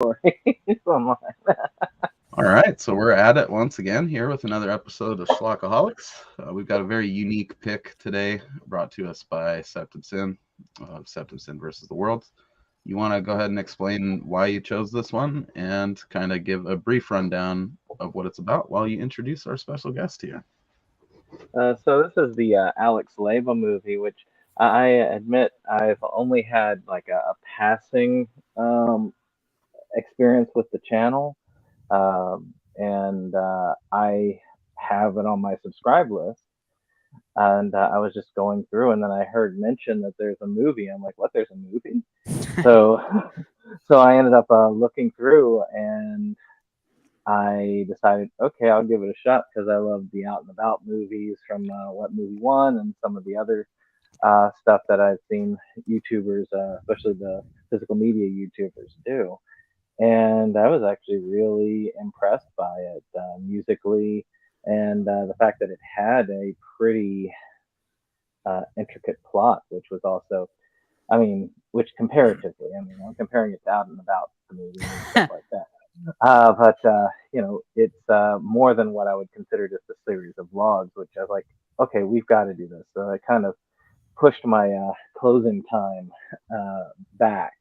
Online. All right, so we're at it once again here with another episode of Schlockaholics. We've got a very unique pick today, brought to us by Septum Sin, Septum Sin versus the World. You want to go ahead and explain why you chose this one and kind of give a brief rundown of what it's about while you introduce our special guest here. So this is the Alex Leyba movie, which I admit I've only had like a passing experience with the channel, and I have it on my subscribe list. And I was just going through, and then I heard mention that there's a movie. I'm like, what? There's a movie? So, so I ended up looking through, and I decided, okay, I'll give it a shot because I love the out and about movies from What Movie One and some of the other stuff that I've seen YouTubers, especially the physical media YouTubers, do. And I was actually really impressed by it musically, and the fact that it had a pretty intricate plot, which was also, I mean, which comparatively, I mean, I'm comparing it to Out and About the movie and stuff like that. But it's more than what I would consider just a series of vlogs, which I was like, okay, we've got to do this. So I kind of pushed my closing time back,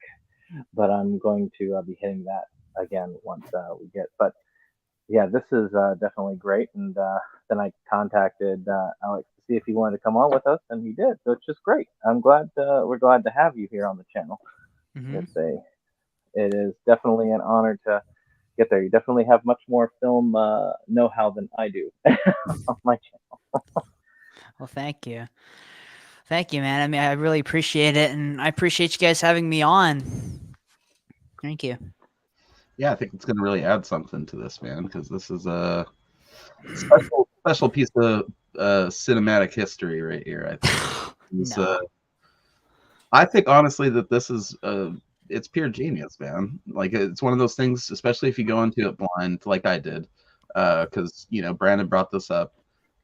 but I'm going to be hitting that again once we get. But yeah, this is definitely great. And then I contacted Alex to see if he wanted to come on with us, and he did. So it's just great. I'm glad we're glad to have you here on the channel. Hmm. It's a it is definitely an honor to get there. You definitely have much more film know-how than I do on my channel. Well, thank you, man. I mean, I really appreciate it, and I appreciate you guys having me on. Thank you. Yeah, I think it's going to really add something to this, man, because this is a special piece of cinematic history right here. I think. It's, No. I think honestly that this is it's pure genius, man. Like it's one of those things, especially if you go into it blind, like I did, because Brandon brought this up,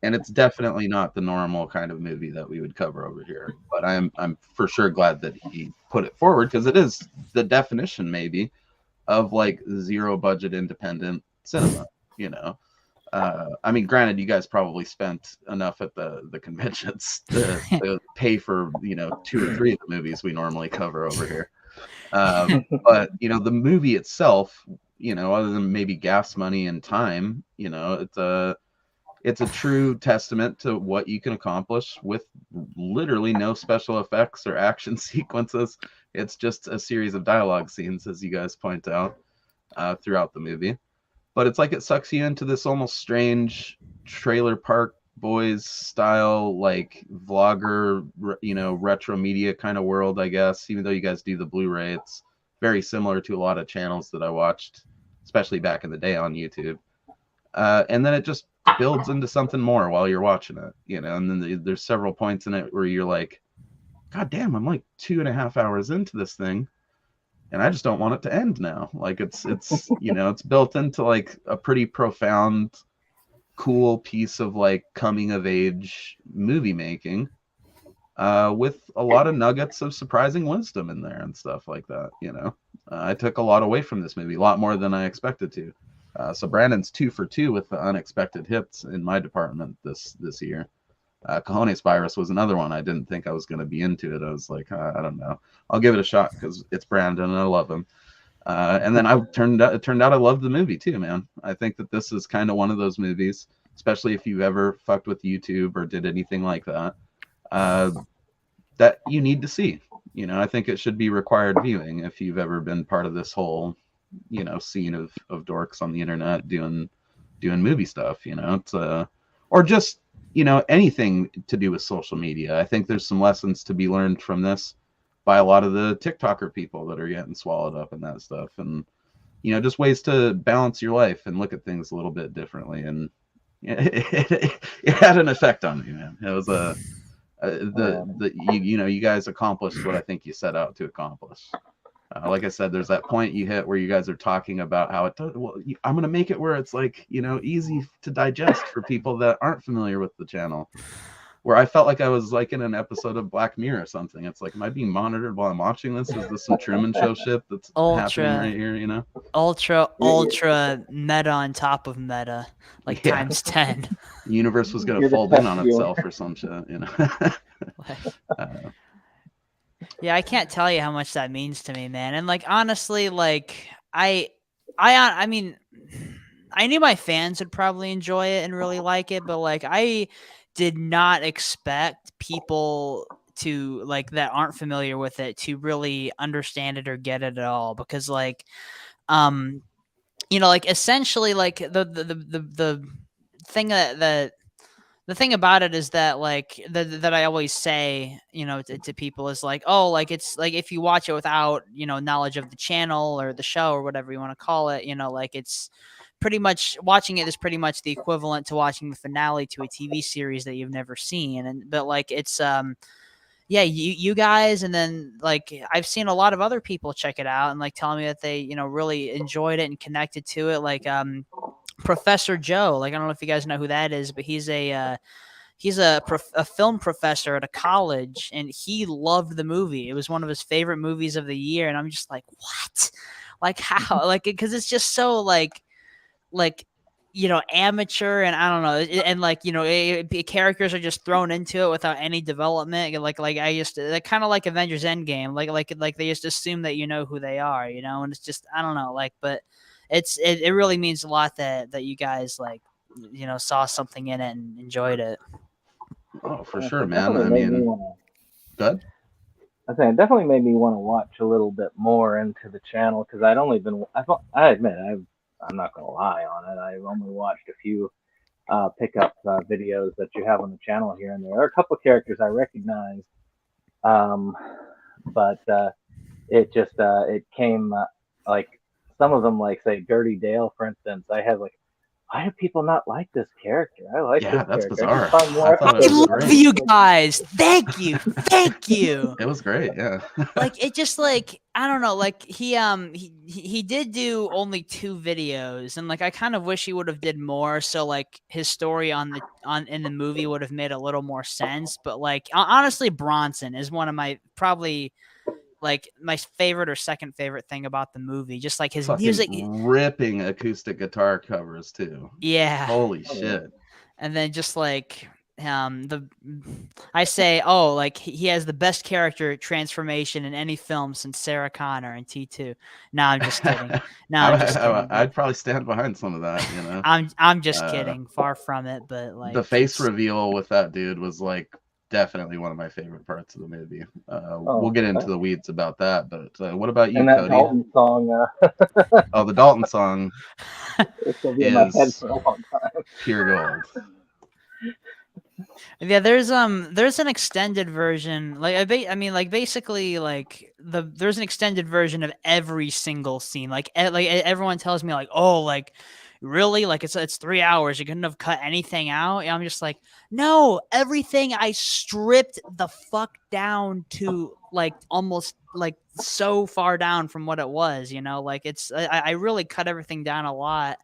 and it's definitely not the normal kind of movie that we would cover over here. But I'm for sure glad that he put it forward because it is the definition maybe of like zero budget independent cinema. You know, I mean, granted, you guys probably spent enough at the conventions to pay for two or three of the movies we normally cover over here. But the movie itself, other than maybe gas money and time, it's a true testament to what you can accomplish with literally no special effects or action sequences. It's just a series of dialogue scenes, as you guys point out, throughout the movie. But it's like it sucks you into this almost strange trailer park boys style, like vlogger, retro media kind of world, I guess. Even though you guys do the Blu-ray, it's very similar to a lot of channels that I watched, especially back in the day on YouTube. And then it just builds into something more while you're watching it, and then there's several points in it where you're like, God damn, I'm like 2.5 hours into this thing and I just don't want it to end now. Like it's built into like a pretty profound, cool piece of like coming of age movie making, with a lot of nuggets of surprising wisdom in there and stuff like that. I took a lot away from this movie, a lot more than I expected to. So Brandon's 2 for 2 with the unexpected hits in my department this year. Cojones Virus was another one. I didn't think I was going to be into it. I was like, I don't know. I'll give it a shot because it's Brandon and I love him. And then it turned out I loved the movie too, man. I think that this is kind of one of those movies, especially if you've ever fucked with YouTube or did anything like that, that you need to see. I think it should be required viewing if you've ever been part of this whole, scene of dorks on the internet doing movie stuff. It's or just anything to do with social media. I think there's some lessons to be learned from this by a lot of the TikToker people that are getting swallowed up in that stuff, and just ways to balance your life and look at things a little bit differently. And it had an effect on me, man. It was you guys accomplished what I think you set out to accomplish. Like I said, there's that point you hit where you guys are talking about how it does. Well, I'm going to make it where it's like, easy to digest for people that aren't familiar with the channel. where I felt like I was like in an episode of Black Mirror or something. It's like, am I being monitored while I'm watching this? Is this some Truman Show shit that's happening right here? You know, ultra meta on top of meta, like times 10. The universe was gonna fold in on itself or some shit, you know. Yeah, I can't tell you how much that means to me, man. And like honestly, like I mean, I knew my fans would probably enjoy it and really like it, but like I did not expect people to like that aren't familiar with it to really understand it or get it at all, because like you know, like essentially like the thing that the thing about it is that like that I always say, you know, to people is like, oh, like it's like if you watch it without, you know, knowledge of the channel or the show or whatever you want to call it, you know, like it's pretty much watching it is pretty much the equivalent to watching the finale to a TV series that you've never seen. And but like it's yeah, you guys, and then like I've seen a lot of other people check it out and like telling me that they, you know, really enjoyed it and connected to it. Like Professor Joe, like I don't know if you guys know who that is, but he's a film professor at a college, and he loved the movie. It was one of his favorite movies of the year, and I'm just like, what? Like how? Like because it's just so like you know, amateur, and I don't know, and like, you know, characters are just thrown into it without any development. Like I used to, like kind of like Avengers Endgame, like they just assume that you know who they are, you know, and it's just I don't know, like, but it really means a lot that you guys like, you know, saw something in it and enjoyed it. Oh, for sure, man. I mean, good. I think it definitely made me want to watch a little bit more into the channel, because I'd only been, I admit, I'm not going to lie on it, I've only watched a few pickup videos that you have on the channel here and there. There are a couple of characters I recognize, but it just, it came like, some of them, like, say, Dirty Dale, for instance, I have like, why do people not like this character? I like this that's character. bizarre. I love you guys. Thank you. Thank you. It was great, yeah. Like it just like I don't know, like he did do only 2 videos, and like I kind of wish he would have did more, so like his story in the movie would have made a little more sense. But like honestly, Bronson is one of my probably like my favorite or second favorite thing about the movie. Just like his music, ripping acoustic guitar covers too. Yeah. Holy shit. And then just like I say, oh, like he has the best character transformation in any film since Sarah Connor in T2. No, I'm just kidding. No, I'm just kidding. I'd probably stand behind some of that, you know. I'm just kidding. Far from it, but like the face reveal with that dude was like definitely one of my favorite parts of the movie. We'll get into the weeds about that, but what about you, and that Cody? Dalton song, oh, the Dalton song it's gonna be in my head for a long time. Pure gold. Yeah, there's an extended version. Like I mean, like basically, like there's an extended version of every single scene. Like everyone tells me, like, oh, like really, like it's 3 hours. You couldn't have cut anything out. And I'm just like, no, everything I stripped the fuck down to like almost like so far down from what it was. You know, like I really cut everything down a lot.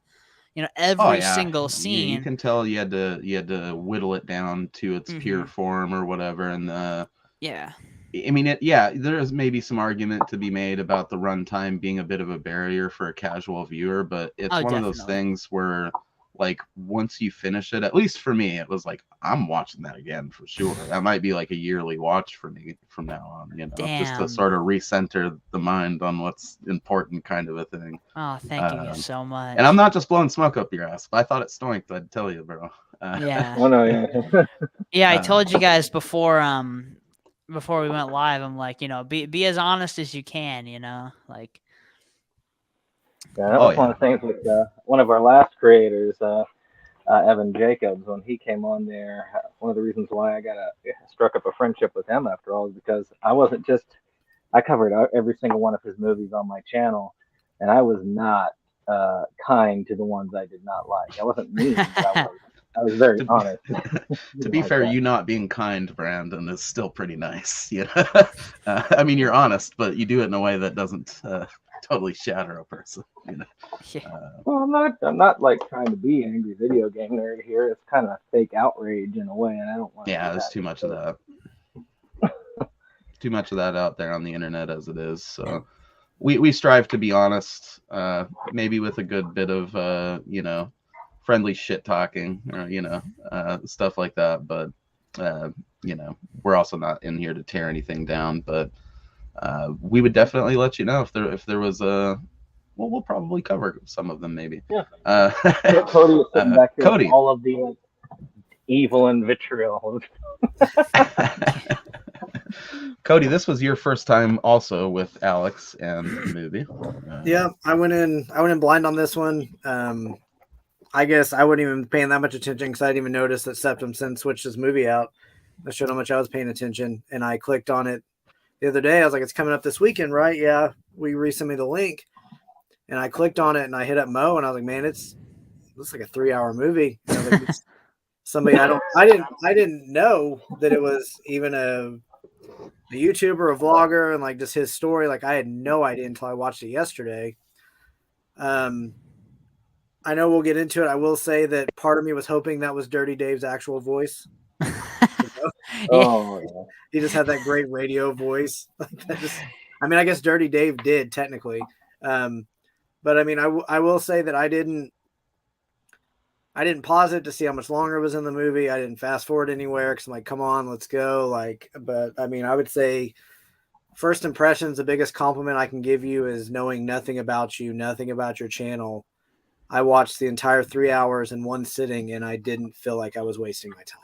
You know, every single scene. You can tell you had to whittle it down to its pure form or whatever. And yeah, I mean, there is maybe some argument to be made about the runtime being a bit of a barrier for a casual viewer, but it's one of those things where, like, once you finish it, at least for me, it was like, I'm watching that again for sure. That might be like a yearly watch for me from now on, you know, just to sort of recenter the mind on what's important, kind of a thing. Oh, thank you so much. And I'm not just blowing smoke up your ass. If I thought it stoinked, I'd tell you, bro. Yeah. Oh, no, yeah. Yeah, I told you guys before we went live, I'm like, you know, be as honest as you can, you know, like. Yeah, that was one of the things with one of our last creators, Evan Jacobs, when he came on there. One of the reasons why I struck up a friendship with him after all is because I covered every single one of his movies on my channel, and I was not kind to the ones I did not like. I wasn't mean, but I was very honest. To be fair, you not being kind, Brandon, is still pretty nice. You know? I mean, you're honest, but you do it in a way that doesn't totally shatter a person. You know. Well, I'm not like trying to be angry video game nerd here. It's kind of fake outrage in a way, and I don't want. Yeah, there's too much of that. Too much of that out there on the internet as it is. So we strive to be honest, maybe with a good bit of you know, friendly shit talking, or you know, stuff like that. But you know, we're also not in here to tear anything down. But we would definitely let you know if there was a. Well, we'll probably cover some of them, maybe. Yeah. Cody is sitting back here Cody. with all of the like, evil and vitriol. Cody, this was your first time also with Alex and the movie. Yeah, I went in blind on this one. I guess I wasn't even paying that much attention because I didn't even notice that Septum Sin switched his movie out. That showed how much I was paying attention, and I clicked on it the other day. I was like, "It's coming up this weekend, right?" Yeah, we resent me the link, and I clicked on it, and I hit up Mo, and I was like, "Man, it looks like a 3-hour movie." And I was like, somebody I didn't know that it was even a YouTuber, a vlogger, and like just his story. Like I had no idea until I watched it yesterday. I know we'll get into it. I will say that part of me was hoping that was Dirty Dave's actual voice. Oh, yeah. He just had that great radio voice. I mean, I guess Dirty Dave did technically, but I mean, I will say that I didn't pause it to see how much longer it was in the movie. I didn't fast forward anywhere because I'm like, come on, let's go. Like, but I mean, I would say first impressions, the biggest compliment I can give you is knowing nothing about you, nothing about your channel. I watched the entire 3 hours in one sitting, and I didn't feel like I was wasting my time.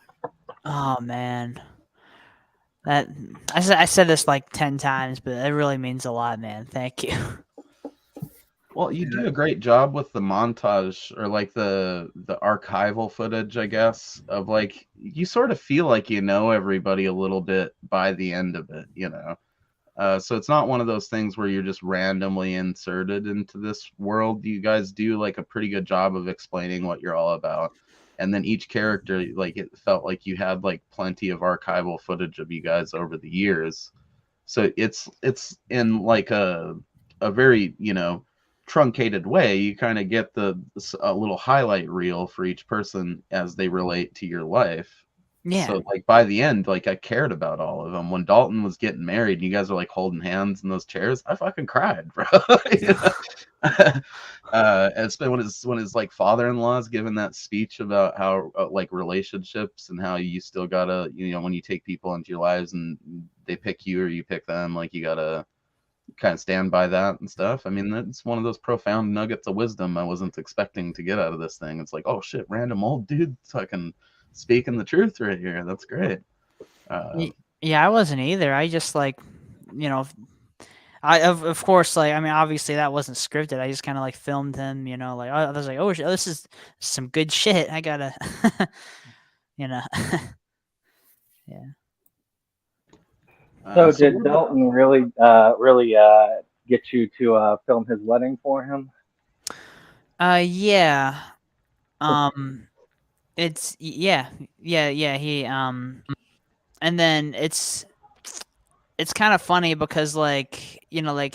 Oh man, that I said this like 10 times, but it really means a lot, man. Thank you. Well, you do a great job with the montage, or like the archival footage, I guess, of like you sort of feel like you know everybody a little bit by the end of it, you know. So it's not one of those things where you're just randomly inserted into this world. You guys do like a pretty good job of explaining what you're all about. And then each character, like it felt like you had like plenty of archival footage of you guys over the years. So it's in like a very, you know, truncated way. You kind of get a little highlight reel for each person as they relate to your life. Yeah. So like by the end, like I cared about all of them. When Dalton was getting married and you guys were like holding hands in those chairs, I fucking cried, bro. It's been when his like father-in-law's given that speech about how like relationships and how you still gotta, you know, when you take people into your lives and they pick you or you pick them, like you gotta kind of stand by that and stuff. I mean, that's one of those profound nuggets of wisdom I wasn't expecting to get out of this thing. It's like, oh shit, random old dude fucking speaking the truth right here. That's great. Yeah, I wasn't either. I just like, you know, of course, like, I mean, obviously that wasn't scripted. I just kind of like filmed him, you know, like I was like, oh, this is some good shit. I gotta, you know, yeah. So did Dalton really get you to film his wedding for him? Yeah. It's yeah. He and then it's kind of funny because like, you know, like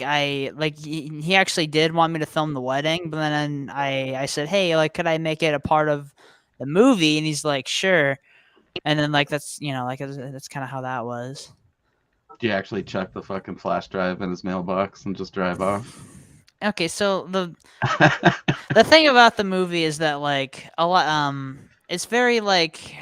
he actually did want me to film the wedding, but then I said, hey, like, could I make it a part of the movie? And he's like, sure. And then like that's, you know, like that's kind of how that was. Do you actually check the fucking flash drive in his mailbox and just drive off? Okay, so the thing about the movie is that like a lot it's very like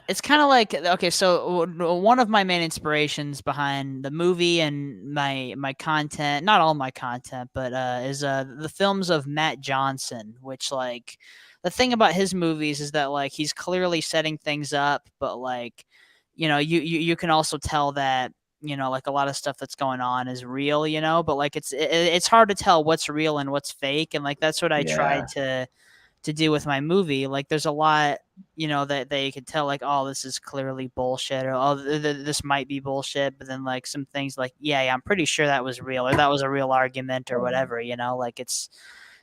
it's kind of like, okay, so one of my main inspirations behind the movie and my content, not all my content, but is the films of Matt Johnson, which like the thing about his movies is that like he's clearly setting things up, but like, you know, you can also tell that, you know, like a lot of stuff that's going on is real, you know, but like it's hard to tell what's real and what's fake, and like that's what I tried to do with my movie. Like there's a lot, you know, that they could tell like, oh, this is clearly bullshit, or oh, this might be bullshit, but then like some things like, yeah, I'm pretty sure that was real, or that was a real argument, or whatever, you know. Like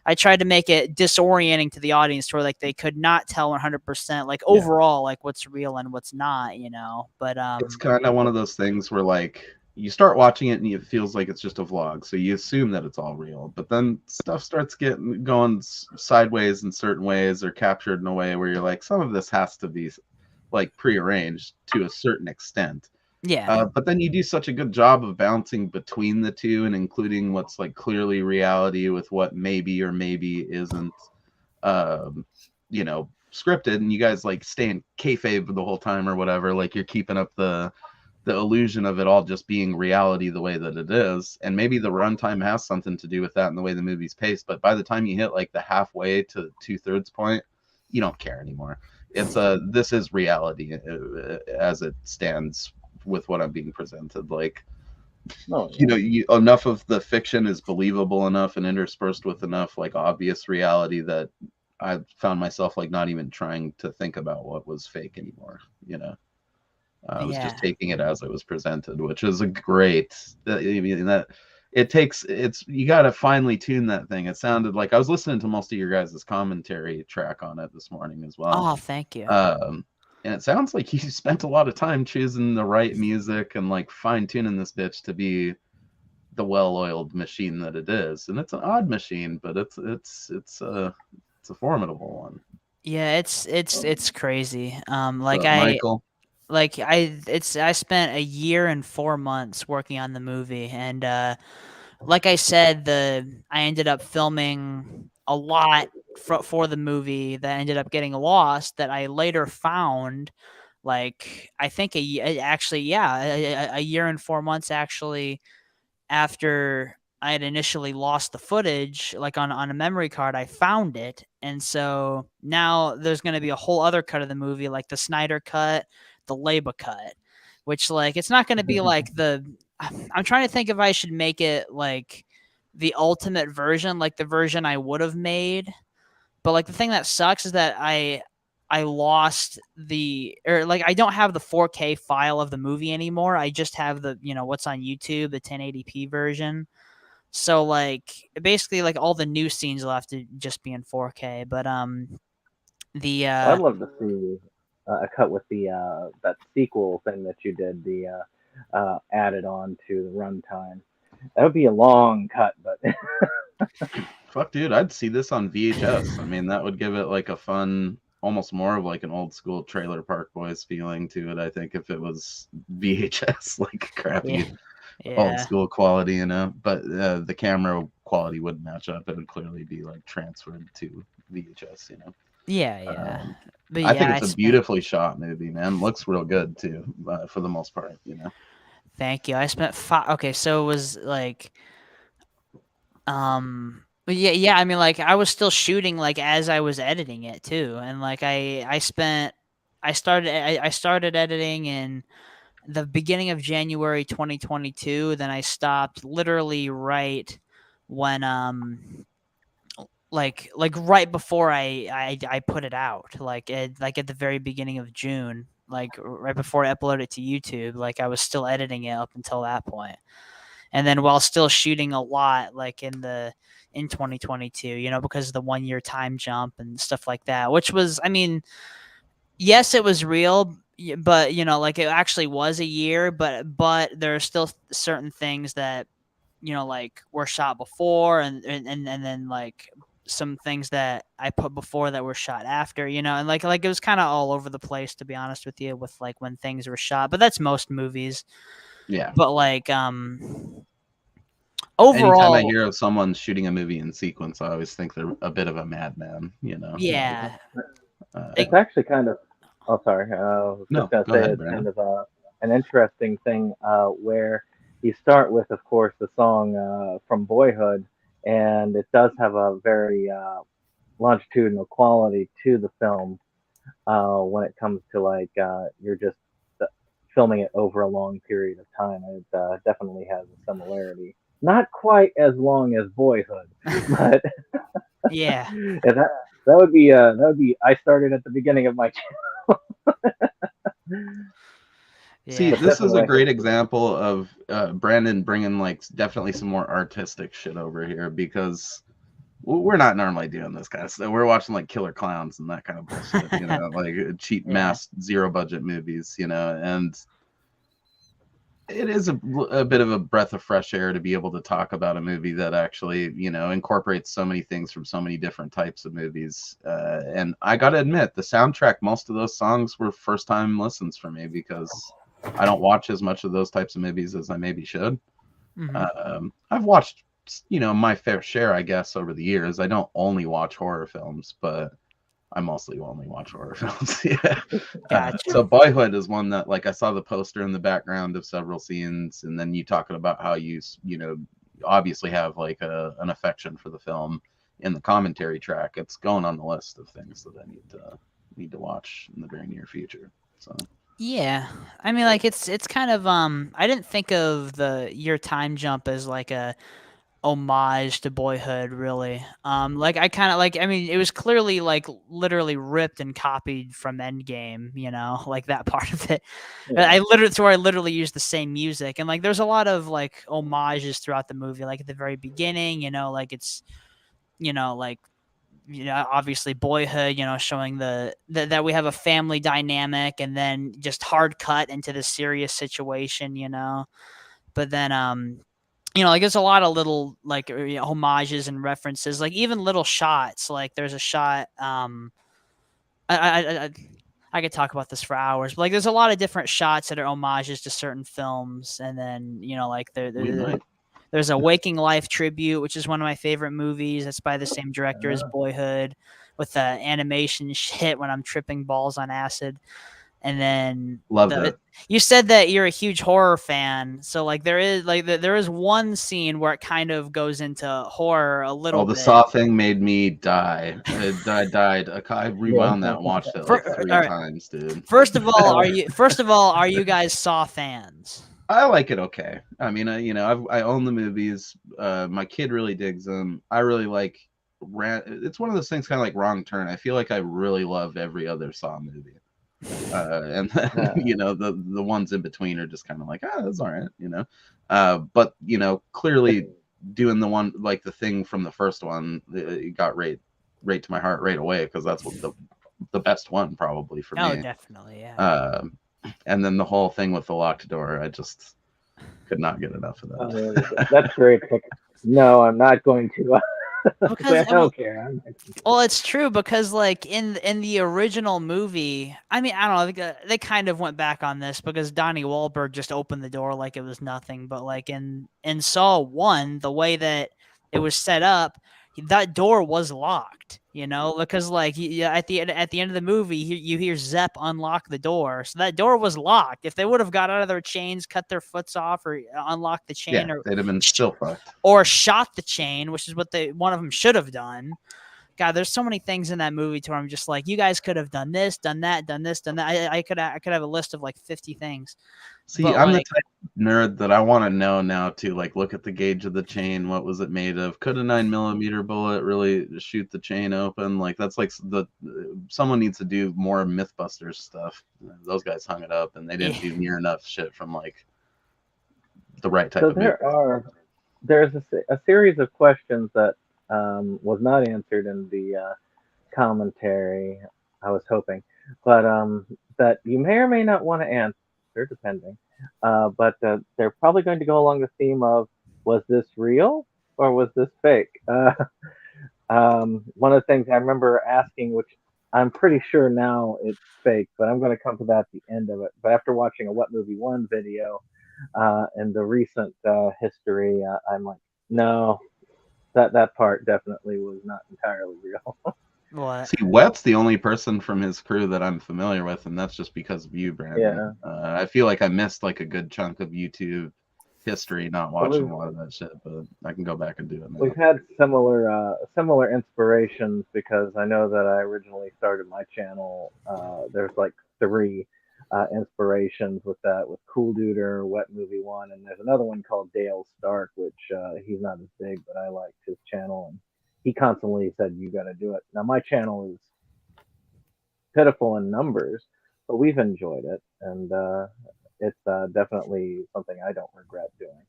I tried to make it disorienting to the audience where like they could not tell 100% like overall like what's real and what's not, you know. But it's kind of one of those things where like you start watching it and it feels like it's just a vlog, so you assume that it's all real. But then stuff starts getting going sideways in certain ways, or captured in a way where you're like, some of this has to be like prearranged to a certain extent. Yeah. But then you do such a good job of bouncing between the two and including what's like clearly reality with what maybe or maybe isn't, you know, scripted, and you guys like stay in kayfabe the whole time or whatever. Like you're keeping up the illusion of it all just being reality the way that it is. And maybe the runtime has something to do with that and the way the movie's paced. But by the time you hit like the halfway to 2/3 point, you don't care anymore. It's this is reality as it stands with what I'm being presented. Like, you know, enough of the fiction is believable enough and interspersed with enough like obvious reality that I found myself like not even trying to think about what was fake anymore, you know. I was just taking it as it was presented, which is a great. I mean, that it takes it's you got to finely tune that thing. It sounded like I was listening to most of your guys' commentary track on it this morning as well. Oh, thank you. And it sounds like you spent a lot of time choosing the right music and like fine tuning this bitch to be the well-oiled machine that it is. And it's an odd machine, but it's a formidable one. Yeah, it's crazy. Like Michael. I spent a year and 4 months working on the movie, and like I said, I ended up filming a lot for the movie that ended up getting lost. That I later found, like I think a year and 4 months actually after I had initially lost the footage, like on a memory card, I found it. And so now there's going to be a whole other cut of the movie, like the Snyder cut, the Leyba cut, which like, it's not going to be like I'm trying to think if I should make it like the ultimate version, like the version I would have made. But like the thing that sucks is that I lost I don't have the 4K file of the movie anymore. I just have the, what's on YouTube, the 1080p version. So like basically like all the new scenes will have to just be in 4K. But I'd love to see a cut with the that sequel thing that you did, the added on to the runtime. That would be a long cut, but fuck, dude, I'd see this on VHS. I mean, that would give it like a fun, almost more of like an old school Trailer Park Boys feeling to it. I think if it was VHS, like crappy old school quality, you know. But the camera quality wouldn't match up. It would clearly be like transferred to VHS, you know. Yeah. But I think it's a beautifully shot movie, man. Looks real good too, for the most part, you know. Thank you. I spent okay, so it was like but yeah, I mean like I was still shooting like as I was editing it too. And like I started editing in the beginning of January 2022, then I stopped literally right when like right before I put it out, like at the very beginning of June, like right before I uploaded it to YouTube. Like I was still editing it up until that point. And then while still shooting a lot, like in 2022, because of the 1 year time jump and stuff like that, which was, I mean, yes, it was real, but like it actually was a year, but there are still certain things that, like were shot before and then like some things that I put before that were shot after, and like it was kind of all over the place, to be honest with you, with like when things were shot, but that's most movies. Yeah. But like, overall, anytime I hear of someone shooting a movie in sequence, I always think they're a bit of a madman, you know? Yeah. It's actually kind of, oh, sorry. I was just going to say ahead, it's Brandon. kind of an interesting thing where you start with, of course, the song from Boyhood, and it does have a very longitudinal quality to the film when it comes to like you're just filming it over a long period of time. It definitely has a similarity. Not quite as long as Boyhood, but yeah, that would be I started at the beginning of my channel. See, this is a great example of Brandon bringing like definitely some more artistic shit over here, because we're not normally doing this kind of stuff. We're watching like Killer Clowns and that kind of bullshit, like cheap mass zero budget movies, and it is a bit of a breath of fresh air to be able to talk about a movie that actually, you know, incorporates so many things from so many different types of movies. And I got to admit, the soundtrack, most of those songs were first time listens for me because I don't watch as much of those types of movies as I maybe should. I've watched, you know, my fair share, I guess, over the years. I don't only watch horror films, but I mostly only watch horror films. Yeah. Gotcha. So Boyhood is one that, like, I saw the poster in the background of several scenes, and then you talking about how you know, obviously have like an affection for the film in the commentary track. It's going on the list of things that I need to watch in the very near future. So Yeah, I mean, like it's kind of I didn't think of your time jump as like a homage to Boyhood, really. Like I kind of like, I mean, it was clearly like literally ripped and copied from Endgame, you know, like that part of it. Yeah. I literally, it's where I literally used the same music, and like there's a lot of like homages throughout the movie, like at the very beginning, you know, like it's, you know, like, you know, obviously Boyhood, you know, showing that we have a family dynamic, and then just hard cut into the serious situation, you know. But then you know, like there's a lot of little like, you know, homages and references, like even little shots. Like there's a shot. I could talk about this for hours, but like there's a lot of different shots that are homages to certain films, and then, you know, like we might. there's a Waking Life tribute, which is one of my favorite movies. That's by the same director as Boyhood, with the animation shit when I'm tripping balls on acid. And then Loved it. you said that you're a huge horror fan, so like there is one scene where it kind of goes into horror a little Oh, the bit. Saw thing made me die. I died. I rewound that and watched it like 3 all right. times, dude. First of all, are you guys Saw fans? I like it okay. I mean, you know, I own the movies. My kid really digs them. I really like. It's one of those things, kind of like Wrong Turn. I feel like I really love every other Saw movie, and then, you know, the ones in between are just kind of like, ah, that's all right, you know. But you know, clearly doing the one, like the thing from the first one, it got right to my heart right away, because that's what the best one probably for me. Oh, definitely, yeah. And then the whole thing with the locked door, I just could not get enough of that. That's great. No, I'm not going to. Because I don't care. well, it's true, because like in the original movie, I mean, I don't know, they kind of went back on this because Donnie Wahlberg just opened the door like it was nothing. But like in Saw 1, the way that it was set up, that door was locked, you know, because like at the end of the movie, you hear Zepp unlock the door, so that door was locked. If they would have got out of their chains, cut their foots off, or unlocked the chain, Yeah, or they'd have been still fucked. or shot the chain, which is what one of them should have done. God, there's so many things in that movie to where I'm just like, you guys could have done this, done that, done this, done that. I could have a list of like 50 things. See, But I'm like, the type of nerd that I want to know now to like look at the gauge of the chain. What was it made of? Could a 9mm bullet really shoot the chain open? Like, that's like someone needs to do more MythBusters stuff. Those guys hung it up, and they didn't do near enough shit from like the right type So of movie. there's a series of questions that was not answered in the commentary. I was hoping, but that you may or may not want to answer, depending. But they're probably going to go along the theme of, was this real or was this fake? One of the things I remember asking, which I'm pretty sure now it's fake, but I'm going to come to that at the end of it. But after watching a What Movie One video and the recent history, I'm like, no, that part definitely was not entirely real. what? See, Wet's the only person from his crew that I'm familiar with, and that's just because of you, Brandon. Yeah. I feel like I missed like a good chunk of YouTube history not watching a lot of that shit, but I can go back and do it now. We've had similar inspirations, because I know that I originally started my channel. There's like 3 inspirations with that, with Cool Duder, Wet Movie One, and there's another one called Dale Stark, which he's not as big, but I liked his channel, and he constantly said, "You got to do it." Now my channel is pitiful in numbers, but we've enjoyed it, and it's definitely something I don't regret doing.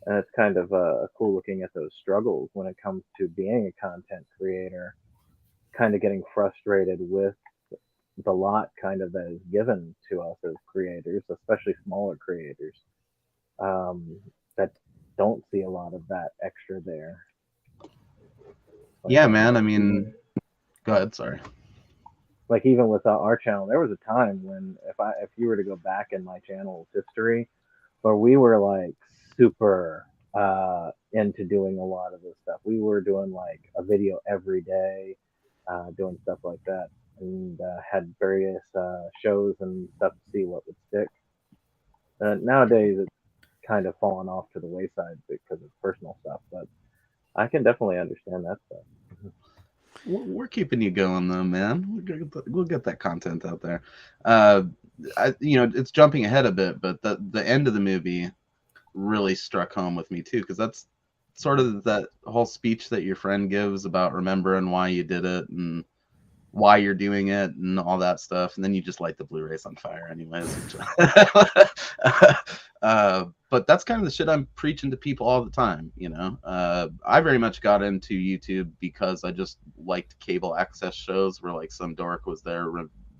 And it's kind of cool looking at those struggles when it comes to being a content creator, kind of getting frustrated with the lot kind of that is given to us as creators, especially smaller creators, that don't see a lot of that extra there. Like, Yeah, man. I mean, go ahead. Sorry. like even with our channel, there was a time when if you were to go back in my channel's history, where we were like super into doing a lot of this stuff. We were doing like a video every day, doing stuff like that, and had various shows and stuff to see what would stick. Nowadays, it's kind of fallen off to the wayside because of personal stuff, but I can definitely understand that stuff. We're keeping you going though, man. We'll get that content out there. It's jumping ahead a bit, but the end of the movie really struck home with me too, because that's sort of that whole speech that your friend gives about remembering why you did it and why you're doing it and all that stuff, and then you just light the Blu-rays on fire anyways. But that's kind of the shit I'm preaching to people all the time, you know. I very much got into YouTube because I just liked cable access shows where like some dork was there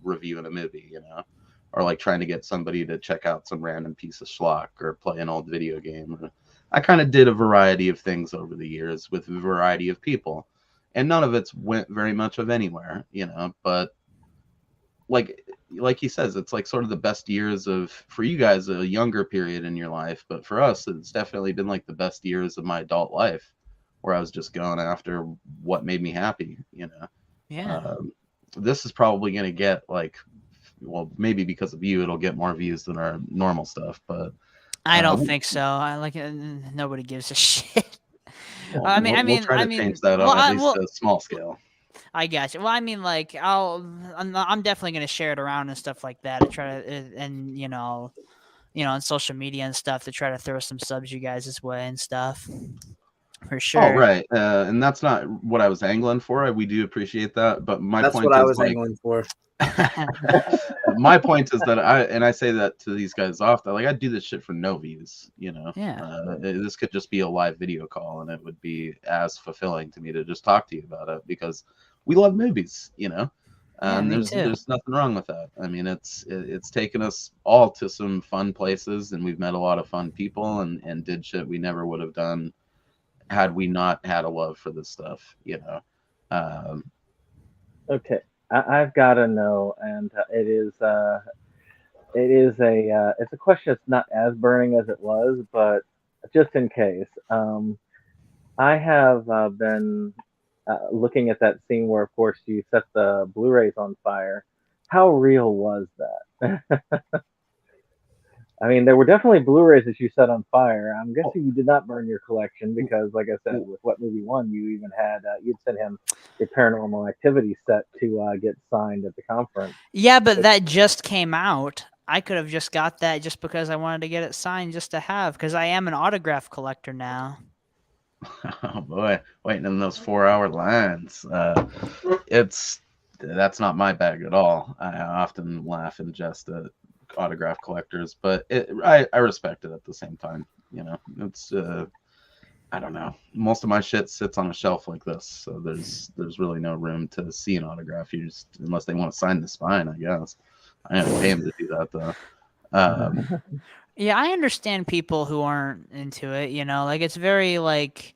reviewing a movie, you know, or like trying to get somebody to check out some random piece of schlock or play an old video game. I kind of did a variety of things over the years with a variety of people, and none of it's went very much of anywhere, you know. But like he says, it's like sort of the best years of, for you guys, a younger period in your life, but for us it's definitely been like the best years of my adult life, where I was just going after what made me happy, you know. Yeah. This is probably going to get like, well, maybe because of you it'll get more views than our normal stuff, but I don't think so. I like nobody gives a shit. well, I mean, we'll try to change that well, on at least a small scale. I got you. Well, I mean, like, I'm definitely gonna share it around and stuff like that. To try to, and on social media and stuff to try to throw some subs you guys' way and stuff. For sure. Oh, right. And that's not what I was angling for. We do appreciate that, but That's what I was angling for. My point is that I say that to these guys often, like I do this shit for no views, you know. Yeah. This could just be a live video call, and it would be as fulfilling to me to just talk to you about it, because we love movies, you know. And there's nothing wrong with that. I mean, it's taken us all to some fun places, and we've met a lot of fun people, and did shit we never would have done had we not had a love for this stuff, you know. Okay, I've got to know, and it's a question that's not as burning as it was, but just in case, I have been looking at that scene where, of course, you set the Blu-rays on fire. How real was that? I mean, there were definitely Blu-rays that you set on fire. I'm guessing you did not burn your collection because, like I said, with What Movie One, you even had you'd sent him your Paranormal Activity set to get signed at the conference. Yeah, but that just came out. I could have just got that just because I wanted to get it signed just to have, because I am an autograph collector now. Oh boy, waiting in those 4-hour lines. That's not my bag at all. I often laugh and jest at autograph collectors, but I respect it at the same time. You know, it's I don't know. Most of my shit sits on a shelf like this, so there's really no room to see an autograph. You just, unless they want to sign the spine, I guess. I have to pay them to do that though. Yeah, I understand people who aren't into it, you know, like it's very like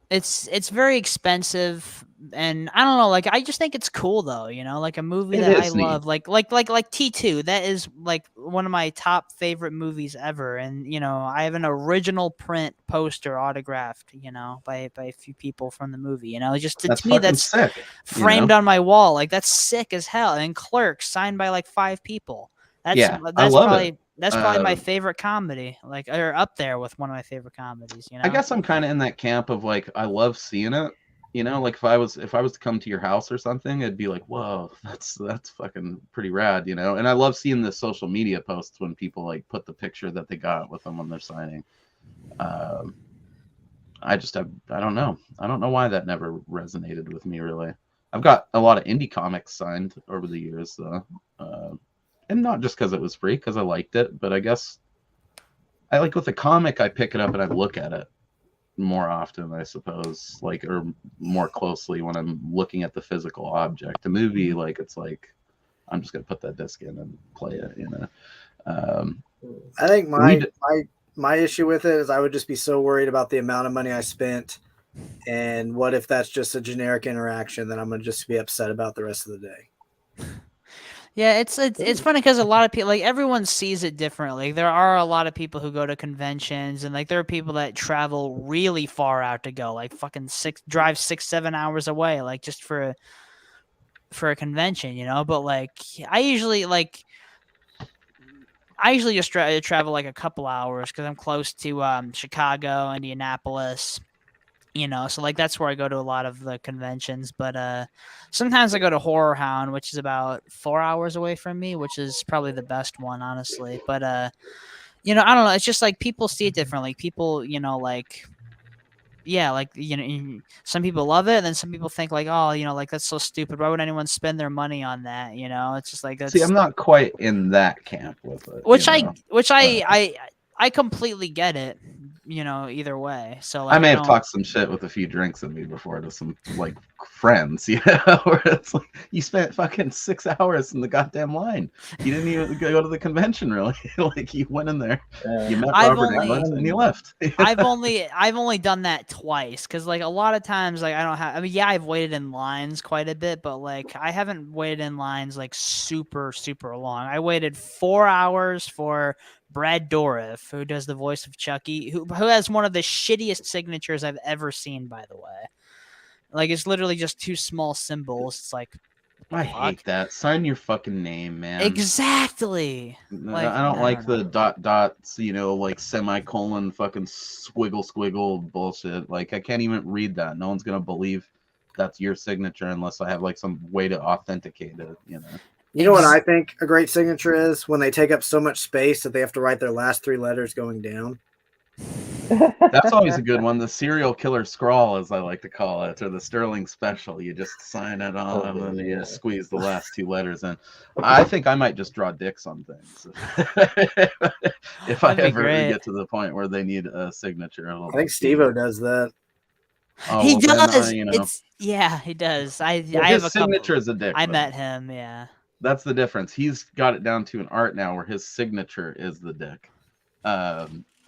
it's very expensive, and I don't know, like I just think it's cool though, you know, like a movie that I love, like T2, that is like one of my top favorite movies ever, and you know, I have an original print poster autographed, you know, by a few people from the movie, you know, just to me that's sick, framed on my wall, like that's sick as hell, and Clerks signed by like 5 people. That's probably my favorite comedy, like, or up there with one of my favorite comedies, you know. I guess I'm kind of in that camp of like, I love seeing it, you know, like if I was to come to your house or something, it'd be like, whoa, that's fucking pretty rad, you know. And I love seeing the social media posts when people like put the picture that they got with them when they're signing. I don't know why that never resonated with me really. I've got a lot of indie comics signed over the years though. And not just because it was free, because I liked it, but I guess I like with a comic, I pick it up and I look at it more often, I suppose, like, or more closely when I'm looking at the physical object. A movie, like, it's like I'm just gonna put that disc in and play it. I think my issue with it is I would just be so worried about the amount of money I spent, and what if that's just a generic interaction that I'm gonna just be upset about the rest of the day. Yeah, it's funny because a lot of people, like, everyone sees it differently. There are a lot of people who go to conventions, and like there are people that travel really far out to go, like fucking drive 6-7 hours away, like just for a convention, you know. But like I usually just travel like a couple hours because I'm close to Chicago, Indianapolis. You know, so like that's where I go to a lot of the conventions. But sometimes I go to Horror Hound, which is about 4 hours away from me, which is probably the best one, honestly. But you know, I don't know. It's just like people see it differently. People, you know, like, yeah, like, you know, some people love it, and then some people think like, oh, you know, like that's so stupid. Why would anyone spend their money on that? You know, it's just like that's. See, I'm not quite in that camp with it. Which I completely get it. You know, either way. So like, I may have talked some shit with a few drinks in me before to some like friends, you know, where it's like you spent fucking 6 hours in the goddamn line. You didn't even go to the convention, really. Like you went in there, you met Robert Evans, and you left. I've only done that twice because like a lot of times like I don't have. I mean, yeah, I've waited in lines quite a bit, but like I haven't waited in lines like super long. I waited 4 hours for Brad Dourif, who does the voice of Chucky, who has one of the shittiest signatures I've ever seen, by the way. Like, it's literally just 2 small symbols. It's like, I hate that. Sign your fucking name, man. Exactly. Like, I don't like the dots, you know, like semicolon fucking squiggle bullshit. Like, I can't even read that. No one's gonna believe that's your signature unless I have like some way to authenticate it, you know. You know what I think a great signature is? When they take up so much space that they have to write their last 3 letters going down. That's always a good one. The serial killer scrawl, as I like to call it, or the Sterling Special. You just sign it on and then you squeeze the last 2 letters in. I think I might just draw dicks on things if I ever get to the point where they need a signature. I think Steve-O does that. Oh, he does. You know. Yeah, he does. I have a signature is a dick. I met him. Yeah. That's the difference. He's got it down to an art now where his signature is the dick.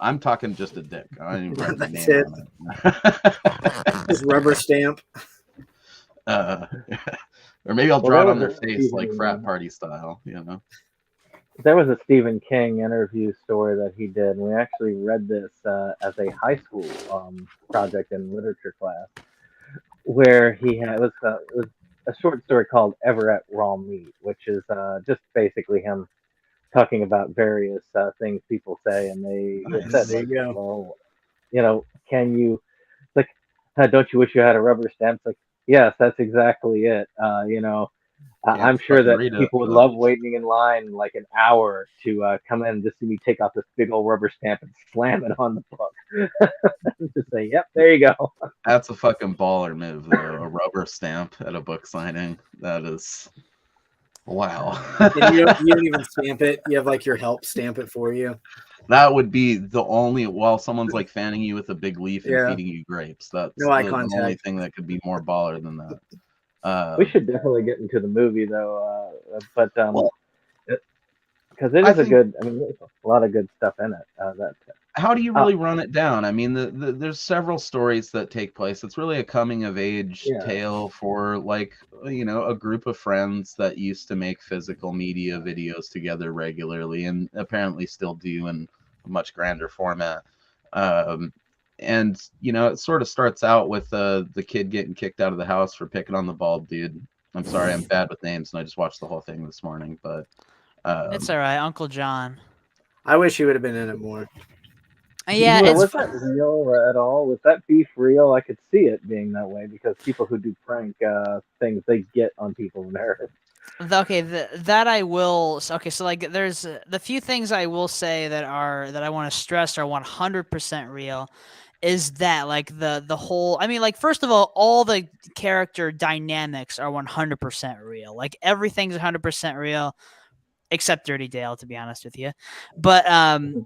I'm talking just a dick. I don't even write my name on it. Just rubber stamp. Or maybe I'll draw it on their face like frat party style, you know. There was a Stephen King interview story that he did, and we actually read this as a high school project in literature class, where he had it was a short story called Everett Raw Meat, which is just basically him talking about various things people say, and they said, there you go. Well, you know, can you, like, don't you wish you had a rubber stamp? It's like, yes, that's exactly it. You know, I'm sure that people would love waiting in line like an hour to come in to see me take out this big old rubber stamp and slam it on the book. Just say, yep, there you go. That's a fucking baller move, though. A rubber stamp at a book signing. That is... Wow. you don't even stamp it. You have like your help stamp it for you. That would be the only, while someone's like fanning you with a big leaf and feeding you grapes. That's no eye the only thing that could be more baller than that. We should definitely get into the movie though, but because it is a good. I mean, there's a lot of good stuff in it. How do you really run it down? I mean, there's several stories that take place. It's really a coming of age tale for, like, you know, a group of friends that used to make physical media videos together regularly and apparently still do in a much grander format. And, you know, it sort of starts out with the kid getting kicked out of the house for picking on the bald dude. I'm sorry, I'm bad with names, and I just watched the whole thing this morning. But it's all right, Uncle John. I wish he would have been in it more. Yeah, was that real at all? Was that beef real? I could see it being that way because people who do prank things, they get on people's nerves. Okay, that I will. Okay, so like, there's the few things I will say that I want to stress are 100% real. Is that like the whole? I mean, like, first of all the character dynamics are 100% real. Like, everything's 100% real. except Dirty Dale, to be honest with you. But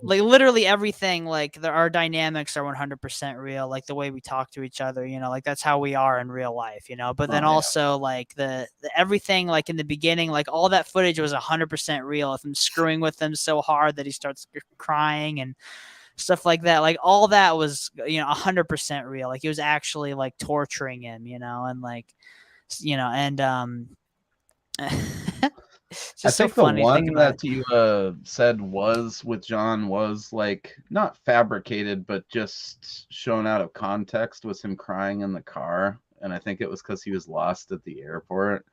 like literally everything, like our dynamics are 100% real, like the way we talk to each other, you know, like that's how we are in real life, you know. But then also like the everything, like in the beginning, like all that footage was 100% real. If I'm screwing with him so hard that he starts crying and stuff like that, like all that was, you know, 100% real. Like he was actually like torturing him, you know, and like, you know, and it's just I think so funny the to think one about. that you said was with John was like not fabricated, but just shown out of context was him crying in the car. And I think it was because he was lost at the airport.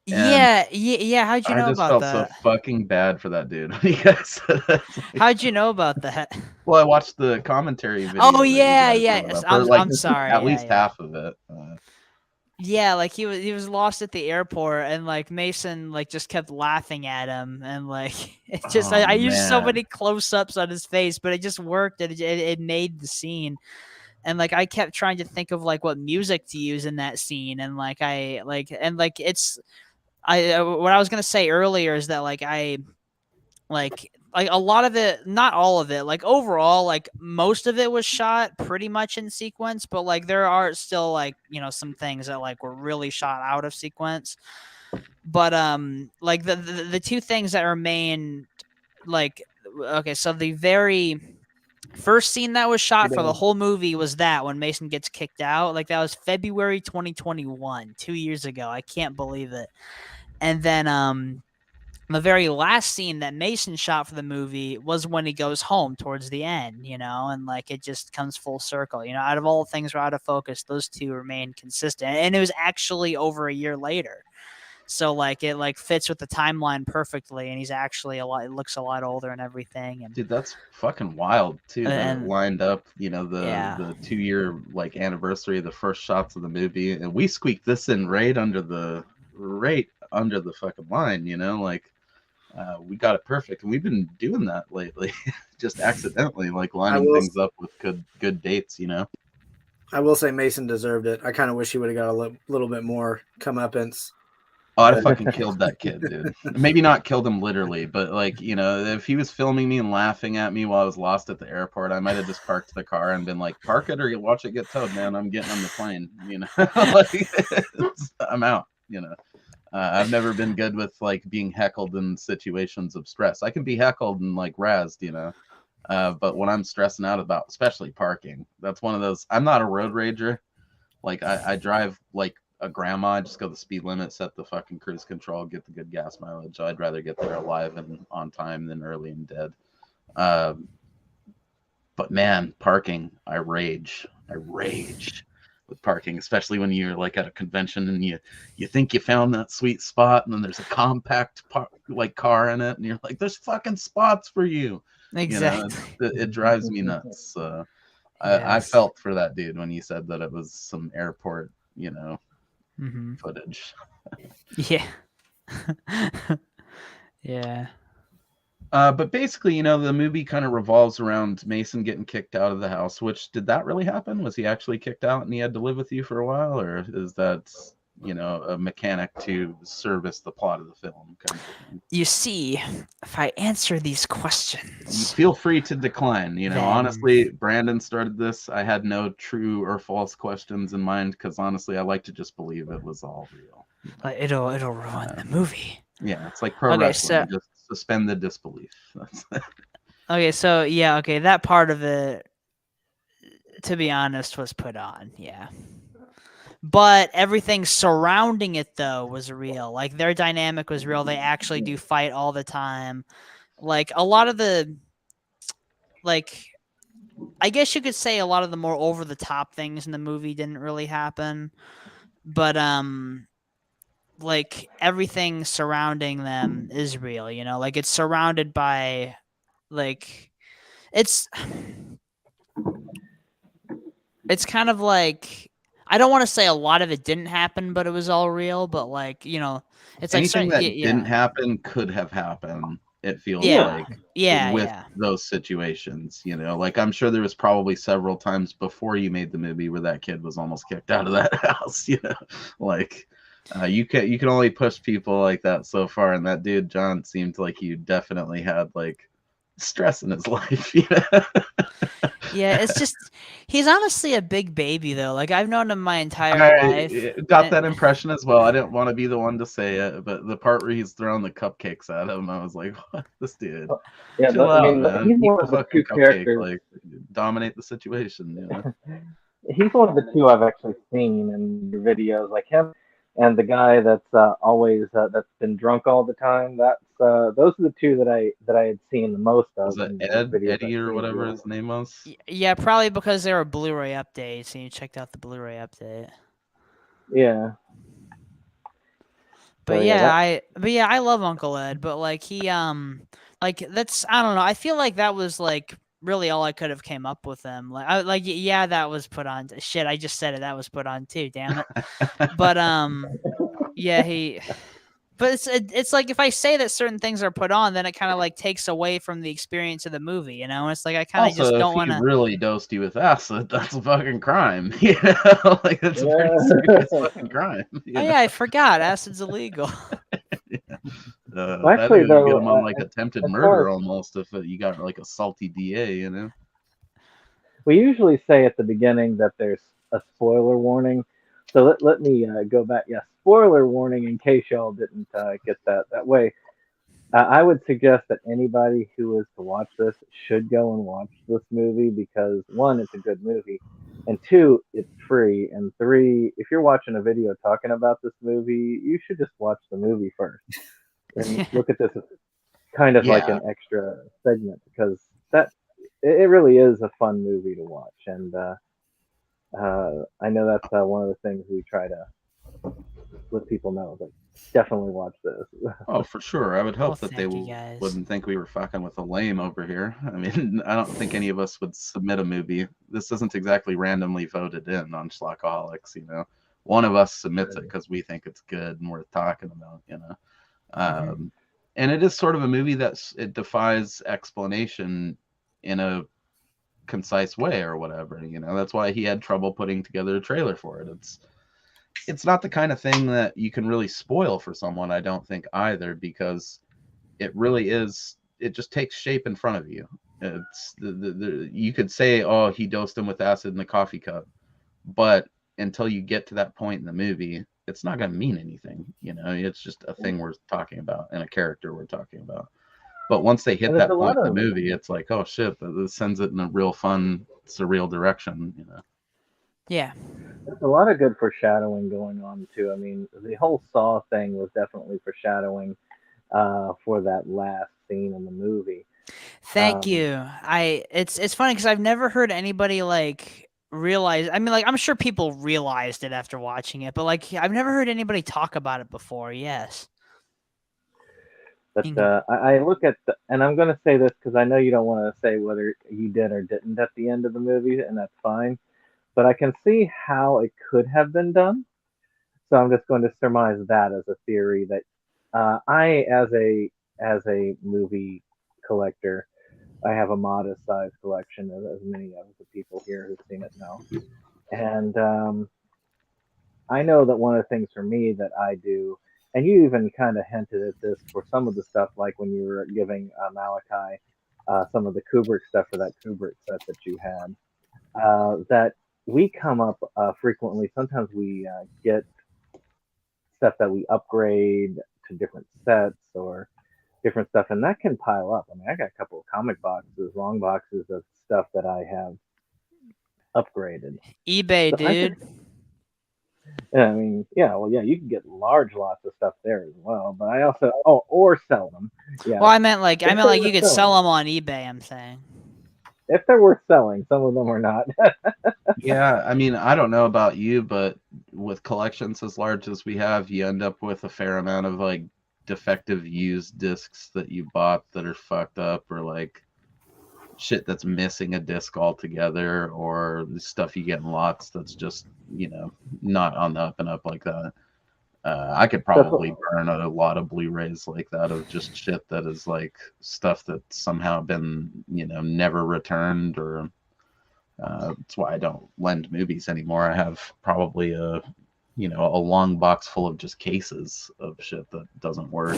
And Yeah. How'd you I know just about felt so that? fucking bad for that dude when you guys said that. Like, How'd you know about that? well, I watched the commentary video Oh that you yeah, guys yeah. wrote up, or like I'm sorry. at Yeah, least yeah. half of it. Yeah, like he was lost at the airport, and like Mason like just kept laughing at him, and like it just Oh I used so man, many close ups on his face, but it just worked. It made the scene, and like I kept trying to think of like what music to use in that scene, and like it's what I was gonna say earlier is that like a lot of it, not all of it, like overall, like most of it was shot pretty much in sequence, but like there are still like, you know, some things that like were really shot out of sequence. But like the two things that remain, like, okay, so the very first scene that was shot for the whole movie was that when Mason gets kicked out. Like that was February 2021, 2 years ago. I can't believe it. And then the very last scene that Mason shot for the movie was when he goes home towards the end, you know, and like it just comes full circle, you know. Out of all the things were out of focus, those two remain consistent, and it was actually over a year later, so like it like fits with the timeline perfectly, and he's actually it looks a lot older and everything, and dude, that's fucking wild too. That it and lined up, you know, yeah, the 2 year like anniversary of the first shots of the movie, and we squeaked this in right under the fucking line, you know, like. We got it perfect, and we've been doing that lately, just accidentally, like lining things up with good dates, you know. I will say Mason deserved it. I kind of wish he would have got a little bit more comeuppance. Oh, I'd have fucking killed that kid, dude. Maybe not killed him literally, but like, you know, if he was filming me and laughing at me while I was lost at the airport, I might have just parked the car and been like, "Park it or watch it get towed, man. I'm getting on the plane," you know. Like, I'm out, you know. I've never been good with like being heckled in situations of stress. I can be heckled and like razzed, you know, but when I'm stressing out about, especially parking, that's one of those. I'm not a road rager. Like I drive like a grandma. I just go the speed limit, set the fucking cruise control, get the good gas mileage. I'd rather get there alive and on time than early and dead. But man, parking, I rage. With parking, especially when you're like at a convention and you think you found that sweet spot, and then there's a compact like car in it, and you're like, "There's fucking spots for you." exactly. You know, it drives me nuts. I felt for that dude when you said that it was some airport, you know, footage. Yeah. Yeah. But basically, you know, the movie kind of revolves around Mason getting kicked out of the house. Which, did that really happen? Was he actually kicked out and he had to live with you for a while, or is that, you know, a mechanic to service the plot of the film? Kind of thing? You see, if I answer these You questions, feel free to decline. You know, then honestly, Brandon started this. I had no true or false questions in mind because honestly, I like to just believe it was all real. it'll ruin the movie. Yeah, it's like pro wrestling. Just suspend the disbelief. Okay, so yeah, okay, that part of it, to be honest, was put on, yeah. But everything surrounding it, though, was real. Like, their dynamic was real. They actually do fight all the time. Like, a lot of the, like, I guess you could say a lot of the more over-the-top things in the movie didn't really happen. But, like, everything surrounding them is real, you know? Like, it's surrounded by, like, it's kind of like, I don't want to say a lot of it didn't happen, but it was all real. But like, you know, it's anything like that didn't happen could have happened. It feels like with those situations, you know, like I'm sure there was probably several times before you made the movie where that kid was almost kicked out of that house, you know, like You can only push people like that so far, and that dude John seemed like he definitely had like stress in his life. You know? Yeah, it's just he's honestly a big baby though. Like I've known him my entire life. I got that impression as well. I didn't want to be the one to say it, but the part where he's throwing the cupcakes at him, I was like, "What, this dude? Yeah, Chill I out, mean, man. he's Eat one the of the fucking two cupcake, characters. like dominate the situation." You know? He's one of the two I've actually seen in your videos, like him and the guy that's always that's been drunk all the time. That's those are the two that I had seen the most Was of it in the videos Eddie I've or seen of whatever yours. his name was? Yeah, probably because there were Blu-ray updates and you checked out the Blu-ray update. Yeah. So But yeah, yeah, I love Uncle Ed, but like he like that's I don't know. I feel like that was like really all I could have came up with him. Yeah, that was put on. Shit, I just said it. That was put on too. Damn it. But yeah, But it's like if I say that certain things are put on, then it kind of like takes away from the experience of the movie, you know. It's like I kind of just Also, if don't he want to. really dosed you with acid, that's a fucking crime. You know, like that's a pretty serious fucking crime. You Oh know? yeah, I forgot. Acid's illegal. well, That actually would get though, him on like attempted as far murder as almost if you got like a salty DA, you know. we usually say at the beginning that there's a spoiler warning. So let me go back. Yeah, spoiler warning in case y'all didn't get that way. I would suggest that anybody who is to watch this should go and watch this movie because one, it's a good movie, and two, it's free, and three, if you're watching a video talking about this movie, you should just watch the movie first and look at this as kind of like Yeah, an extra segment because that it really is a fun movie to watch, and I know that's one of the things we try to let people know. Like, definitely watch this. oh for sure. I would Well, hope that they thank you guys. wouldn't think we were fucking with a lame over here. I mean, I don't think any of us would submit a movie. This isn't exactly randomly voted in on Schlockaholics, you know. One of us submits it because we think it's good and worth talking about, you know. Um, and it is sort of a movie it defies explanation in a concise way or whatever, you know. That's why he had trouble putting together a trailer for it. It's not the kind of thing that you can really spoil for someone, I don't think either, because it really is, it just takes shape in front of you. It's you could say, oh, he dosed him with acid in the coffee cup, but until you get to that point in the movie, it's not going to mean anything, you know. It's just a thing we're talking about and a character we're talking about. But once they hit And there's that a point lot in the of movie, it's like, oh shit, this sends it in a real fun, surreal direction, you know. Yeah. there's a lot of good foreshadowing going on too. I mean, the whole Saw thing was definitely foreshadowing for that last scene in the movie. Thank you. It's funny because I've never heard anybody like realize. I mean, like I'm sure people realized it after watching it, but like I've never heard anybody talk about it before. Yes. But I look at and I'm going to say this because I know you don't want to say whether you did or didn't at the end of the movie, and that's fine. But I can see how it could have been done. So I'm just going to surmise that as a theory that I, as a movie collector, I have a modest sized collection, as many of the people here who've seen it know. And I know that one of the things for me that I do, and you even kind of hinted at this for some of the stuff, like when you were giving Malachi some of the Kubrick stuff for that Kubrick set that you had, that we come up frequently. Sometimes we get stuff that we upgrade to different sets or different stuff, and that can pile up. I mean, I got a couple of comic boxes, long boxes of stuff that I have upgraded. eBay, So dude. yeah, I mean, yeah, well, yeah, you can get large lots of stuff there as well. But I also, or sell them. Yeah. Well, I meant like If they're you worth could sell selling. them on eBay. I'm saying. If they're worth selling, some of them are not. Yeah, I mean, I don't know about you, but with collections as large as we have, you end up with a fair amount of like defective used discs that you bought that are fucked up, or like shit that's missing a disc altogether, or stuff you get in lots that's just, you know, not on the up and up like that. I could probably burn a lot of Blu-rays like that of just shit that is like stuff that's somehow been, you know, never returned, or that's why I don't lend movies anymore. I have probably a you know, a long box full of just cases of shit that doesn't work.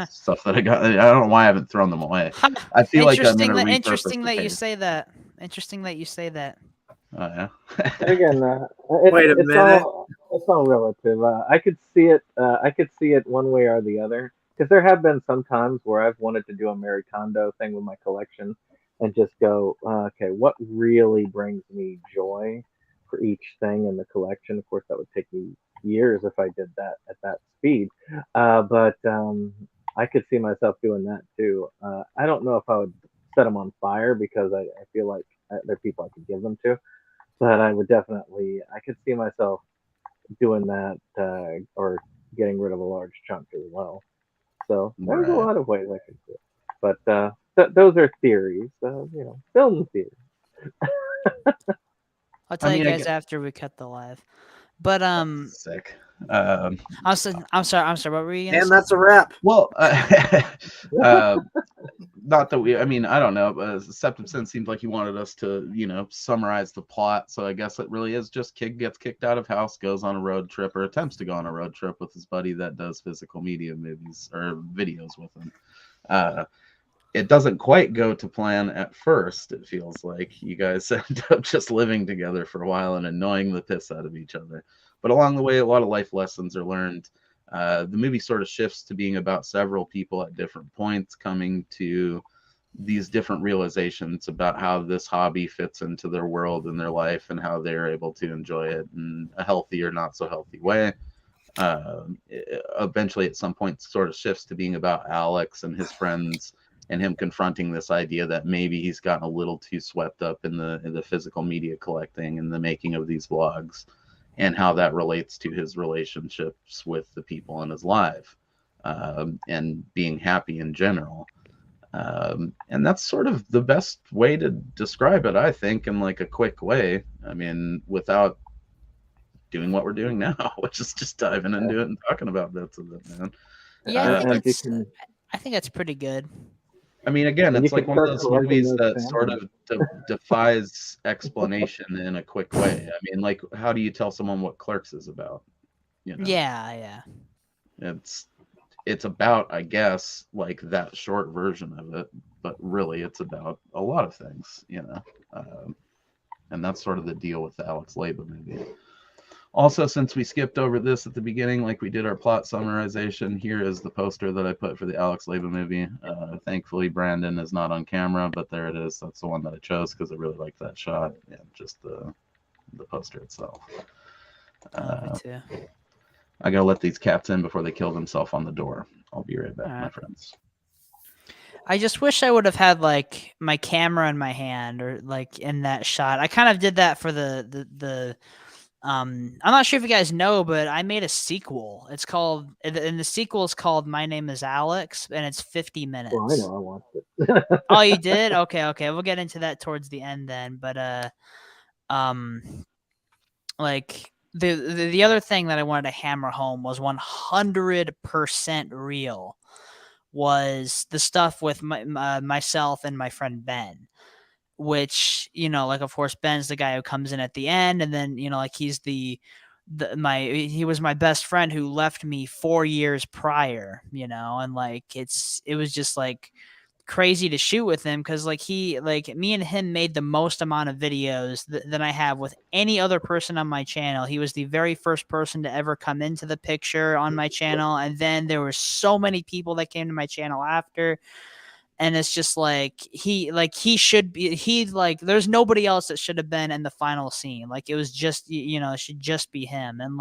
Stuff that I got. I don't know why I haven't thrown them away. I feel like I'm gonna repurpose Interesting the that you case. say that. Interesting that you say that. Oh yeah. Again, Wait a minute. it's all relative. I could see it. I could see it one way or the other. Because there have been some times where I've wanted to do a Mary Kondo thing with my collection, and just go, okay, what really brings me joy for each thing in the collection? Of course, that would take me years if I did that at that speed. But I could see myself doing that too. I don't know if I would set them on fire because I feel like there are people I could give them to, but I would definitely, I could see myself doing that or getting rid of a large chunk as well. So there's a Right. lot of ways I could do it. But those are theories, film theories. I'll tell you mean, I guys get after we cut the live. But sick. I'm sorry. What were you gonna And say? that's a wrap. Well, not that we. I mean, I don't know. Septum Sin seemed like he wanted us to, you know, summarize the plot. So I guess it really is just kid gets kicked out of house, goes on a road trip, or attempts to go on a road trip with his buddy that does physical media movies or videos with him. It doesn't quite go to plan at first. It feels like you guys end up just living together for a while and annoying the piss out of each other. But along the way, a lot of life lessons are learned. The movie sort of shifts to being about several people at different points coming to these different realizations about how this hobby fits into their world and their life and how they're able to enjoy it in a healthy or not so healthy way. Eventually, at some point, sort of shifts to being about Alex and his friends and him confronting this idea that maybe he's gotten a little too swept up in the physical media collecting and the making of these vlogs, and how that relates to his relationships with the people in his life, and being happy in general. And that's sort of the best way to describe it, I think, in like a quick way. I mean, without doing what we're doing now, which is just diving into it and talking about bits of it, man. Yeah, I think that's pretty good. I mean, again, And it's like one of those movies that sort of defies explanation in a quick way. I mean, like, how do you tell someone what Clerks is about? You know? Yeah. It's about, I guess, like that short version of it, but really, it's about a lot of things, you know. And that's sort of the deal with the Alex Leyba movie. Also, since we skipped over this at the beginning, like we did our plot summarization, here is the poster that I put for the Alex Leyba movie. Thankfully, Brandon is not on camera, but there it is. That's the one that I chose because I really like that shot and just the poster itself. Me too. I gotta let these cats in before they kill themselves on the door. I'll be right back, my friends. I just wish I would have had like my camera in my hand or like in that shot. I kind of did that for the I'm not sure if you guys know, but I made a sequel. It's called, and the sequel is called My Name is Alex, and it's 50 minutes. Well, I know, I watched it. Oh, you did? Okay. We'll get into that towards the end then. But like the other thing that I wanted to hammer home was 100% real was the stuff with myself and my friend Ben. Which, you know, like, of course, Ben's the guy who comes in at the end, and then, you know, like, he's he was my best friend who left me 4 years prior, you know, and like it was just like crazy to shoot with him because like me and him made the most amount of videos than I have with any other person on my channel. He was the very first person to ever come into the picture on my channel, and then there were so many people that came to my channel after. And it's just like he should be there's nobody else that should have been in the final scene. Like it was just, you know, it should just be him. And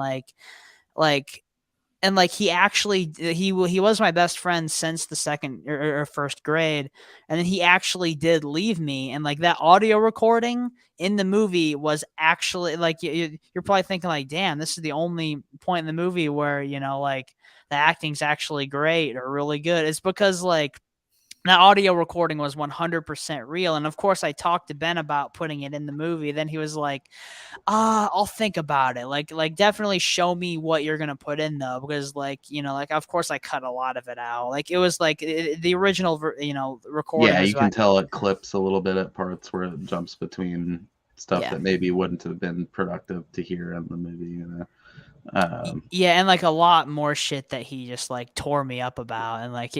he actually he was my best friend since the second or first grade, and then he actually did leave me. And like that audio recording in the movie was actually like you're probably thinking like, damn, this is the only point in the movie where, you know, like the acting's actually great or really good. It's because like that audio recording was 100% real. And of course I talked to Ben about putting it in the movie. Then he was like, I'll think about it. Like definitely show me what you're going to put in though. Because like, you know, like, of course I cut a lot of it out. Like it was like the original, you know, recording. Yeah, you can tell it clips a little bit at parts where it jumps between stuff that maybe wouldn't have been productive to hear in the movie, you know. Yeah, and like a lot more shit that he just like tore me up about, and like,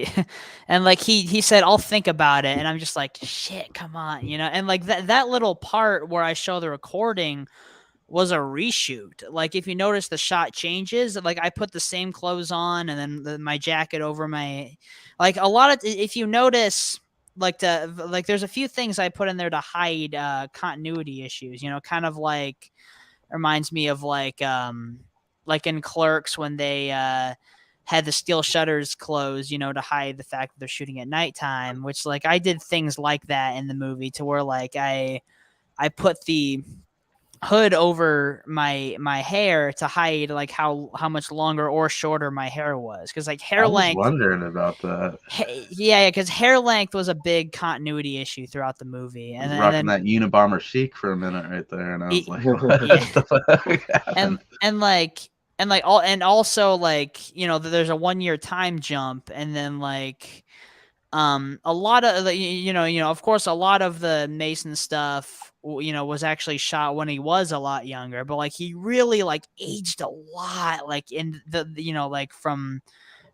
and like he said, "I'll think about it," and I'm just like, "Shit, come on," and like that little part where I show the recording was a reshoot. Like if you notice the shot changes, like I put the same clothes on and then my jacket over my, like a lot of, if you notice, like there's a few things I put in there to hide continuity issues, kind of like reminds me of like in Clerks when they had the steel shutters closed, to hide the fact that they're shooting at nighttime, which like I did things like that in the movie to where like I put the hood over my hair to hide like how much longer or shorter my hair was, because like hair I was length, wondering about that. yeah, because hair length was a big continuity issue throughout the movie, I was and rocking then that Unabomber chic for a minute right there, and I was like, "What yeah, the fuck happened?" and also like there's a 1 year time jump, and then like a lot of the, of course a lot of the Mason stuff was actually shot when he was a lot younger, but like he really like aged a lot, like in the like from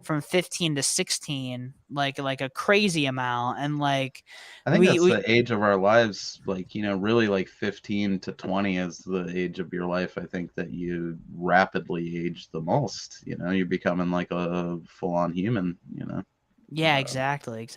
15 to 16, like a crazy amount, and like I think that's the age of our lives, like, really like 15 to 20 is the age of your life. I think that you rapidly age the most, you're becoming like a full-on human. Yeah, exactly.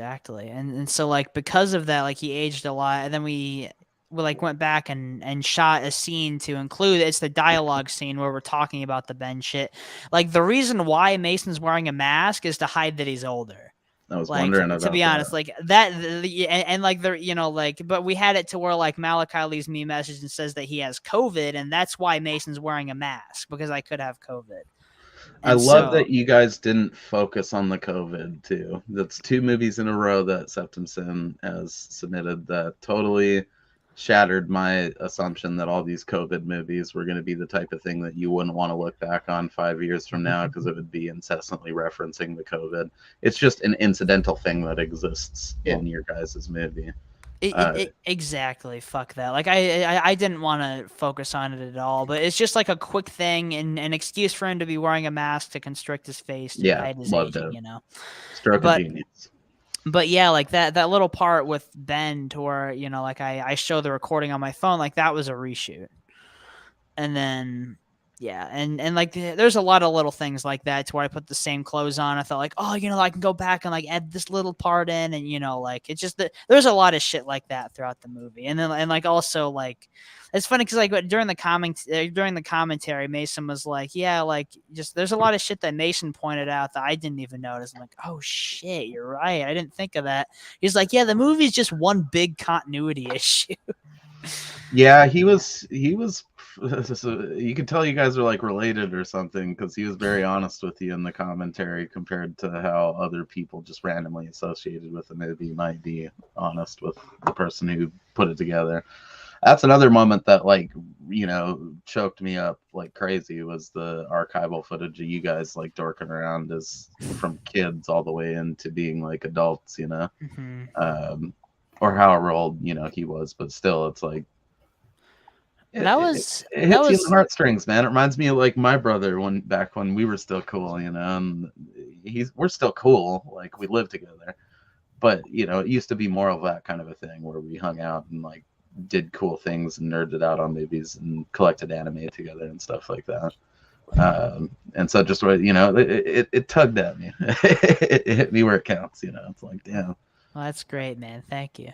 And so like because of that, like he aged a lot, and then we like went back and shot a scene to include, it's the dialogue scene where we're talking about the Ben shit. Like the reason why Mason's wearing a mask is to hide that he's older. I was Like wondering about to be honest, like that, and like there, like, but we had it to where like Malachi leaves me a message and says that he has COVID, and that's why Mason's wearing a mask, because I could have COVID. I love that you guys didn't focus on the COVID too. That's 2 movies in a row that Septum Sin has submitted that totally shattered my assumption that all these COVID movies were going to be the type of thing that you wouldn't want to look back on 5 years from now, because it would be incessantly referencing the COVID. It's just an incidental thing that exists in your guys' movie. Exactly. Fuck that. Like I didn't want to focus on it at all, but it's just like a quick thing and an excuse for him to be wearing a mask to constrict his face to hide his aging, Stroke of genius. But yeah, like that little part with Ben to where, like I show the recording on my phone, like that was a reshoot. And then yeah, and like there's a lot of little things like that to where I put the same clothes on. I felt like, oh, I can go back and like add this little part in, and like it's just that there's a lot of shit like that throughout the movie. And then and like also like it's funny because like during the commentary, Mason was like, yeah, like just there's a lot of shit that Mason pointed out that I didn't even notice. I'm like, oh shit, you're right, I didn't think of that. He's like, yeah, the movie's just one big continuity issue. Yeah, he was you could tell you guys are like related or something, because he was very honest with you in the commentary compared to how other people just randomly associated with the movie might be honest with the person who put it together. That's another moment that like choked me up like crazy, was the archival footage of you guys like dorking around as from kids all the way into being like adults, Mm-hmm. or however old he was, but still it's like it hits you in the heartstrings, man. It reminds me of like my brother back when we were still cool, and we're still cool, like we live together, but it used to be more of that kind of a thing where we hung out and like did cool things and nerded out on movies and collected anime together and stuff like that. And so just it tugged at me. It hit me where it counts. It's like, damn. Well, that's great, man. Thank you.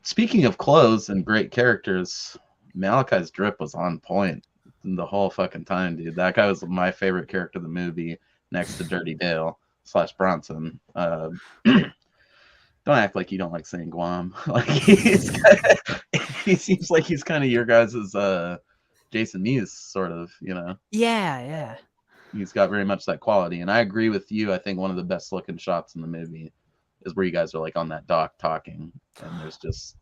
Speaking of clothes and great characters, Malachi's drip was on point the whole fucking time, dude. That guy was my favorite character of the movie, next to Dirty Dale / Bronson. Don't act like you don't like saying Guam. Like he seems like he's kind of your guys' Jason Mewes, sort of. Yeah. He's got very much that quality, and I agree with you. I think one of the best looking shots in the movie is where you guys are like on that dock talking, and there's just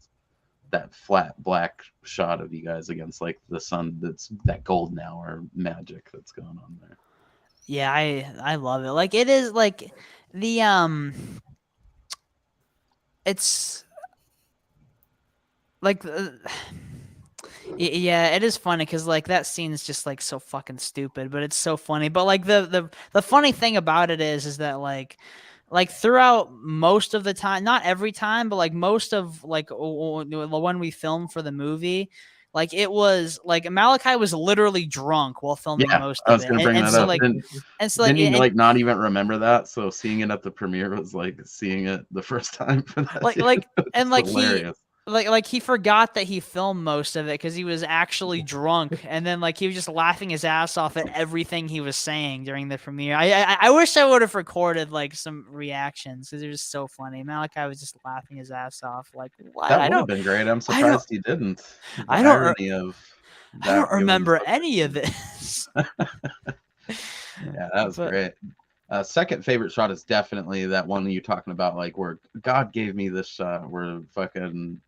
that flat black shot of you guys against like the sun. That's that golden hour magic that's going on there. Yeah, I love it. Like it is like the it's like Yeah, it is funny because like that scene is just like so fucking stupid, but it's so funny. But like the funny thing about it is that like throughout most of the time, not every time, but like most of like when we filmed for the movie, like it was like Malachi was literally drunk while filming Yeah, most I of was it, gonna bring and that so up. like and so like Didn't you and like not even remember that? So seeing it at the premiere was like seeing it the first time for that. like Dude. like and It's like hilarious. like he forgot that he filmed most of it because he was actually drunk, and then like he was just laughing his ass off at everything he was saying during the premiere. I wish I would have recorded like some reactions because it was so funny. Malachi was just laughing his ass off. Like what? That would have been great. I'm I don't surprised he didn't. The I don't irony of I don't that really remember subject. any of this. Yeah, that was But- great. Second favorite shot is definitely that one you're talking about, like where God gave me this shot where fucking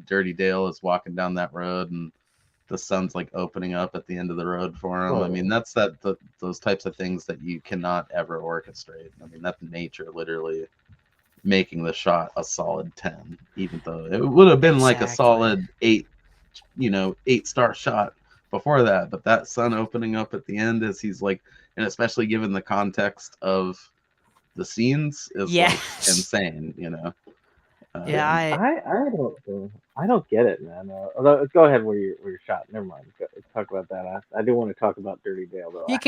Dirty Dale is walking down that road and the sun's like opening up at the end of the road for him. I mean, that's those types of things that you cannot ever orchestrate. I mean, that's nature literally making the shot a solid 10, even though it would have been like a solid 8, 8-star shot before that. But that sun opening up at the end as he's like, and especially given the context of the scenes, is like insane, Yeah, I don't get it, man. Although, go ahead where you're shot. Never mind. Talk about that. I do want to talk about Dirty Dale though. you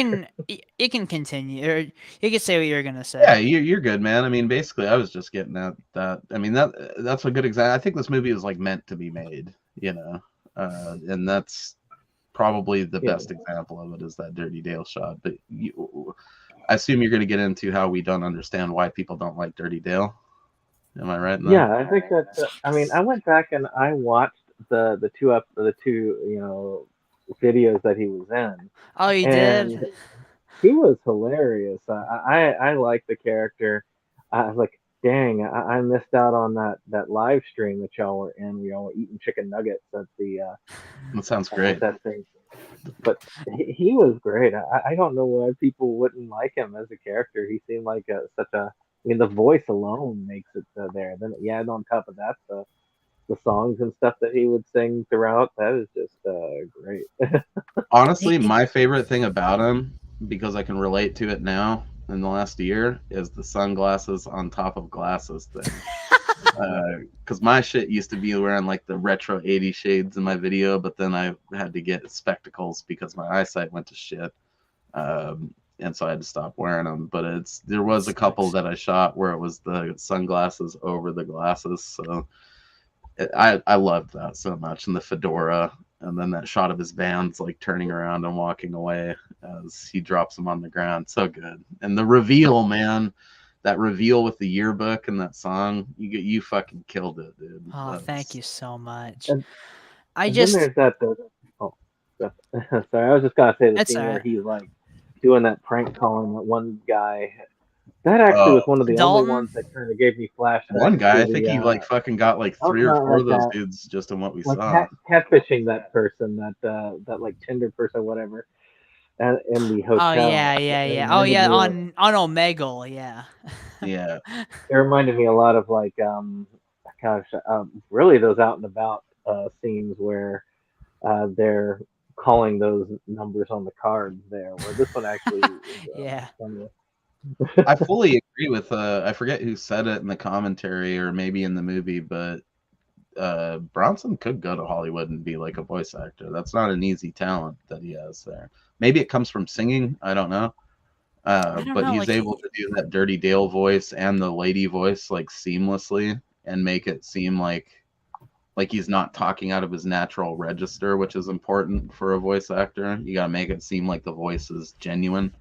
can continue, or you can say what you're gonna say. Yeah, you're good, man. I mean, basically, I was just getting at that. I mean, that's a good example. I think this movie is like meant to be made, and that's probably the best example of it is that Dirty Dale shot. But I assume you're going to get into how we don't understand why people don't like Dirty Dale. Am I right in that? Yeah, I think that. I mean, I went back and I watched the two videos that he was in. Oh, you and did? He was hilarious. I like the character. I was like, dang, I missed out on that live stream that y'all were in. We all were eating chicken nuggets at the. That sounds great. That thing. But he was great. I don't know why people wouldn't like him as a character. He seemed like such a. I mean, the voice alone makes it there. Then, yeah, and on top of that, the songs and stuff that he would sing throughout, that is just great. Honestly, my favorite thing about him, because I can relate to it now in the last year, is the sunglasses on top of glasses thing. Because my shit used to be wearing like the retro 80s shades in my video, but then I had to get spectacles because my eyesight went to shit. And so I had to stop wearing them. But there was a couple that I shot where it was the sunglasses over the glasses. So I loved that so much. And the fedora, and then that shot of his Vans like turning around and walking away as he drops them on the ground. So good. And the reveal, man. That reveal with the yearbook and that song, you fucking killed it, dude. Oh, thank you so much. Then there's that. Sorry, I was just gonna say the scene where he's like doing that prank calling that one guy. That actually was one of the only ones that kind of gave me flashbacks. One guy, I think he like fucking got like 3 or 4 of those dudes just in what we saw. Catfishing that person, that like Tinder person, whatever. In the hotel. Oh yeah. Oh yeah, on Omegle, yeah. Yeah. It reminded me a lot of like really those out and about scenes where they're calling those numbers on the cards there. Where this one actually is, I fully agree with I forget who said it in the commentary or maybe in the movie, but Bronson could go to Hollywood and be like a voice actor. That's not an easy talent that he has there. Maybe it comes from singing. I don't know. But he's able to do that Dirty Dale voice and the lady voice like seamlessly and make it seem like he's not talking out of his natural register, which is important for a voice actor. You got to make it seem like the voice is genuine.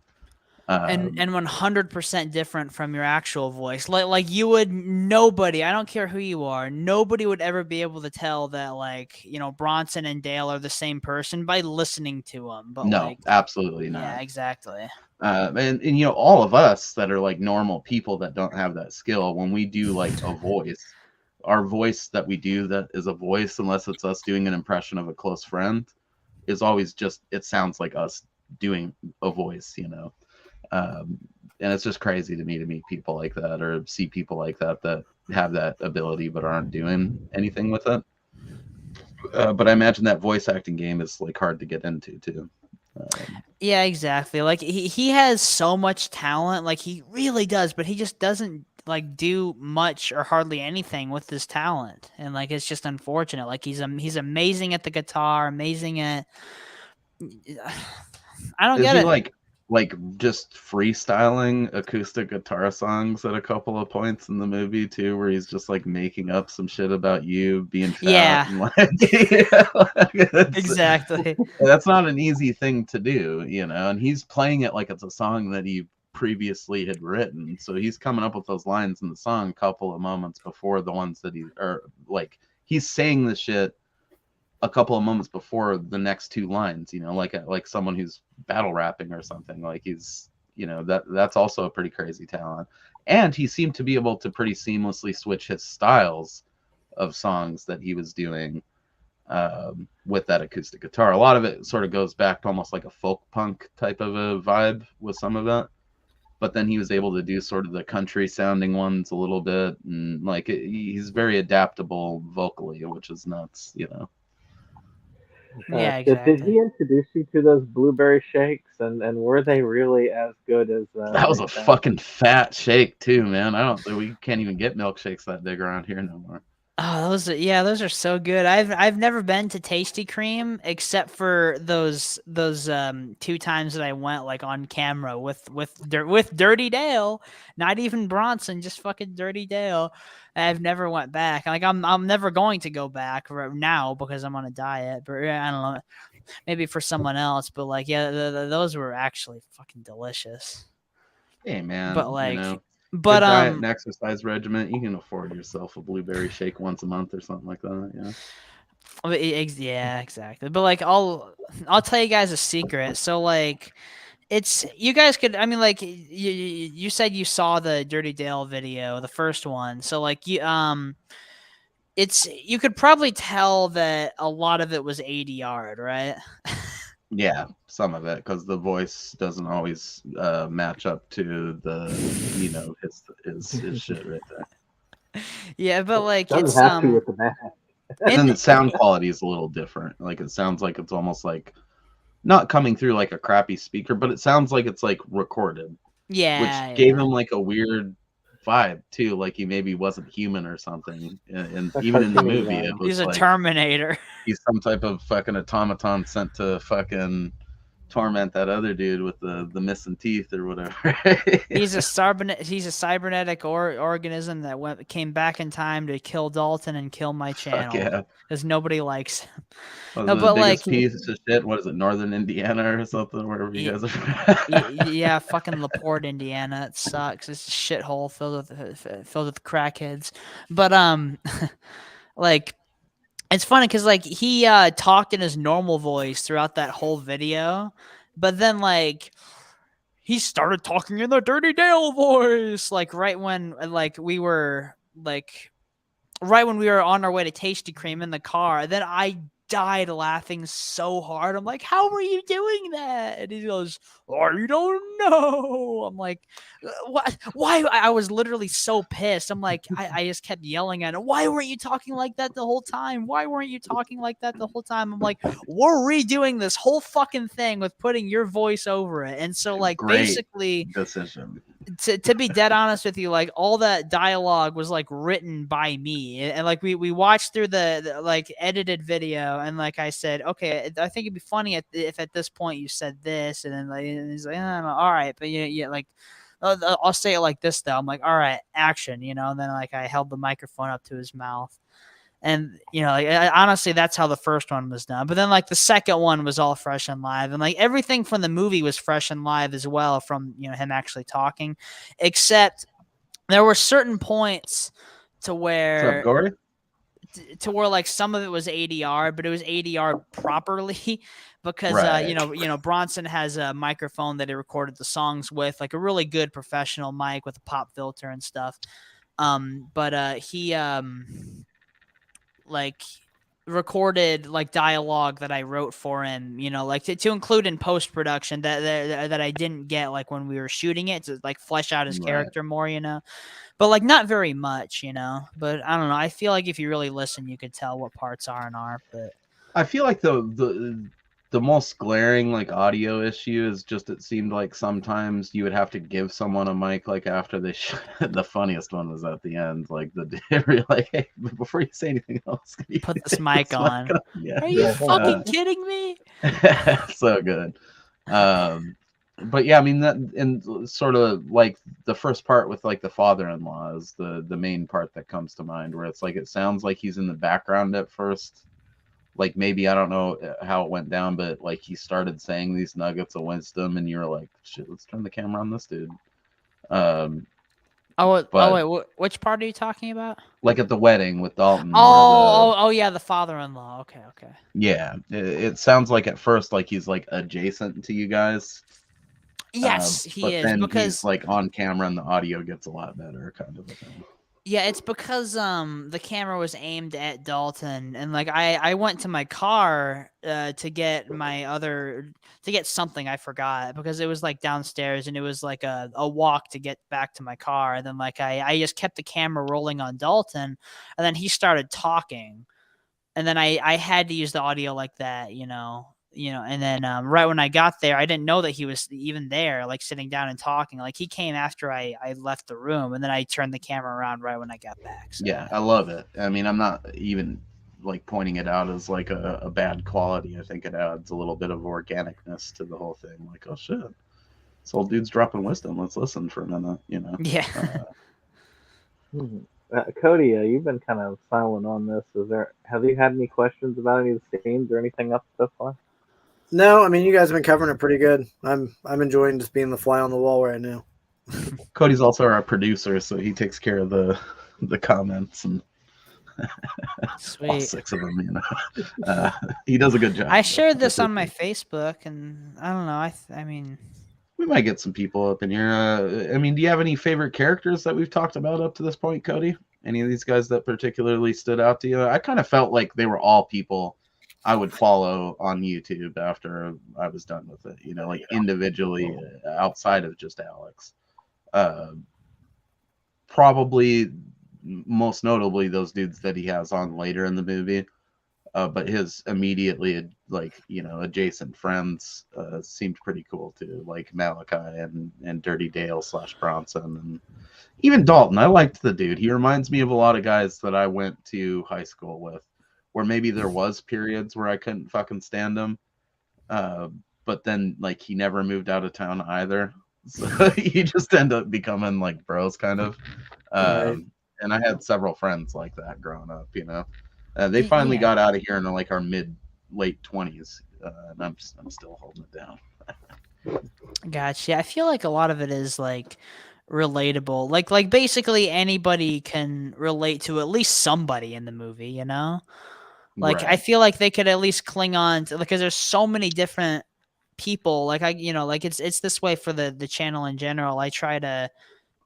And 100% different from your actual voice. Like you would, nobody, I don't care who you are, nobody would ever be able to tell that like, Bronson and Dale are the same person by listening to them. But no, absolutely not. Yeah, exactly. And all of us that are like normal people that don't have that skill, when we do like a voice, our voice that we do that is a voice, unless it's us doing an impression of a close friend, is always just, it sounds like us doing a voice, and it's just crazy to me to meet people like that or see people like that have that ability but aren't doing anything with it. But I imagine that voice acting game is like hard to get into too. Yeah, exactly. Like he has so much talent, like he really does, but he just doesn't like do much or hardly anything with his talent, and like it's just unfortunate. Like he's amazing at the guitar, amazing at. I don't Is get he it. like just freestyling acoustic guitar songs at a couple of points in the movie too, where he's just like making up some shit about you being fat Yeah, and like, exactly. that's not an easy thing to do, you know. And he's playing it like it's a song that he previously had written, so he's coming up with those lines in the song a couple of moments before the ones that he or like he's saying the shit a couple of moments before the next two lines, you know, like someone who's battle rapping or something. Like he's, you know, that's also a pretty crazy talent. And he seemed to be able to pretty seamlessly switch his styles of songs that he was doing with that acoustic guitar. A lot of it sort of goes back to almost like a folk punk type of a vibe with some of that. But then he was able to do sort of the country sounding ones a little bit, and like he's very adaptable vocally, which is nuts, you know. Yeah, Did exactly. he introduce you to those blueberry shakes, and were they really as good as That was they a sound? fucking fat shake too, man. I don't think we can't even get milkshakes that big around here no more. Oh, those are so good. I've never been to Tasty Cream except for those 2 times that I went like on camera with Dirty Dale, not even Bronson, just fucking Dirty Dale. I've never went back. Like I'm never going to go back right now because I'm on a diet. But I don't know, maybe for someone else. But like yeah, those were actually fucking delicious. Hey man, But you like, know, but good diet and exercise regimen, you can afford yourself a blueberry shake once a month or something like that. Yeah. Yeah, exactly. But like I'll tell you guys a secret. So like it's you guys could I mean like you said you saw the Dirty Dale video, the first one. So like it's you could probably tell that a lot of it was ADR, right? Yeah, some of it because the voice doesn't always match up to the, you know, his shit right there. Yeah, but like Doesn't it's have to with the math. And then in the sound quality is a little different. Like it sounds like it's almost like not coming through like a crappy speaker, but it sounds like it's like recorded, which gave yeah. him like a weird vibe too, like he maybe wasn't human or something. And A even in the cartoony movie, it vibe. He's was a like Terminator. he's some type of fucking automaton sent to fucking torment that other dude with the missing teeth or whatever. He's a cybernetic organism that came back in time to kill Dalton and kill my Fuck channel yeah. because nobody likes him. Was No, the but like, biggest piece of shit? What is it, Northern Indiana or something? Wherever you guys are from. yeah, fucking LaPorte, Indiana. It sucks. It's a shithole filled with crackheads. But like it's funny because like he talked in his normal voice throughout that whole video, but then like he started talking in the Dirty Dale voice, like right when we were on our way to Tasty Cream in the car. Then I died laughing so hard. I'm like, "How were you doing that?" And he goes, "I don't know." I'm like, "What? Why?" I was literally so pissed. I'm like, I just kept yelling at him. "Why weren't you talking like that the whole time? Why weren't you talking like that the whole time?" I'm like, "We're redoing this whole fucking thing with putting your voice over it." And so, like, Great basically, decision. to be dead honest with you, like all that dialogue was like written by me, and like we watched through the like edited video, and like I said, okay, I think it'd be funny if at this point you said this, and then like and he's like, all right, but yeah, like I'll say it like this though. I'm like, all right, action, and then like I held the microphone up to his mouth. And like, honestly, that's how the first one was done. But then like the second one was all fresh and live, and like everything from the movie was fresh and live as well, from him actually talking, except there were certain points to What's up, where Gory? like some of it was ADR, but it was ADR properly because Right. Bronson has a microphone that he recorded the songs with, like a really good professional mic with a pop filter and stuff. But he like recorded like dialogue that I wrote for him, like to include in post production that I didn't get like when we were shooting it, to like flesh out his Right. character more, but like not very much, but I don't know. I feel like if you really listen, you could tell what parts are and aren't. But I feel like the most glaring like audio issue is just it seemed like sometimes you would have to give someone a mic like after they the funniest one was at the end, like the dude like, hey, before you say anything else, can you Put this mic on. Yeah. Are you fucking kidding me? So good. But yeah, I mean that, and sort of like the first part with like the father-in-law is the main part that comes to mind, where it's like it sounds like he's in the background at first. Like maybe I don't know how it went down, but like he started saying these nuggets of wisdom, and you're like, shit, let's turn the camera on this dude. Wait, which part are you talking about? Like at the wedding with Dalton. Oh, yeah, the father-in-law. Okay. Yeah, it sounds like at first like he's like adjacent to you guys. Yes, he but is, then because he's like on camera and the audio gets a lot better, kind of a thing. yeah, it's because the camera was aimed at Dalton, and like I went to my car to get something I forgot, because it was like downstairs, and it was like a walk to get back to my car, and then like I just kept the camera rolling on Dalton, and then he started talking, and then I had to use the audio like that, and then right when I got there, I didn't know that he was even there, like sitting down and talking. Like he came after I left the room, and then I turned the camera around right when I got back. So. Yeah, I love it. I mean, I'm not even like pointing it out as like a bad quality. I think it adds a little bit of organicness to the whole thing. Like, oh shit, this old dude's dropping wisdom. Let's listen for a minute, Yeah. Cody, you've been kind of silent on this. Have you had any questions about any of the scenes or anything up so far? No, I mean you guys have been covering it pretty good. I'm enjoying just being the fly on the wall right now. Cody's also our producer, so he takes care of the comments and Sweet. all 6 of them. He does a good job. I shared this on my Facebook, and I don't know. I mean, we might get some people up in here. I mean, do you have any favorite characters that we've talked about up to this point, Cody? Any of these guys that particularly stood out to you? I kind of felt like they were all people I would follow on YouTube after I was done with it, like individually outside of just Alex. Probably most notably those dudes that he has on later in the movie. But his immediately adjacent friends seemed pretty cool too, like Malachi and Dirty Dale / Bronson, and even Dalton. I liked the dude. He reminds me of a lot of guys that I went to high school with, where maybe there was periods where I couldn't fucking stand him, but then like he never moved out of town either, so you just end up becoming like bros kind of. Right. And I had several friends like that growing up, they finally got out of here in like our late 20s, and I'm still holding it down. Gotcha. I feel like a lot of it is like relatable. Like basically anybody can relate to at least somebody in the movie, Like Right. I feel like they could at least cling on to, because there's so many different people. Like like it's this way for the channel in general. I try to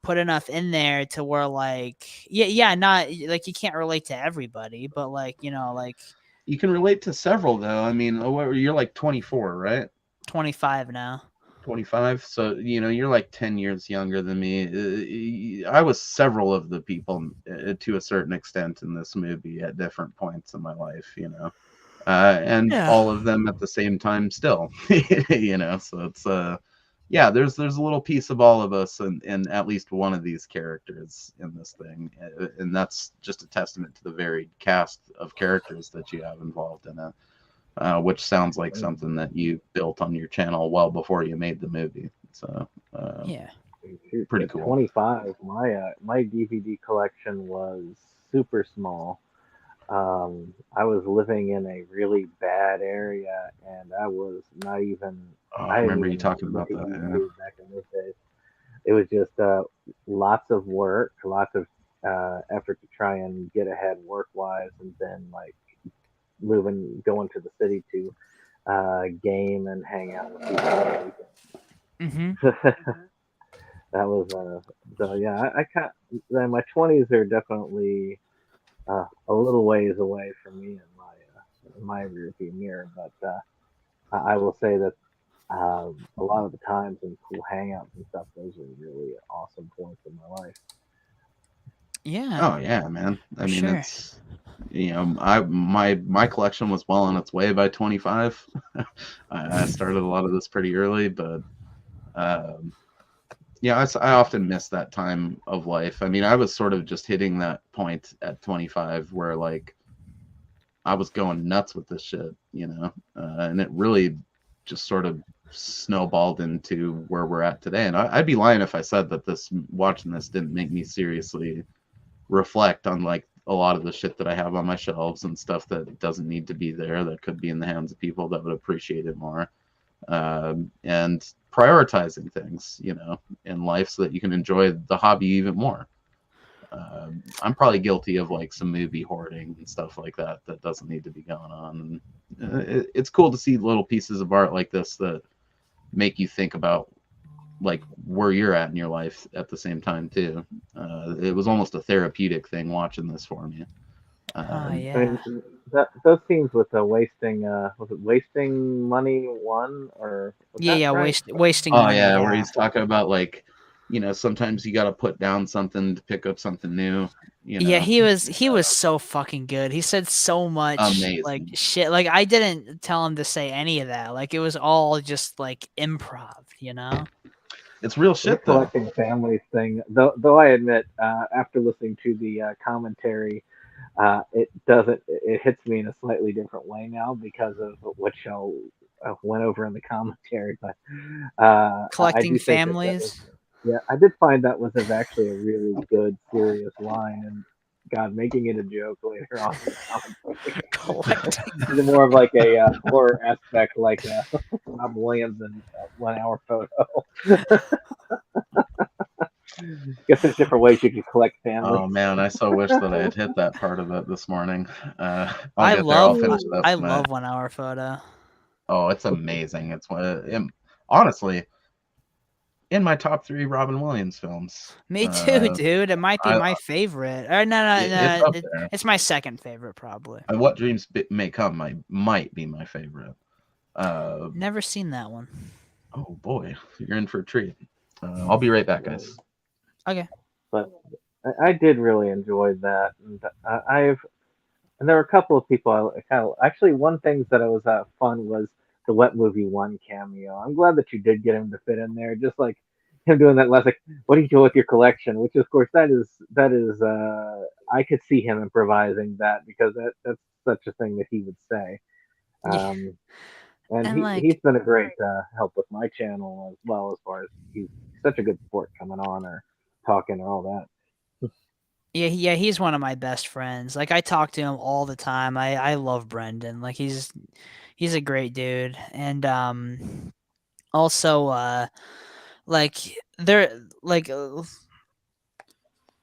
put enough in there to where like not like you can't relate to everybody, but like like you can relate to several though. I mean, you're like 24, right? 25 now. 25, so you're like 10 years younger than me. I was several of the people to a certain extent in this movie at different points in my life, and all of them at the same time still, so it's there's a little piece of all of us in at least one of these characters in this thing, and that's just a testament to the varied cast of characters that you have involved in it. Which sounds like something that you built on your channel well before you made the movie. So pretty cool. 25. My DVD collection was super small. I was living in a really bad area, and I was not even. I remember you talking about that. Yeah. Back in those days, it was just lots of work, lots of effort to try and get ahead work-wise, and then like going to the city to game and hang out with people on the weekend. That was so yeah. I can't. My 20s are definitely a little ways away from me in my rearview mirror, but I will say that a lot of the times in cool hangouts and stuff, those are really awesome points in my life. Yeah. Oh yeah, man. I mean, sure. it's my collection was well on its way by 25. I started a lot of this pretty early, but um, yeah, I often miss that time of life. I mean, I was sort of just hitting that point at 25 where like I was going nuts with this shit, and it really just sort of snowballed into where we're at today. And I'd be lying if I said that watching this didn't make me seriously reflect on like a lot of the shit that I have on my shelves and stuff that doesn't need to be there, that could be in the hands of people that would appreciate it more. And prioritizing things, in life so that you can enjoy the hobby even more. I'm probably guilty of like some movie hoarding and stuff like that doesn't need to be going on. And it's cool to see little pieces of art like this that make you think about like where you're at in your life at the same time too. It was almost a therapeutic thing watching this for me. Oh I mean, yeah. those scenes with the wasting, was it wasting money one, or was Yeah, that yeah, right? wasting Oh money. yeah, where Yeah. he's talking about like, sometimes you got to put down something to pick up something new. Yeah, he was so fucking good. He said so much like Amazing. shit. Like I didn't tell him to say any of that. Like it was all just like improv, you know? It's real The shit though. collecting families thing, though I admit, after listening to the commentary, it doesn't. It hits me in a slightly different way now because of what y'all went over in the commentary. But I Collecting do think that was, families. yeah, I did find that was actually a really good, serious line, and God, making it a joke later on in the commentary. Collecting. It's more of like a horror aspect, like Rob Williams in 1 Hour Photo. Guess there's different ways you can collect families. Oh man, I so wish that I had hit that part of it this morning. I'll I get there. I'll love finish it up I tonight. love 1 Hour Photo. Oh, it's amazing. It's honestly in my top 3 Robin Williams films. Me too, Uh, dude. It might be I my favorite. Or no, it's no, up there. it's my second favorite probably. And What Dreams May Come might be my favorite. Never seen that one. Oh boy, you're in for a treat. I'll be right back, guys. Okay. But I did really enjoy that, and and there were a couple of people I kind of actually one thing that was fun was the Wet Movie One cameo. I'm glad that you did get him to fit in there, just like him doing that last like, "What do you do with your collection?" Which of course that is I could see him improvising that because that's such a thing that he would say. Yeah. Um, and And he's like been a great help with my channel as well as far as he's such a good sport coming on or talking or all that. yeah, he's one of my best friends. Like I talk to him all the time. I love Brendan. Like he's a great dude. And also like there like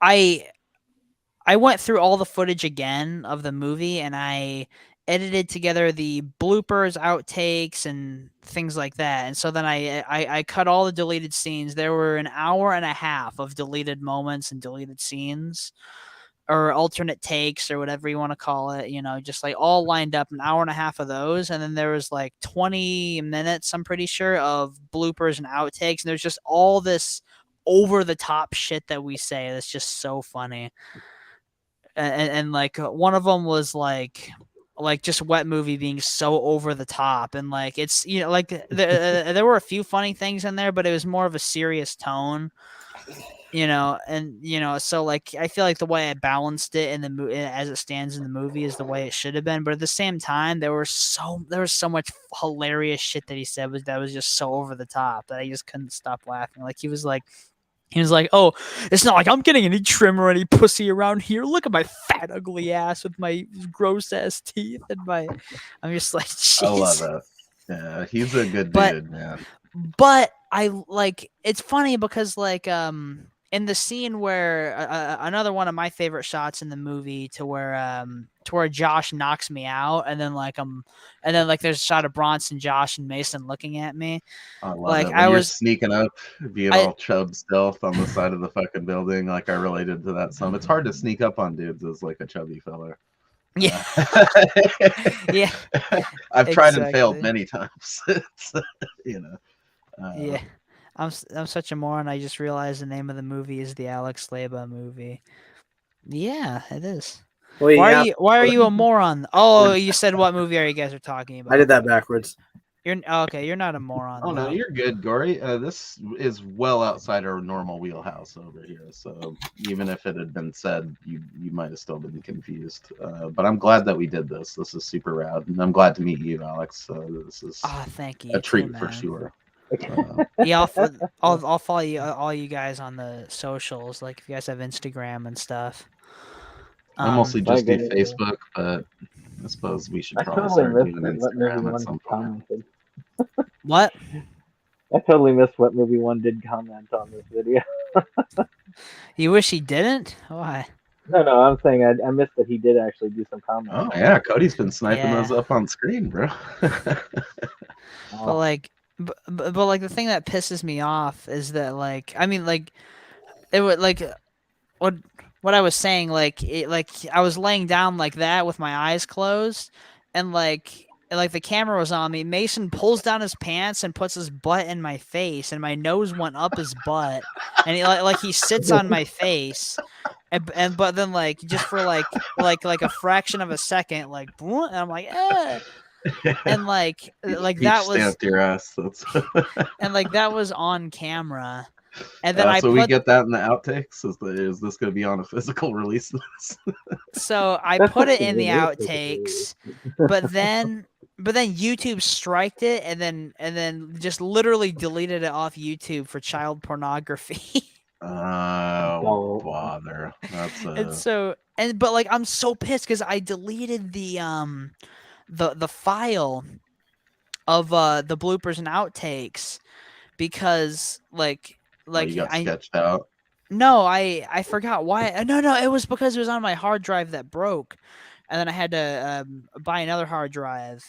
I I went through all the footage again of the movie and I edited together the bloopers, outtakes, and things like that. And so then I cut all the deleted scenes. There were an hour and a half of deleted moments and deleted scenes or alternate takes or whatever you want to call it, just like all lined up, an hour and a half of those. And then there was like 20 minutes, I'm pretty sure, of bloopers and outtakes. And there's just all this over the top shit that we say that's just so funny. And like one of them was like just Wet Movie being so over the top, and like it's like there were a few funny things in there, but it was more of a serious tone, and so like I feel like the way I balanced it in the as it stands in the movie is the way it should have been, but at the same time there was so much hilarious shit that he said that was just so over the top that I just couldn't stop laughing. Like he was like, "Oh, it's not like I'm getting any trim or any pussy around here. Look at my fat, ugly ass with my gross ass teeth and my." I'm just like, I love "Jeez." it. Yeah, he's a good But dude, man. but I like it's funny because like in the scene where another one of my favorite shots in the movie to where Josh knocks me out and then like there's a shot of Bronson, Josh, and Mason looking at me. I love Like it when I you're was sneaking up, being I all chub stealth on the side of the fucking building. Like I related to that some. It's hard to sneak up on dudes as like a chubby fella. yeah yeah I've tried and failed exactly. many times. It's, you know. Yeah. I'm such a moron. I just realized the name of the movie is the Alex Leyba movie. Yeah, it is. Well, yeah, Why are you a moron? Oh, you said what movie are you guys are talking about? I did that backwards. You're okay. You're not a moron. Oh no, though. you're good, Gory. This is well outside our normal wheelhouse over here. So even if it had been said, you might have still been confused. But I'm glad that we did this. This is super rad, and I'm glad to meet you, Alex. This is Ah, thank you. a treat too, for man. sure. Yeah, I'll follow you all you guys on the socials. Like if you guys have Instagram and stuff. I mostly just do goodness. Facebook, but I suppose we should I probably totally start missed doing what movie Instagram at one some point. commented. What? I totally missed what movie one did comment on this video. You wish he didn't? Why? No, I'm saying I missed that he did actually do some comments. Oh yeah, Cody's been sniping Yeah. those up on screen, bro. But like, but like the thing that pisses me off is that like I mean like it would like what I was saying like I was laying down like that with my eyes closed and like the camera was on me. Mason pulls down his pants and puts his butt in my face, and my nose went up his butt, and he sits on my face, and but then like just for like a fraction of a second, like, and I'm like, and like that was stamped your ass. That's and like that was on camera. And then I so put, we get that in the outtakes. Is this going to be on a physical release? So I That's put it actually in the really outtakes, but then YouTube striked it and then just literally deleted it off YouTube for child pornography. Oh bother! That's And so but like I'm so pissed because I deleted the file of the bloopers and outtakes because you got sketched out. No, I forgot why. No, it was because it was on my hard drive that broke, and then I had to buy another hard drive,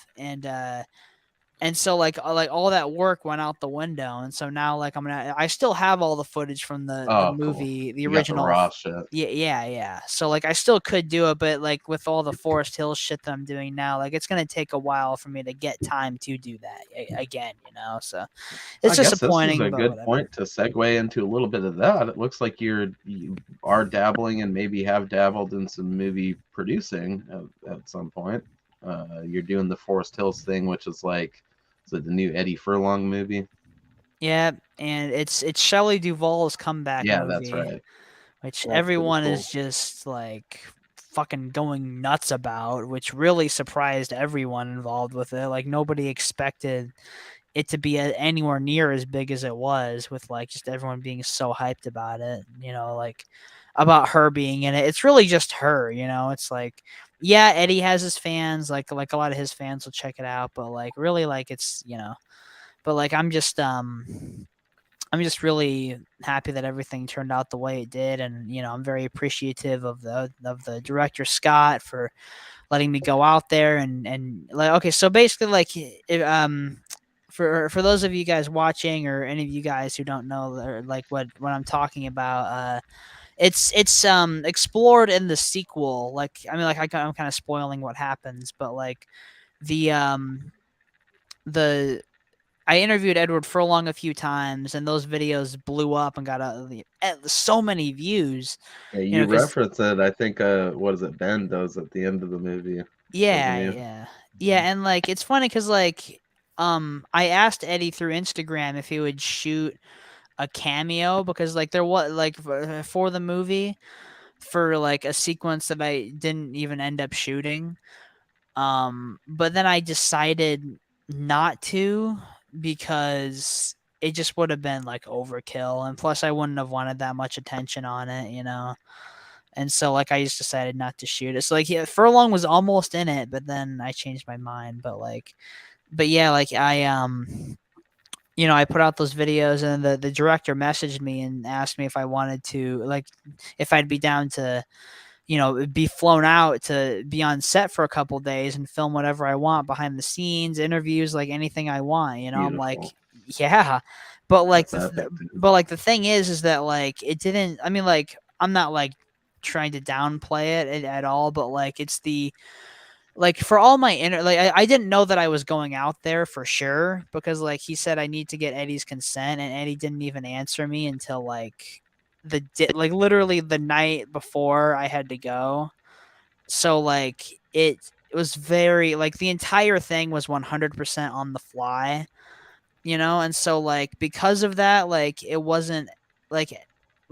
and so like all that work went out the window, and so now like I still have all the footage from the movie, the you original. got the raw shit. Yeah. So like I still could do it, but like with all the Forest Hills shit that I'm doing now, like it's gonna take a while for me to get time to do that again, So it's disappointing. This is a but good whatever. point to segue into a little bit of that. It looks like you are dabbling and maybe have dabbled in some movie producing at some point. You're doing the Forest Hills thing, which is like, is it the new Eddie Furlong movie? Yeah, and it's Shelley Duvall's comeback movie. That's right. Which That's everyone pretty cool. is just like fucking going nuts about, which really surprised everyone involved with it. Like nobody expected it to be anywhere near as big as it was, with like just everyone being so hyped about it, like about her being in it. It's really just her, it's like, yeah, Eddie has his fans, like a lot of his fans will check it out, but like really like it's, but like I'm just really happy that everything turned out the way it did, and I'm very appreciative of the director Scott for letting me go out there and like, okay, so basically like for those of you guys watching or any of you guys who don't know or like what I'm talking about, it's explored in the sequel. Like I mean, like I'm kind of spoiling what happens, but like the I interviewed Edward Furlong a few times, and those videos blew up and got so many views. Yeah, you reference it. I think what is it? Ben does at the end of the movie. Yeah, and like it's funny because like I asked Eddie through Instagram if he would shoot a cameo because like there was like for the movie for like a sequence that I didn't even end up shooting. But then I decided not to because it just would have been like overkill, and plus I wouldn't have wanted that much attention on it, And so like I just decided not to shoot it. So like yeah, Furlong was almost in it, but then I changed my mind. But yeah, like I I put out those videos, and the director messaged me and asked me if I wanted to, like, if I'd be down to, be flown out to be on set for a couple days and film whatever I want behind the scenes, interviews, like anything I want. Beautiful. I'm like, yeah, but like, the thing is that like it didn't. I mean, like, I'm not like trying to downplay it at all, but like it's the. Like for all my I didn't know that I was going out there for sure because like he said I need to get Eddie's consent, and Eddie didn't even answer me until like like literally the night before I had to go. So like it was very like the entire thing was 100% on the fly, and so like because of that, like it wasn't like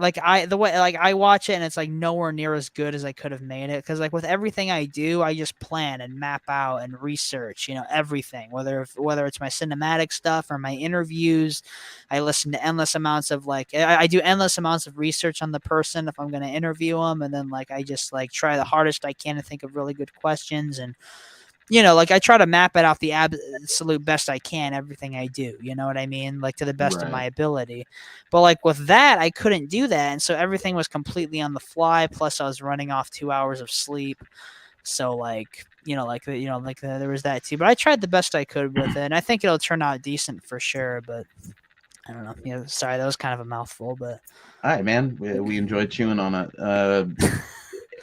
the way like I watch it and it's like nowhere near as good as I could have made it, because like with everything I do, I just plan and map out and research, everything, whether it's my cinematic stuff or my interviews. I listen to endless amounts of like I do endless amounts of research on the person if I'm going to interview them, and then like I just like try the hardest I can to think of really good questions, and like I try to map it out the absolute best I can, everything I do, you know what I mean? Like to the best of my ability. But like with that, I couldn't do that. And so everything was completely on the fly. Plus I was running off 2 hours of sleep. So like, there was that too, but I tried the best I could with it. And I think it'll turn out decent for sure. But I don't know. Sorry, that was kind of a mouthful, but. All right, man. We enjoyed chewing on it.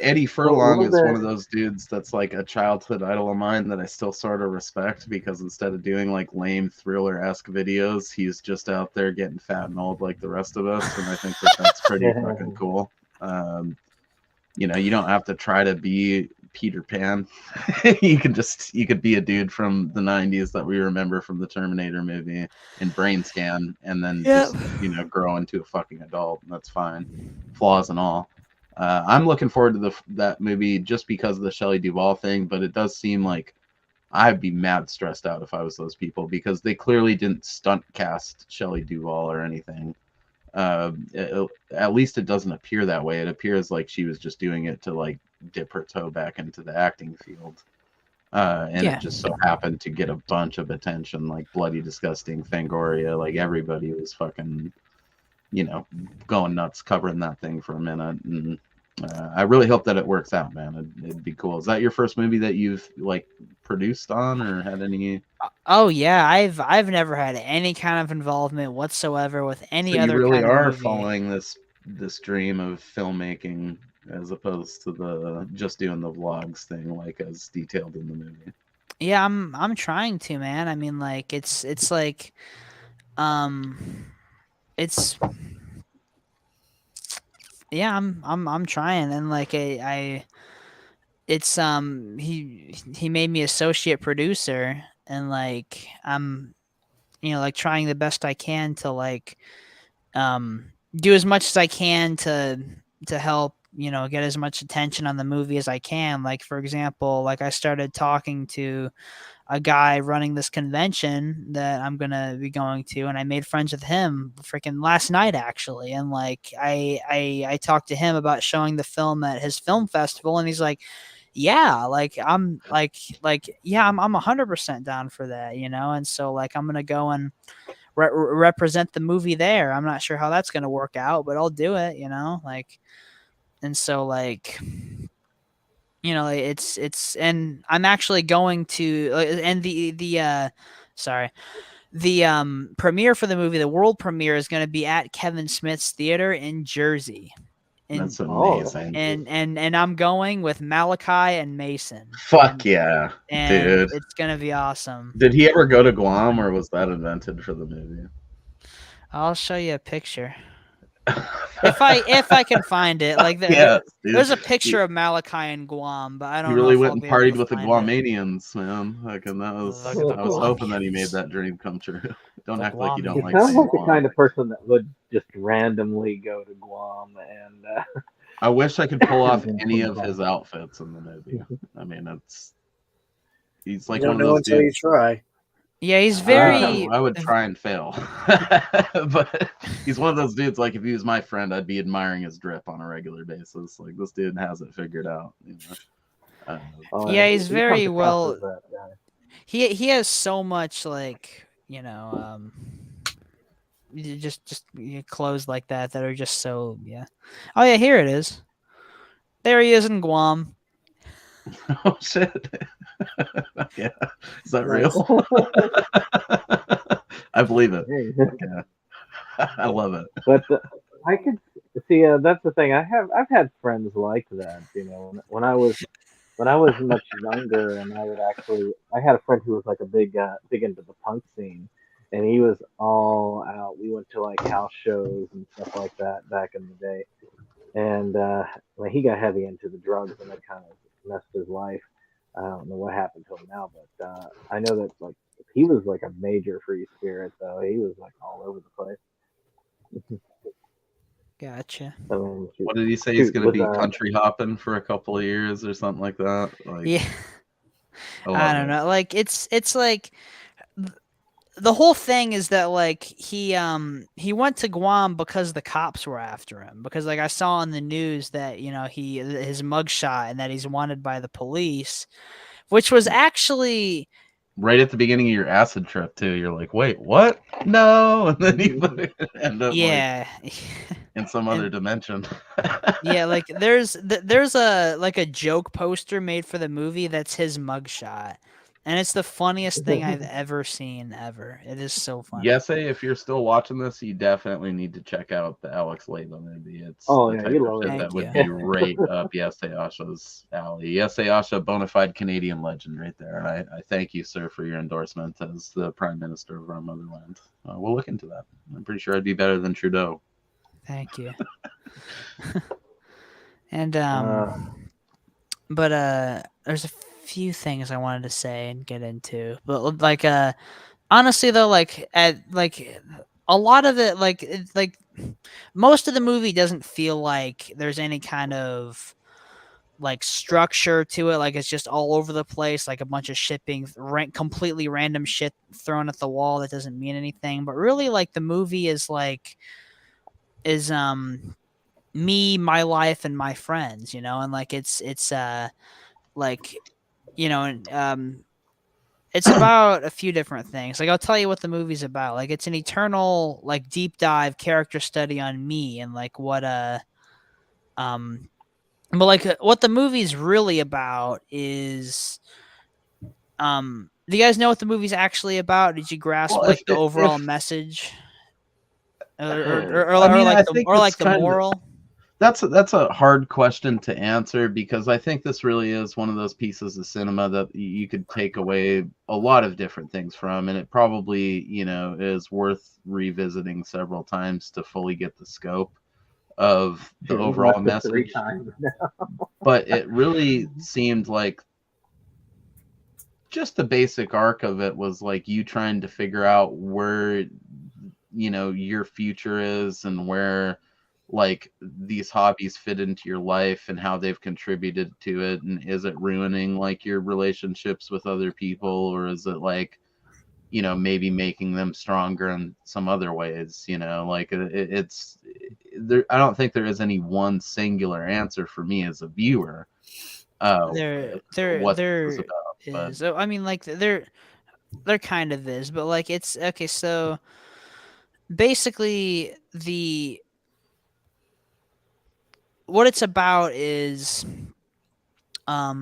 Eddie Furlong is one of those dudes that's like a childhood idol of mine that I still sort of respect, because instead of doing like lame thriller-esque videos, he's just out there getting fat and old like the rest of us, and I think that's pretty fucking cool. You don't have to try to be Peter Pan. you could be a dude from the 90s that we remember from the Terminator movie and Brain Scan, and then just grow into a fucking adult, and that's fine, flaws and all. I'm looking forward to that movie just because of the Shelley Duvall thing, but it does seem like I'd be mad stressed out if I was those people, because they clearly didn't stunt cast Shelley Duvall or anything. At least it doesn't appear that way. It appears like she was just doing it to like dip her toe back into the acting field. It just so happened to get a bunch of attention, like Bloody Disgusting, Fangoria, like everybody was fucking going nuts covering that thing for a minute, and I really hope that it works out, man. It'd be cool. Is that your first movie that you've like produced on, or had any? Oh yeah, I've never had any kind of involvement whatsoever with any other. So you really kind of are movie. following this dream of filmmaking as opposed to the just doing the vlogs thing, like as detailed in the movie. Yeah, I'm trying to, man. I mean, like it's like, it's. Yeah, I'm trying, and like it's he made me associate producer, and like I'm like trying the best I can to like do as much as I can to help get as much attention on the movie as I can. Like for example, like I started talking to a guy running this convention that I'm gonna be going to, and I made friends with him freaking last night actually. And like I talked to him about showing the film at his film festival, and he's like, yeah, like I'm yeah, I'm 100% down for that, and so like I'm gonna go and represent the movie there. I'm not sure how that's gonna work out, but I'll do it, like. And so like it's and I'm actually going to and the premiere for the movie, the world premiere, is going to be at Kevin Smith's theater in Jersey. That's amazing. And I'm going with Malachi and Mason. Fuck yeah, dude. It's going to be awesome. Did he ever go to Guam, or was that invented for the movie? I'll show you a picture. if I can find it, like there's a picture of Malachi in Guam, but I don't. He really know went and partied with the Guamanians, man. Like, and I was hoping that he made that dream come true. Don't act like you don't like. He sounds like the kind of person that would just randomly go to Guam, and I wish I could pull off any of his outfits in the movie. I mean, he's like one of those until dudes. You try. Yeah, he's very. I would try and fail, but he's one of those dudes. Like, if he was my friend, I'd be admiring his drip on a regular basis. Like, this dude has it figured out. Yeah, he's very well. He has so much like just clothes like that are just so Oh yeah, here it is. There he is in Guam. Oh shit. Yeah, is that real? I believe it. Yeah. I love it. But I could see that's the thing. I've had friends like that. When I was much younger, and I had a friend who was like a big into the punk scene, and he was all out. We went to like house shows and stuff like that back in the day, and when he got heavy into the drugs, and it kind of messed his life. I don't know what happened to him now, but I know that like he was like a major free spirit, though. He was like all over the place. Gotcha. I mean, What did he say? He's shoot, going to with be country hopping for a couple of years or something like that. Like, Yeah. I I love don't it. know. Like it's like the whole thing is that like he went to Guam because the cops were after him, because like I saw on the news that his mugshot and that he's wanted by the police, which was actually Right at the beginning of your acid trip too, you're like, wait, what? No, and then you end up like yeah. in some And other dimension. yeah, like there's a like a joke poster made for the movie that's his mugshot, and it's the funniest thing I've ever seen ever. It is so funny. Yes, if you're still watching this, you definitely need to check out the Alex Leyba movie. It's Oh the yeah, type you of love shit Thank that would you. be right up Yes Asha's alley. Yes Asha, bona fide Canadian legend right there. And I thank you, sir, for your endorsement as the Prime Minister of our motherland. We'll look into that. I'm pretty sure I'd be better than Trudeau. Thank you. And but there's a few things I wanted to say and get into, but like honestly though, like a lot of it, like like most of the movie doesn't feel like there's any kind of like structure to it. Like it's just all over the place, like a bunch of shit being completely random shit thrown at the wall that doesn't mean anything. But really, like the movie is me, my life, and my friends, and like it's like and it's about a few different things. Like I'll tell you what the movie's about. Like it's an eternal like deep dive character study on me and like what um but like what the movie's really about is do you guys know what the movie's actually about? Did you grasp Well, like the overall if message or, I mean, I like think it's the kind of moral? that's a hard question to answer, because I think this really is one of those pieces of cinema that you could take away a lot of different things from, and it probably is worth revisiting several times to fully get the scope of the We've overall watched it 3 message. times. But it really seemed like just the basic arc of it was like you trying to figure out where your future is, and where like these hobbies fit into your life and how they've contributed to it, and is it ruining like your relationships with other people, or is it like maybe making them stronger in some other ways, like it's there. I don't think there is any one singular answer for me as a viewer There what this is about, but is. I mean, like there kind of is, but like it's okay. So basically, what it's about is I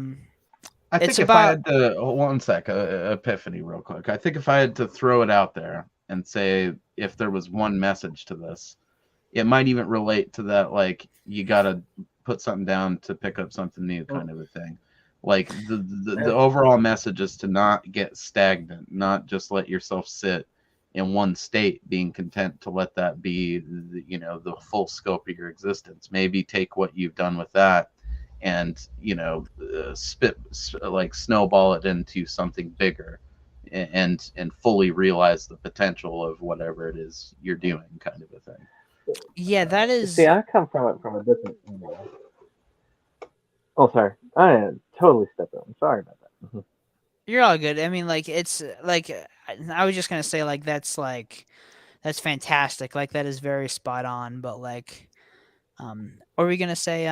it's think if I about had to, one sec, epiphany, real quick. I think if I had to throw it out there and say if there was one message to this, it might even relate to that, like you gotta put something down to pick up something new, kind of a thing. Like the overall message is to not get stagnant, not just let yourself sit in one state, being content to let that be, the full scope of your existence. Maybe take what you've done with that and like snowball it into something bigger, and fully realize the potential of whatever it is you're doing, kind of a thing. yeah, that is. See, I come from it from a different angle. Oh, sorry. I totally stepped on. Sorry about that. You're all good. I mean, like it's like I was just gonna say that's fantastic. Like that is very spot on. But like, what were we gonna say?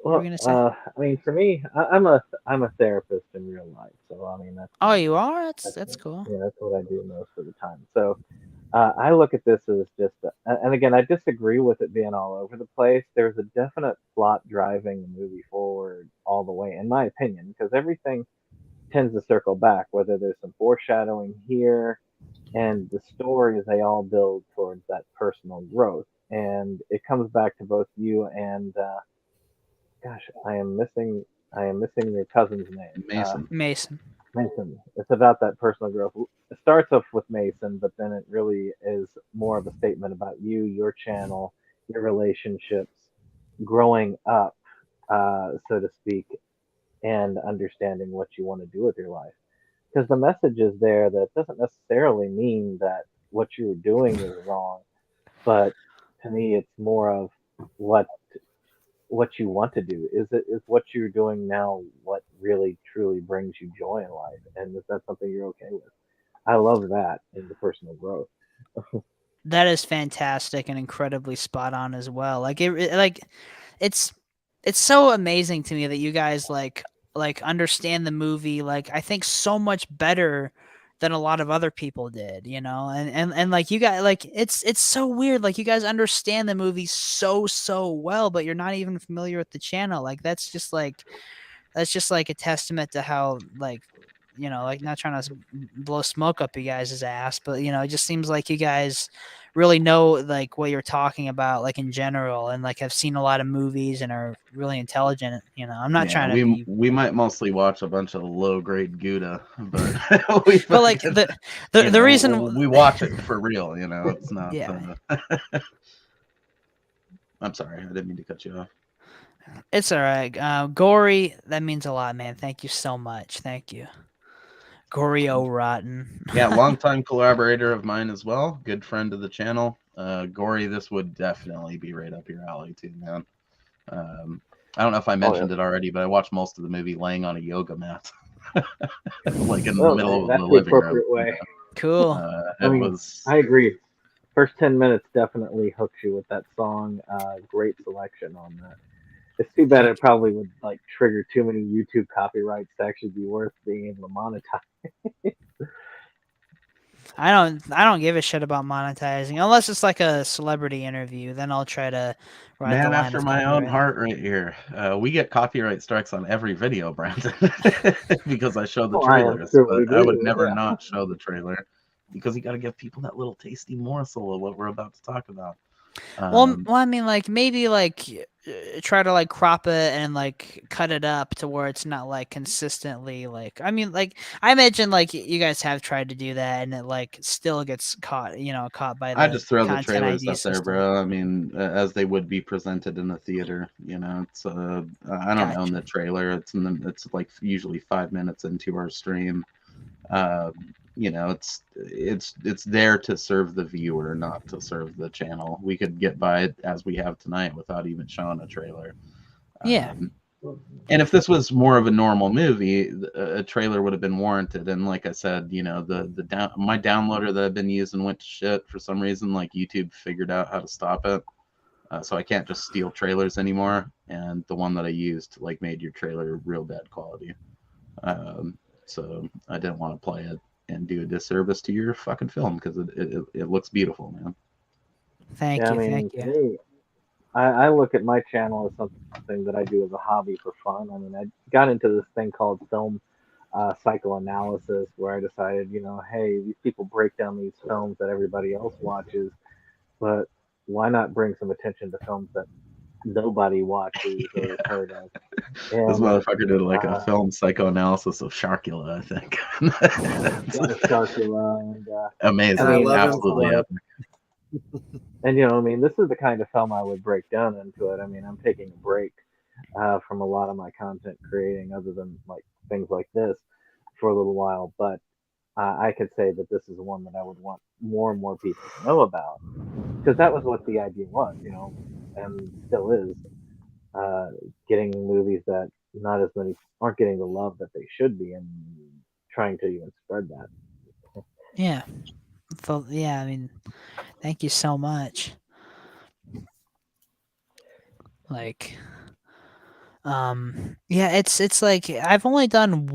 What were we Well, gonna say? I mean, for me, I'm a therapist in real life, so I mean that's Oh, you are. that's That's cool. yeah, that's what I do most of the time. So I look at this as just, and again, I disagree with it being all over the place. There's a definite plot driving the movie forward all the way, in my opinion, because everything tends to circle back, whether there's some foreshadowing here, and the stories they all build towards that personal growth, and it comes back to both you and gosh, I am missing your cousin's name. Mason. Mason. Mason. It's about that personal growth. It starts off with Mason, but then it really is more of a statement about you, your channel, your relationships, growing up, so to speak, and understanding what you want to do with your life. Because the message is there that doesn't necessarily mean that what you're doing is wrong, but to me, it's more of what what you want to do. Is what you're doing now what really truly brings you joy in life, and is that something you're okay with? I love that in the personal growth. That is fantastic and incredibly spot on as well. It's it's so amazing to me that you guys understand the movie I think so much better than a lot of other people did, and like you guys it's so weird, like you guys understand the movie so well, but you're not even familiar with the channel. That's just like a testament to how not trying to blow smoke up you guys' ass, but it just seems like you guys really know like what you're talking about, like in general, and like have seen a lot of movies and are really intelligent. I'm not Yeah, trying to be, we might mostly watch a bunch of low grade Gouda, but we but like fucking, the reason, we watch it for real. It's not. yeah, I'm sorry, I didn't mean to cut you off. it's all right. Gory, that means a lot, man. Thank you so much. Thank you. Gory Rotten. Yeah, longtime collaborator of mine as well. Good friend of the channel. Gory, this would definitely be right up your alley too, man. I don't know if I mentioned it already, but I watched most of the movie laying on a yoga mat, like in the middle of That's the the living room. appropriate way. Cool. I agree. First 10 minutes definitely hooks you with that song. Great selection on that. It's too bad it probably would like trigger too many YouTube copyrights to actually be worth being able to monetize. I don't give a shit about monetizing unless it's like a celebrity interview. Then I'll try to write the Man line after of my own copyright. heart right here. We get copyright strikes on every video, Brandon, because I show the trailers. But I would never not show the trailer because you got to give people that little tasty morsel of what we're about to talk about. Well, I mean, like maybe try to like crop it and like cut it up to where it's not like consistently I mean, like I imagine like you guys have tried to do that and it like still gets caught by the I just throw the content trailers ID up there, system. bro. I mean, as they would be presented in the theater. It's I don't own the trailer. It's like usually 5 minutes into our stream. It's there to serve the viewer, not to serve the channel. We could get by it as we have tonight without even showing a trailer. Yeah. And if this was more of a normal movie, a trailer would have been warranted. And like I said, my downloader that I've been using went to shit for some reason. Like YouTube figured out how to stop it, so I can't just steal trailers anymore. And the one that I used made your trailer real bad quality. So I didn't want to play it and do a disservice to your fucking film because it looks beautiful, man. Thank you. I look at my channel as something that I do as a hobby for fun. I mean, I got into this thing called film psychoanalysis where I decided, hey, these people break down these films that everybody else watches, but why not bring some attention to films that nobody watches or heard of? And, this motherfucker did a film psychoanalysis of Sharkula, I think. Sharkula and amazing, absolutely epic. And this is the kind of film I would break down into it. I mean, I'm taking a break from a lot of my content creating, other than things like this, for a little while. But I could say that this is one that I would want more and more people to know about, because that was what the idea was, and still is. Getting movies that not as many aren't getting the love that they should be, and trying to even spread that. Yeah. I mean, thank you so much. It's like I've only done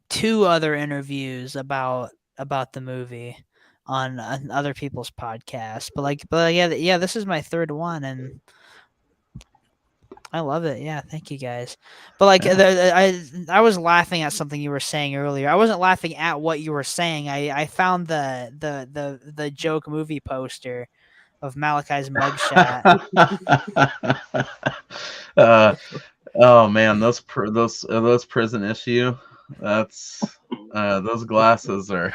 two other interviews about the movie on other people's podcasts, but yeah, this is my third one and I love it. Yeah, thank you guys. But I was laughing at something you were saying earlier. I wasn't laughing at what you were saying. I found the joke movie poster of Malachi's mugshot. Oh man, those prison issue. That's those glasses are.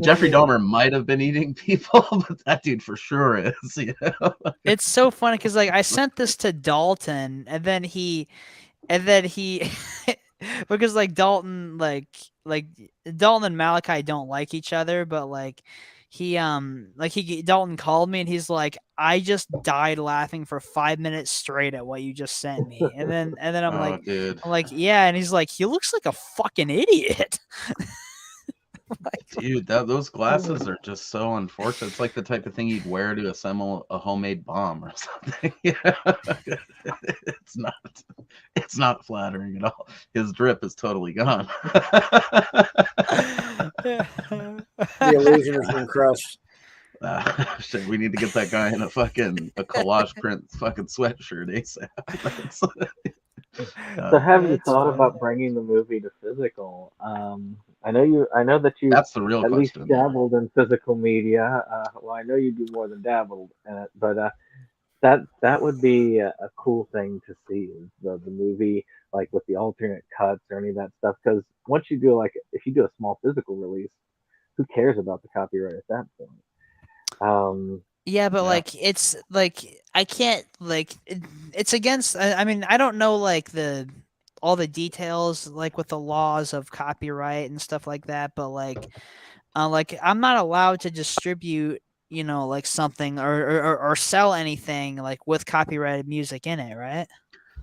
Jeffrey Dahmer might have been eating people, but that dude for sure is. You know? It's so funny because like I sent this to Dalton, and then he because like Dalton and Malachi don't like each other, but like Dalton called me and he's like, I just died laughing for 5 minutes straight at what you just sent me, and then Oh, dude. I'm like, yeah, and he's like, he looks like a fucking idiot. Dude, those glasses are just so unfortunate. It's like the type of thing you'd wear to assemble a homemade bomb or something. It's not flattering at all. His drip is totally gone. The illusion has been crushed. Shit, we need to get that guy in a collage print fucking sweatshirt ASAP. So have you thought about bringing the movie to physical? I know that you That's the real at least question. dabbled in physical media. Well, I know you do more than dabbled in it, but that would be a cool thing to see, is the movie, like with the alternate cuts or any of that stuff. Because once you do, like, if you do a small physical release, who cares about the copyright at that point? Yeah, but like it's like I can't it's against. I mean, I don't know like all the details like with the laws of copyright and stuff like that, but like I'm not allowed to distribute, like something or sell anything like with copyrighted music in it, right?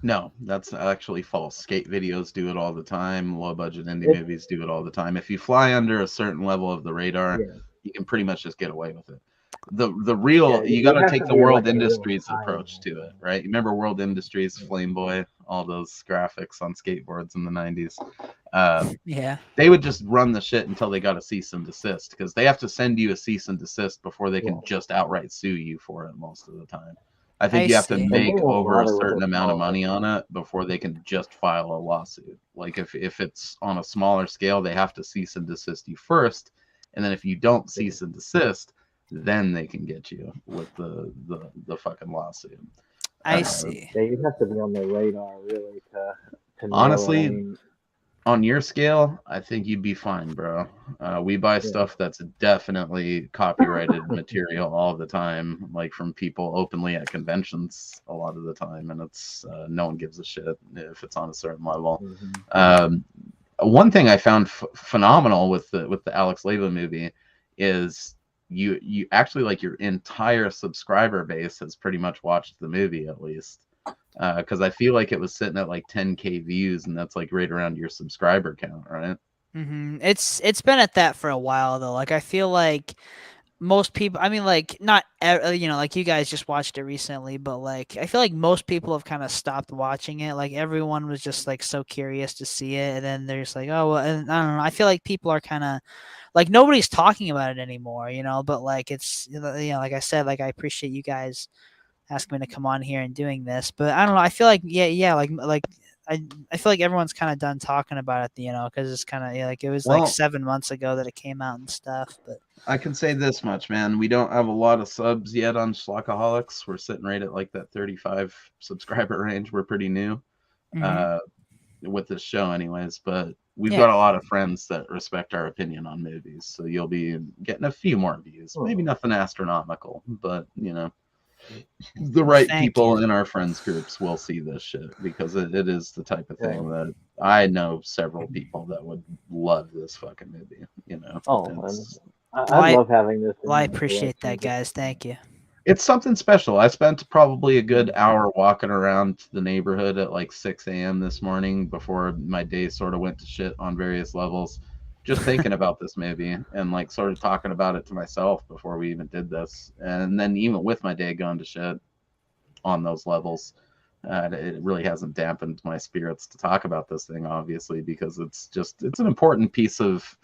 No, that's actually false. Skate videos do it all the time. Low budget indie movies do it all the time. If you fly under a certain level of the radar, you can pretty much just get away with it. The real you got to take the World Industries approach to it, right? You remember World Industries, Flame Boy, all those graphics on skateboards in the 90s. Yeah, they would just run the shit until they got a cease and desist, because they have to send you a cease and desist before they can just outright sue you for it most of the time. I think you have to make over a certain amount of money on it before they can just file a lawsuit. Like if it's on a smaller scale, they have to cease and desist you first, and then if you don't cease and desist, then they can get you with the fucking lawsuit. I see. Yeah, you have to be on the radar really to honestly. I mean, on your scale, I think you'd be fine, bro. We buy stuff that's definitely copyrighted material all the time, like from people openly at conventions a lot of the time, and it's no one gives a shit if it's on a certain level. One thing I found phenomenal with the Alex Leyba movie is you actually, like, your entire subscriber base has pretty much watched the movie, at least. Because I feel like it was sitting at like 10K views, and that's like right around your subscriber count, right? It's been at that for a while though. Like I feel like most people, I mean, like not like you guys just watched it recently, but like I feel like most people have kind of stopped watching it. Like everyone was just like so curious to see it, and then they're just like, oh, well, and I don't know. I feel like people are kind of like nobody's talking about it anymore, But like it's like I said, like I appreciate you guys asking me to come on here and doing this, but I don't know. I feel like like I feel like everyone's kind of done talking about it, because it's kind of like it was like 7 months ago that it came out and stuff. But I can say this much, man: we don't have a lot of subs yet on Schlockaholics. We're sitting right at like that 35 subscriber range. We're pretty new with this show, anyways. But we've got a lot of friends that respect our opinion on movies, so you'll be getting a few more views. Maybe nothing astronomical, but the right people in our friends groups will see this shit, because it is the type of thing that I know several people that would love this fucking movie. I love having this. Well, I appreciate that, guys. Thank you. It's something special. I spent probably a good hour walking around the neighborhood at like 6 a.m. this morning before my day sort of went to shit on various levels, just thinking about this movie and like sort of talking about it to myself before we even did this. And then even with my day gone to shit on those levels, it really hasn't dampened my spirits to talk about this thing, obviously, because it's an important piece of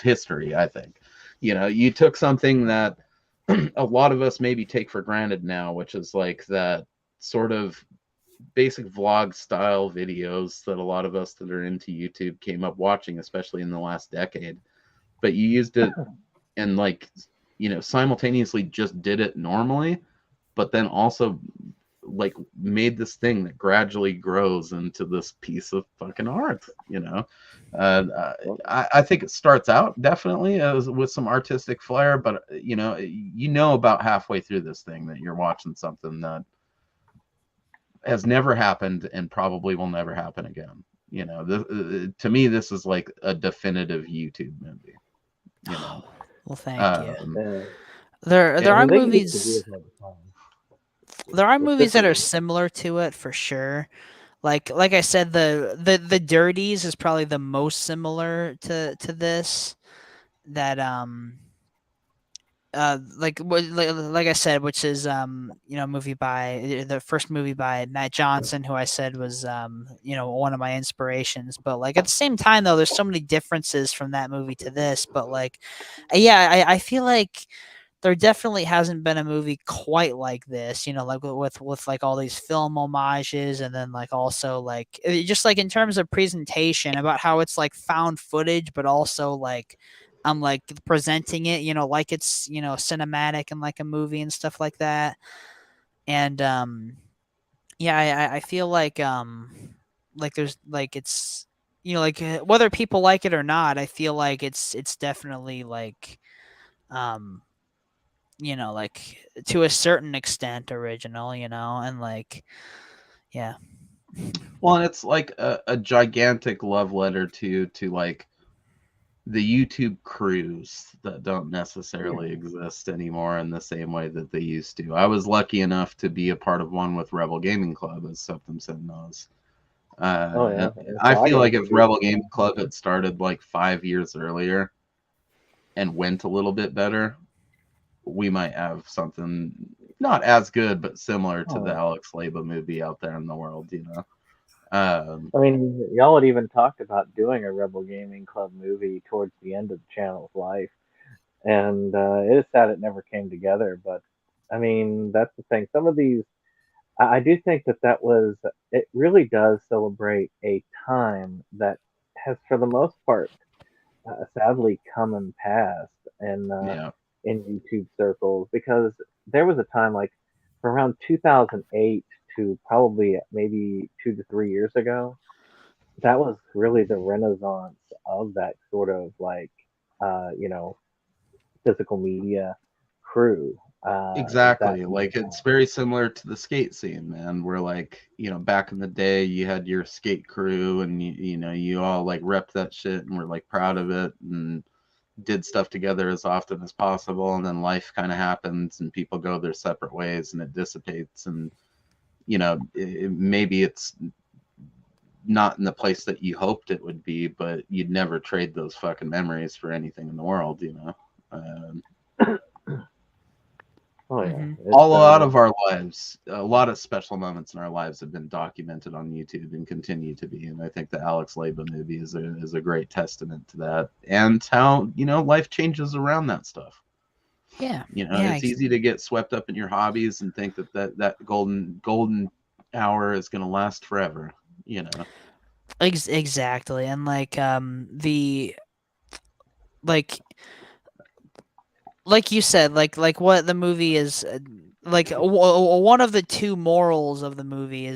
history, I think. You took something that a lot of us maybe take for granted now, which is like that sort of basic vlog style videos that a lot of us that are into YouTube came up watching, especially in the last decade. But you used it and simultaneously just did it normally, but then also like made this thing that gradually grows into this piece of fucking art, you know. I think it starts out definitely as with some artistic flair, but you know about halfway through this thing that you're watching something that has never happened and probably will never happen again. You know, to me, this is like a definitive YouTube movie. You know, Well, thank you. Yeah. There are And they used to do movies. this all the time. There are movies that are Specifically, similar to it for sure. Like I said, the Dirties is probably the most similar to this. That like I said, which is movie by the first movie by Matt Johnson, who I said was one of my inspirations. But like at the same time though, there's so many differences from that movie to this. But like, yeah, I feel like there definitely hasn't been a movie quite like this, like with like all these film homages, and then like also like just like in terms of presentation about how it's like found footage, but also like I'm like presenting it, like it's cinematic and like a movie and stuff like that. And yeah, I feel like there's like it's like whether people like it or not, I feel like it's definitely like um like to a certain extent original, and like, yeah. well, and it's like a gigantic love letter to like the YouTube crews that don't necessarily exist anymore in the same way that they used to. I was lucky enough to be a part of one with Rebel Gaming Club, as Septum Sin knows. oh yeah. And So I I feel got like if introduced. Rebel Gaming Club had started like 5 years earlier and went a little bit better, we might have something not as good, but similar to the Oh, Alex Leyba movie out there in the world, I mean, y'all had even talked about doing a Rebel Gaming Club movie towards the end of the channel's life, and it is sad it never came together. But I mean, that's the thing. Some of these, I do think that was. It really does celebrate a time that has, for the most part, sadly come and passed Yeah. in YouTube circles, because there was a time like from around 2008 to probably maybe 2 to 3 years ago, that was really the renaissance of that sort of like uh, you know physical media crew that Exactly. we Like it's have. very similar to the skate scene, man. Where like, back in the day you had your skate crew and you all like rep that shit and were like proud of it and did stuff together as often as possible, and then life kind of happens and people go their separate ways and it dissipates, and maybe it's not in the place that you hoped it would be, but you'd never trade those fucking memories for anything in the world. Oh yeah, Hmm. it's A lot of our lives, a lot of special moments in our lives have been documented on YouTube and continue to be. And I think the Alex Leyba movie is a great testament to that, and how life changes around that stuff. Yeah, yeah, It's easy to get swept up in your hobbies and think that golden hour is going to last forever. You know. exactly. And like the like like you said, like what the movie is, like one of the two morals of the movie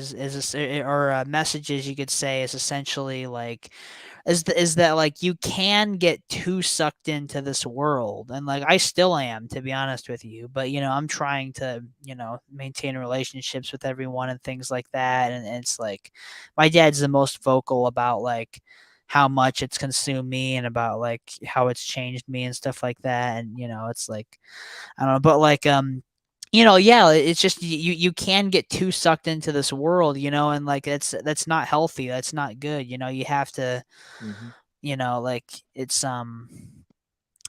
or messages you could say is essentially like is that like you can get too sucked into this world, and like I still am, to be honest with you, but I'm trying to maintain relationships with everyone and things like that, and it's like my dad's the most vocal about like how much it's consumed me and about like how it's changed me and stuff like that. And it's like I don't know, but like yeah, it's just you can get too sucked into this world, and like that's not healthy, that's not good. You have to, Mhm. like it's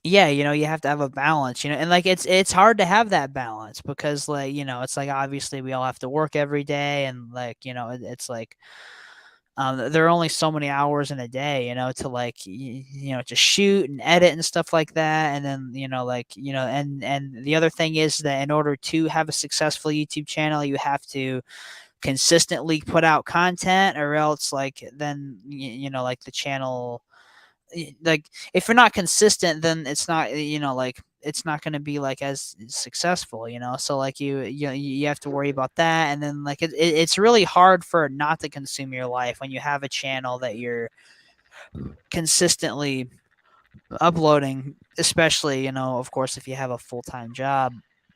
yeah, you have to have a balance, and like it's hard to have that balance because like it's like obviously we all have to work every day, and like it's like there are only so many hours in a day, to like to shoot and edit and stuff like that. And then like and the other thing is that in order to have a successful YouTube channel, you have to consistently put out content, or else like then like the channel like if you're not consistent, then it's not, like it's not going to be like as successful, so like you have to worry about that. And then like it's really hard for it not to consume your life when you have a channel that you're consistently uploading, especially, of course, if you have a full-time job.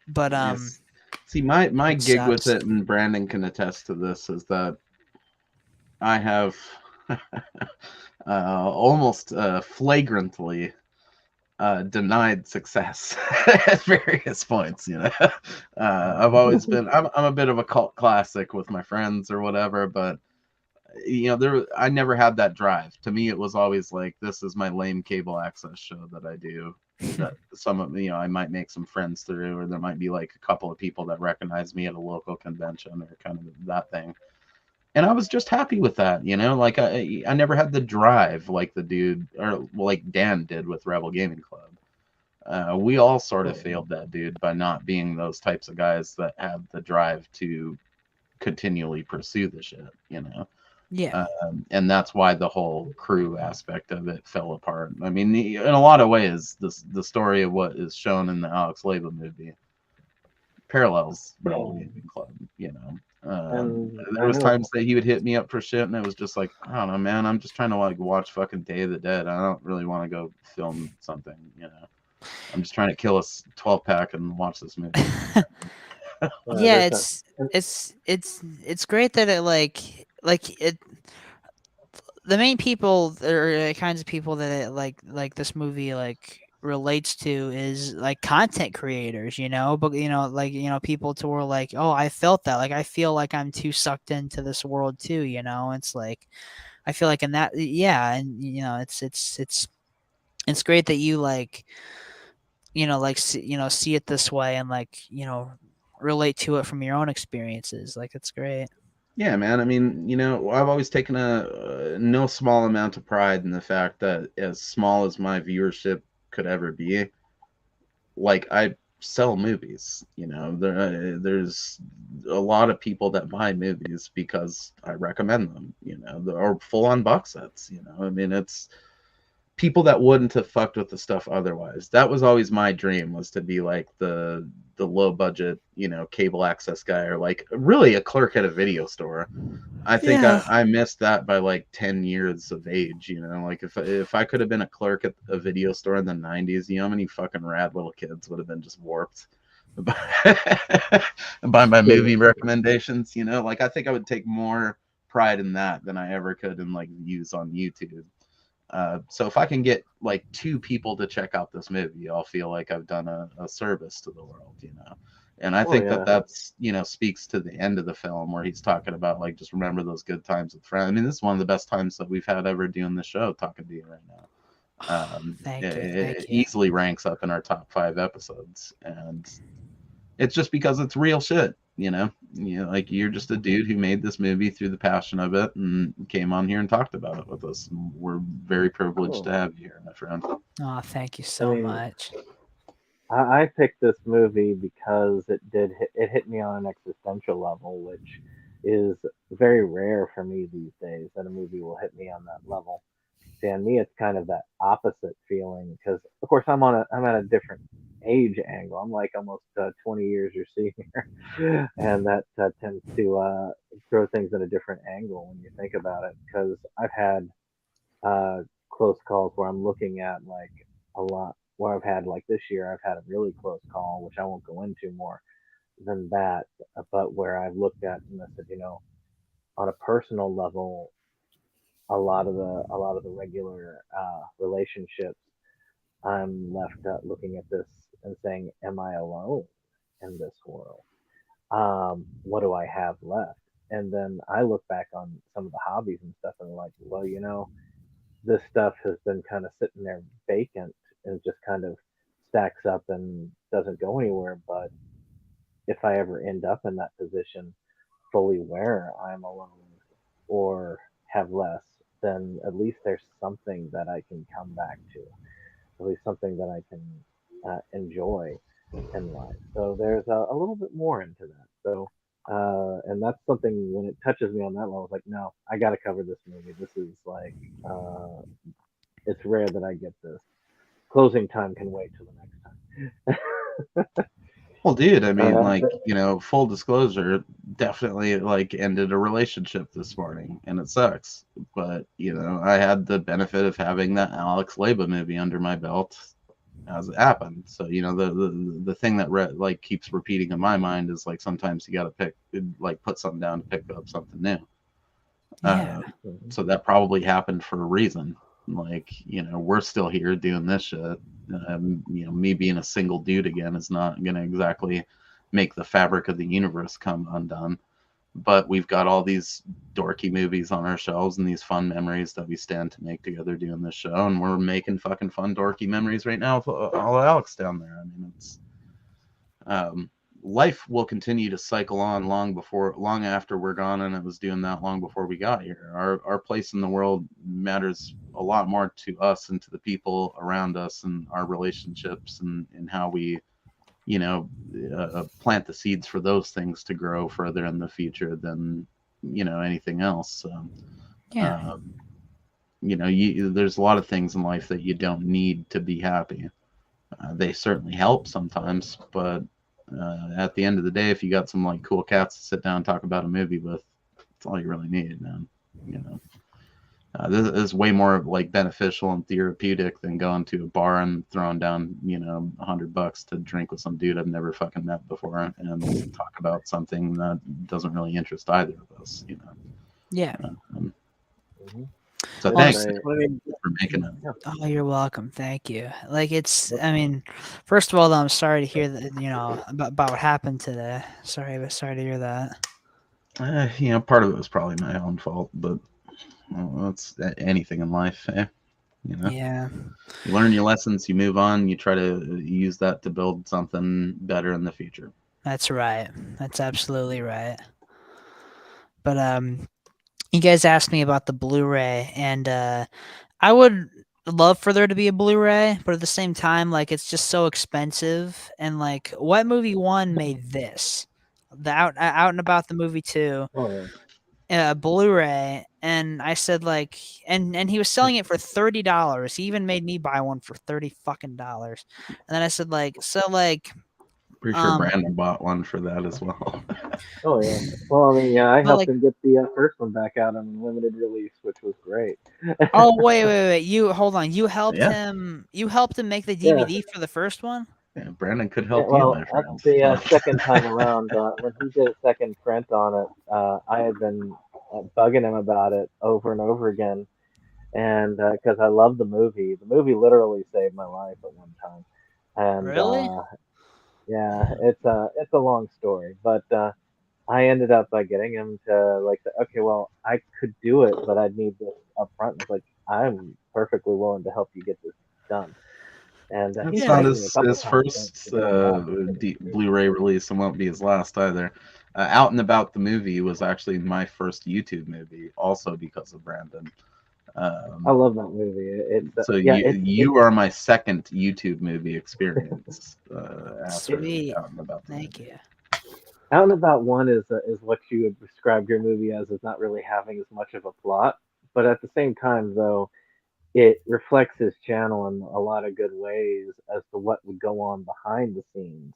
But Yes. See, my it gig with sucks. it, and Brandon can attest to this, is that I have almost flagrantly denied success at various points. I've always been. I'm a bit of a cult classic with my friends or whatever, but I never had that drive. To me, it was always like, this is my lame cable access show that I do. That some of I might make some friends through, or there might be like a couple of people that recognize me at a local convention or kind of that thing. And I was just happy with that, like I never had the drive like the dude, or like Dan did with Rebel Gaming Club. We all sort of failed that dude by not being those types of guys that have the drive to continually pursue the shit, Yeah. And that's why the whole crew aspect of it fell apart. I mean, in a lot of ways, the story of what is shown in the Alex Leyba movie parallels Rebel Gaming Club. And There I was know. times that he would hit me up for shit, and it was just like, I don't know, man. I'm just trying to like watch fucking Day of the Dead. I don't really want to go film something. I'm just trying to kill a 12-pack and watch this movie. Yeah, There's it's great that it like it the main people or the kinds of people that it like this movie like relates to is like content creators, but like people to where like, oh, I felt that, like I feel like I'm too sucked into this world too, it's like I feel like in that, yeah. And it's great that you like like see it this way and like relate to it from your own experiences. Like it's great. Yeah, man. I mean, I've always taken a no small amount of pride in the fact that as small as my viewership could ever be, like I sell movies. There's a lot of people that buy movies because I recommend them. Or full on box sets. I mean, it's people that wouldn't have fucked with the stuff otherwise. That was always my dream, was to be like the low budget, cable access guy, or like really a clerk at a video store. I think Yeah. I missed that by like 10 years of age, like if I could have been a clerk at a video store in the 90s, how many fucking rad little kids would have been just warped by my movie recommendations, like I think I would take more pride in that than I ever could in like views on YouTube. So if I can get like 2 people to check out this movie, I'll feel like I've done a service to the world. And I think yeah. that's speaks to the end of the film where he's talking about like, just remember those good times with friends. I mean, this is one of the best times that we've had ever doing the show, talking to you right now. Thank you. It easily ranks up in our top 5 episodes, and it's just because it's real shit. Like you're just a dude who made this movie through the passion of it and came on here and talked about it with us. We're very privileged to have you here, my friend. Oh, thank you so much. I picked this movie because it hit me on an existential level, which is very rare for me these days, that a movie will hit me on that level. See, on me, it's kind of that opposite feeling because, of course, I'm at a different age angle. I'm like almost 20 years your senior, and that tends to throw things in a different angle when you think about it. Because I've had uh, close calls where I'm looking at like a lot. Where I've had like this year, I've had a really close call, which I won't go into more than that, but where I've looked at and I said, on a personal level, a lot of the regular relationships, I'm left looking at this and saying, "Am I alone in this world? What do I have left?" And then I look back on some of the hobbies and stuff, and like, well, this stuff has been kind of sitting there vacant and just kind of stacks up and doesn't go anywhere. But if I ever end up in that position, fully where I'm alone or have less, then at least there's something that I can come back to, at least something that I can enjoy in life. So there's a little bit more into that. So, and that's something when it touches me on that level, it's like, no, I got to cover this movie. This is like, it's rare that I get this. Closing time can wait till the next time. Well, dude, I mean, uh, like, full disclosure, definitely like ended a relationship this morning, and it sucks. But I had the benefit of having that Alex Leyba movie under my belt as it happened. So the thing that like keeps repeating in my mind is like sometimes you got to put something down to pick up something new. Yeah. So that probably happened for a reason. Like, we're still here doing this shit. Me being a single dude again is not going to exactly make the fabric of the universe come undone. But we've got all these dorky movies on our shelves and these fun memories that we stand to make together doing this show. And we're making fucking fun, dorky memories right now with all Alex down there. I mean, it's life will continue to cycle on long after we're gone, and it was doing that long before we got here. Our place in the world matters a lot more to us and to the people around us and our relationships and how we plant the seeds for those things to grow further in the future than anything else. So Yeah. there's a lot of things in life that you don't need to be happy. They certainly help sometimes, but at the end of the day, if you got some like cool cats to sit down and talk about a movie with, that's all you really need, man. This is way more like beneficial and therapeutic than going to a bar and throwing down $100 to drink with some dude I've never fucking met before and talk about something that doesn't really interest either of us. Yeah. So Well, thanks I- for making it. Oh, you're welcome. Thank you. Like I mean, first of all, I'm sorry to hear that, about what happened today. Sorry to hear that. Part of it was probably my own fault, but that's anything in life. Yeah. You learn your lessons, you move on, you try to use that to build something better in the future. That's right. That's absolutely right. But you guys asked me about the Blu-ray, and I would love for there to be a Blu-ray, but at the same time, like it's just so expensive. And like, what movie one made this? The Out and About the movie 2, oh, Blu-ray, and I said like, and he was selling it for $30. He even made me buy one for $30 fucking dollars. And then I said like, so like, Pretty sure Brandon bought one for that as well. oh yeah. Well, I mean, yeah, I but helped like, him get the first one back out on limited release, which was great. oh wait, you hold on, you helped Yeah. him make the Yeah. DVD for the first one. Yeah, Brandon could Yeah, help you, well, my that's friend. the second time around. When he did a second print on it, I had been bugging him about it over and over again, and because I love the movie. The movie literally saved my life at one time, and Really? yeah, it's a long story, but I ended up by getting him to like, okay, well, I could do it, but I'd need this up front. It's like I'm perfectly willing to help you get this done. And he That's Yeah. not begged me a couple his times first to come back. Blu-ray release, and won't be his last either. Out and About the movie was actually my first YouTube movie, also because of Brandon. I love that movie. It's So yeah, you are my second YouTube movie experience after Sweet. Out and About the Thank movie. you. Out and About one is what you would describe your movie as not really having as much of a plot, but at the same time though, it reflects his channel in a lot of good ways as to what would go on behind the scenes,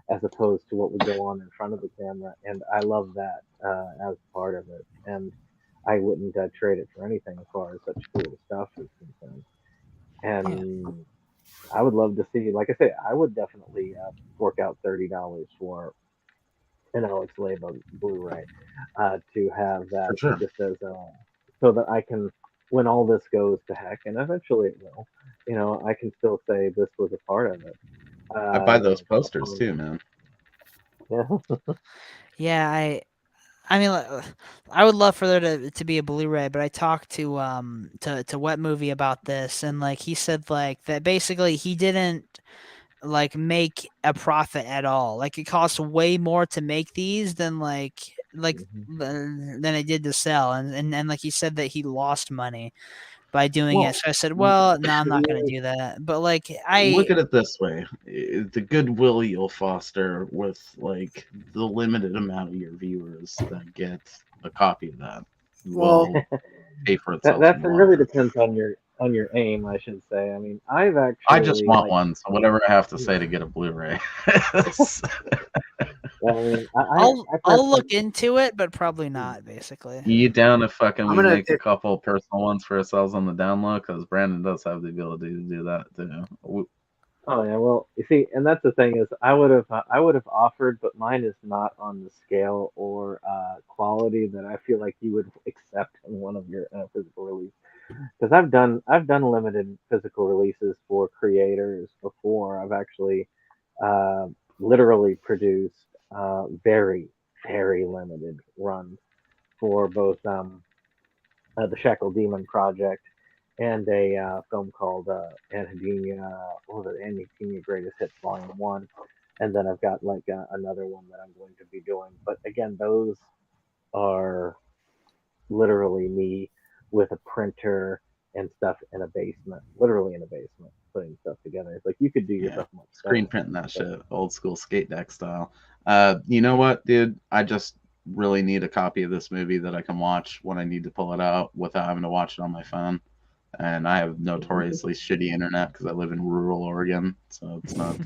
as opposed to what would go on in front of the camera. And I love that as part of it. And I wouldn't trade it for anything as far as such cool stuff is concerned. And I would love to see, like I say, I would definitely fork out $30 for an Alex Leyba Blu-ray to have For that sure. just as so that I can, when all this goes to heck, and eventually it will, I can still say this was a part of it. I buy those posters too, man. Yeah. Yeah, I mean, I would love for there to be a Blu-ray, but I talked to Wet Movie about this, and like he said like that basically he didn't like make a profit at all. Like it costs way more to make these than than it did to sell, and like he said that he lost money by doing Well, it. So I said, well, no, I'm not gonna do that. But like Look at it this way: the goodwill you'll foster with like the limited amount of your viewers that get a copy of that will Well, pay for itself in that the long really run. depends on on your aim, I should say. I mean, I've I actually just want like, one, so whatever I have to say to get a Blu-ray. I mean, I I'll look into it, but probably not. Basically, You down if fucking I'm we gonna make a couple personal ones for ourselves on the download? Because Brandon does have the ability to do that too. Oh yeah, well, you see, and that's the thing is, I would have offered, but mine is not on the scale or quality that I feel like you would accept in one of your physical release. Because I've done limited physical releases for creators before. I've actually uh, literally produced very very limited runs for both the Shackle Demon project and a film called what was it, Anhedenia Greatest Hits Volume 1. And then I've got like another one that I'm going to be doing. But again, those are literally me with a printer and stuff in a basement, literally in a basement, putting stuff together. It's like you could do Yeah, yourself much screen better. printing that shit, old school skate deck style. You know what, dude? I just really need a copy of this movie that I can watch when I need to pull it out without having to watch it on my phone. And I have notoriously shitty internet because I live in rural Oregon, so it's not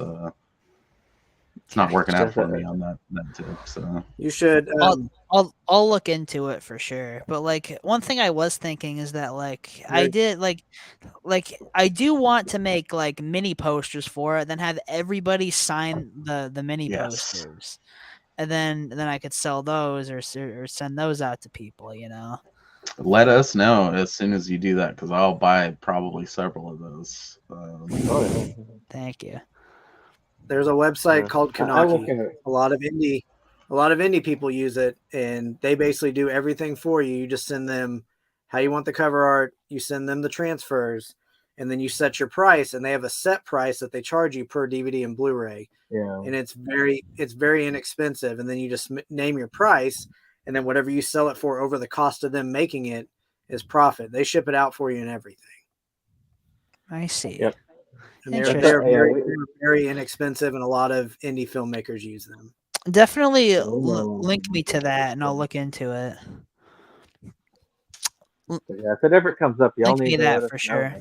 working out for me on that tip. So You should. I'll look into it for sure. But like one thing I was thinking is that like I did like I do want to make like mini posters for it, then have everybody sign the mini Yes. posters, and then I could sell those or send those out to people. Let us know as soon as you do that because I'll buy probably several of those. Oh, yeah. Thank you. There's a website called I look Kanaki. at it. A lot of indie people use it, and they basically do everything for you. You just send them how you want the cover art, you send them the transfers, and then you set your price, and they have a set price that they charge you per DVD and Blu-ray. Yeah. And it's very inexpensive. And then you just name your price, and then whatever you sell it for over the cost of them making it is profit. They ship it out for you and everything. I see. Yep. And they're Interesting. very inexpensive, and a lot of indie filmmakers use them. Definitely link me to that, and I'll look into it. So, yeah, if it ever comes up, y'all Link me need to let that us for know. sure.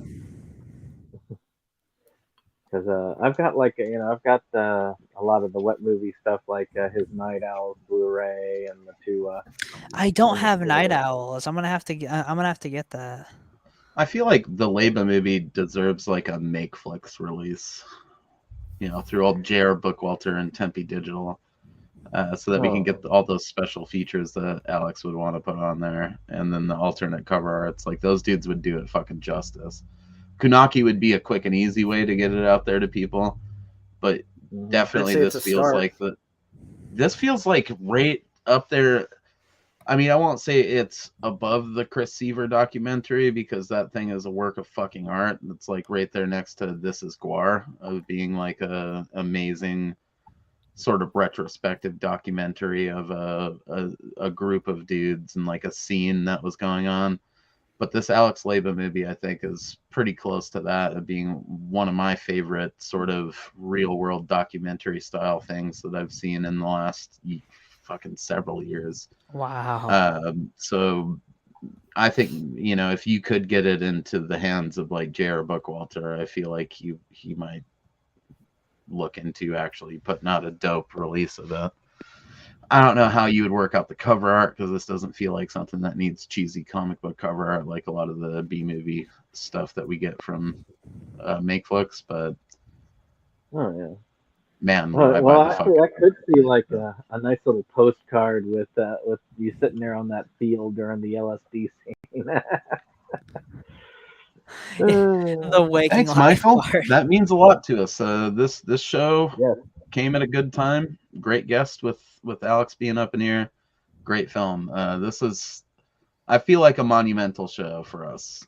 Because I've got like I've got a lot of the wet movie stuff, like his Night Owls Blu-ray and the two. I don't have Night Owls. I'm gonna have to get that. I feel like the Leyba movie deserves like a Makeflix release, through old J.R. Bookwalter and Tempe Digital, so that we can get all those special features that Alex would want to put on there, and then the alternate cover arts. Like those dudes would do it fucking justice. Kunaki would be a quick and easy way to get it out there to people, but definitely this feels like right up there. I mean, I won't say it's above the Chris Seaver documentary because that thing is a work of fucking art. It's like right there next to This Is Guar of being like a amazing sort of retrospective documentary of a group of dudes and like a scene that was going on. But this Alex Leyba movie, I think, is pretty close to that of being one of my favorite sort of real world documentary style things that I've seen in the last fucking several years. Wow. So I think, if you could get it into the hands of like J.R. Bookwalter, I feel like he might look into actually putting out a dope release of that. I don't know how you would work out the cover art because this doesn't feel like something that needs cheesy comic book cover art like a lot of the B movie stuff that we get from Makeflix, but man, actually, I could see like a nice little postcard with you sitting there on that field during the LSD scene. The waking Thanks, life Michael. part. That means a lot to us. This show Yes. came at a good time. Great guest with Alex being up in here. Great film. This is, I feel like, a monumental show for us.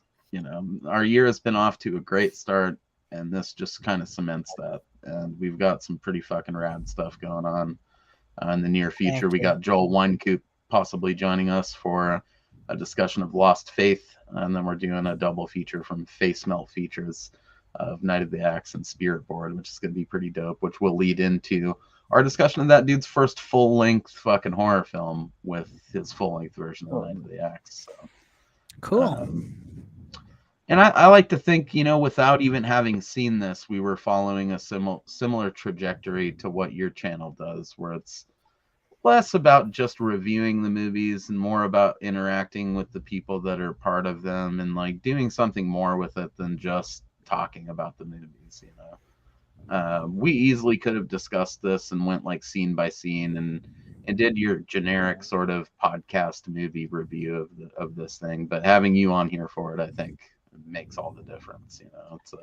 Our year has been off to a great start, and this just kind of cements that. And we've got some pretty fucking rad stuff going on in the near future. We got Joel Winecoop possibly joining us for a discussion of Lost Faith, and then we're doing a double feature from Face Melt Features of Night of the Axe and Spirit Board, which is going to be pretty dope, which will lead into our discussion of that dude's first full-length fucking horror film with his full-length version of Night of the Axe. So, cool. And I like to think, you know, without even having seen this, we were following a similar trajectory to what your channel does, where it's less about just reviewing the movies and more about interacting with the people that are part of them and like doing something more with it than just talking about the movies, you know. We easily could have discussed this and went like scene by scene and did your generic sort of podcast movie review of this thing, but having you on here for it, I think, makes all the difference, you know. It's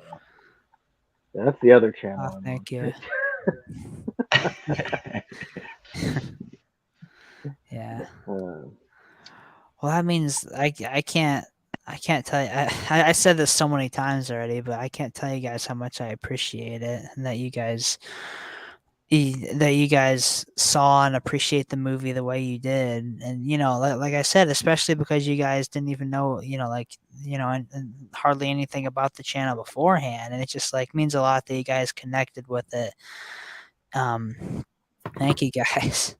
That's the other channel. Oh, thank you. Yeah. Uh, Well, that means I can't tell you. I said this so many times already, but I can't tell you guys how much I appreciate it, and that you guys saw and appreciate the movie the way you did. And you know, like I said, especially because you guys didn't even know, you know, like, you know, and hardly anything about the channel beforehand, and it just like means a lot that you guys connected with it. Thank you guys.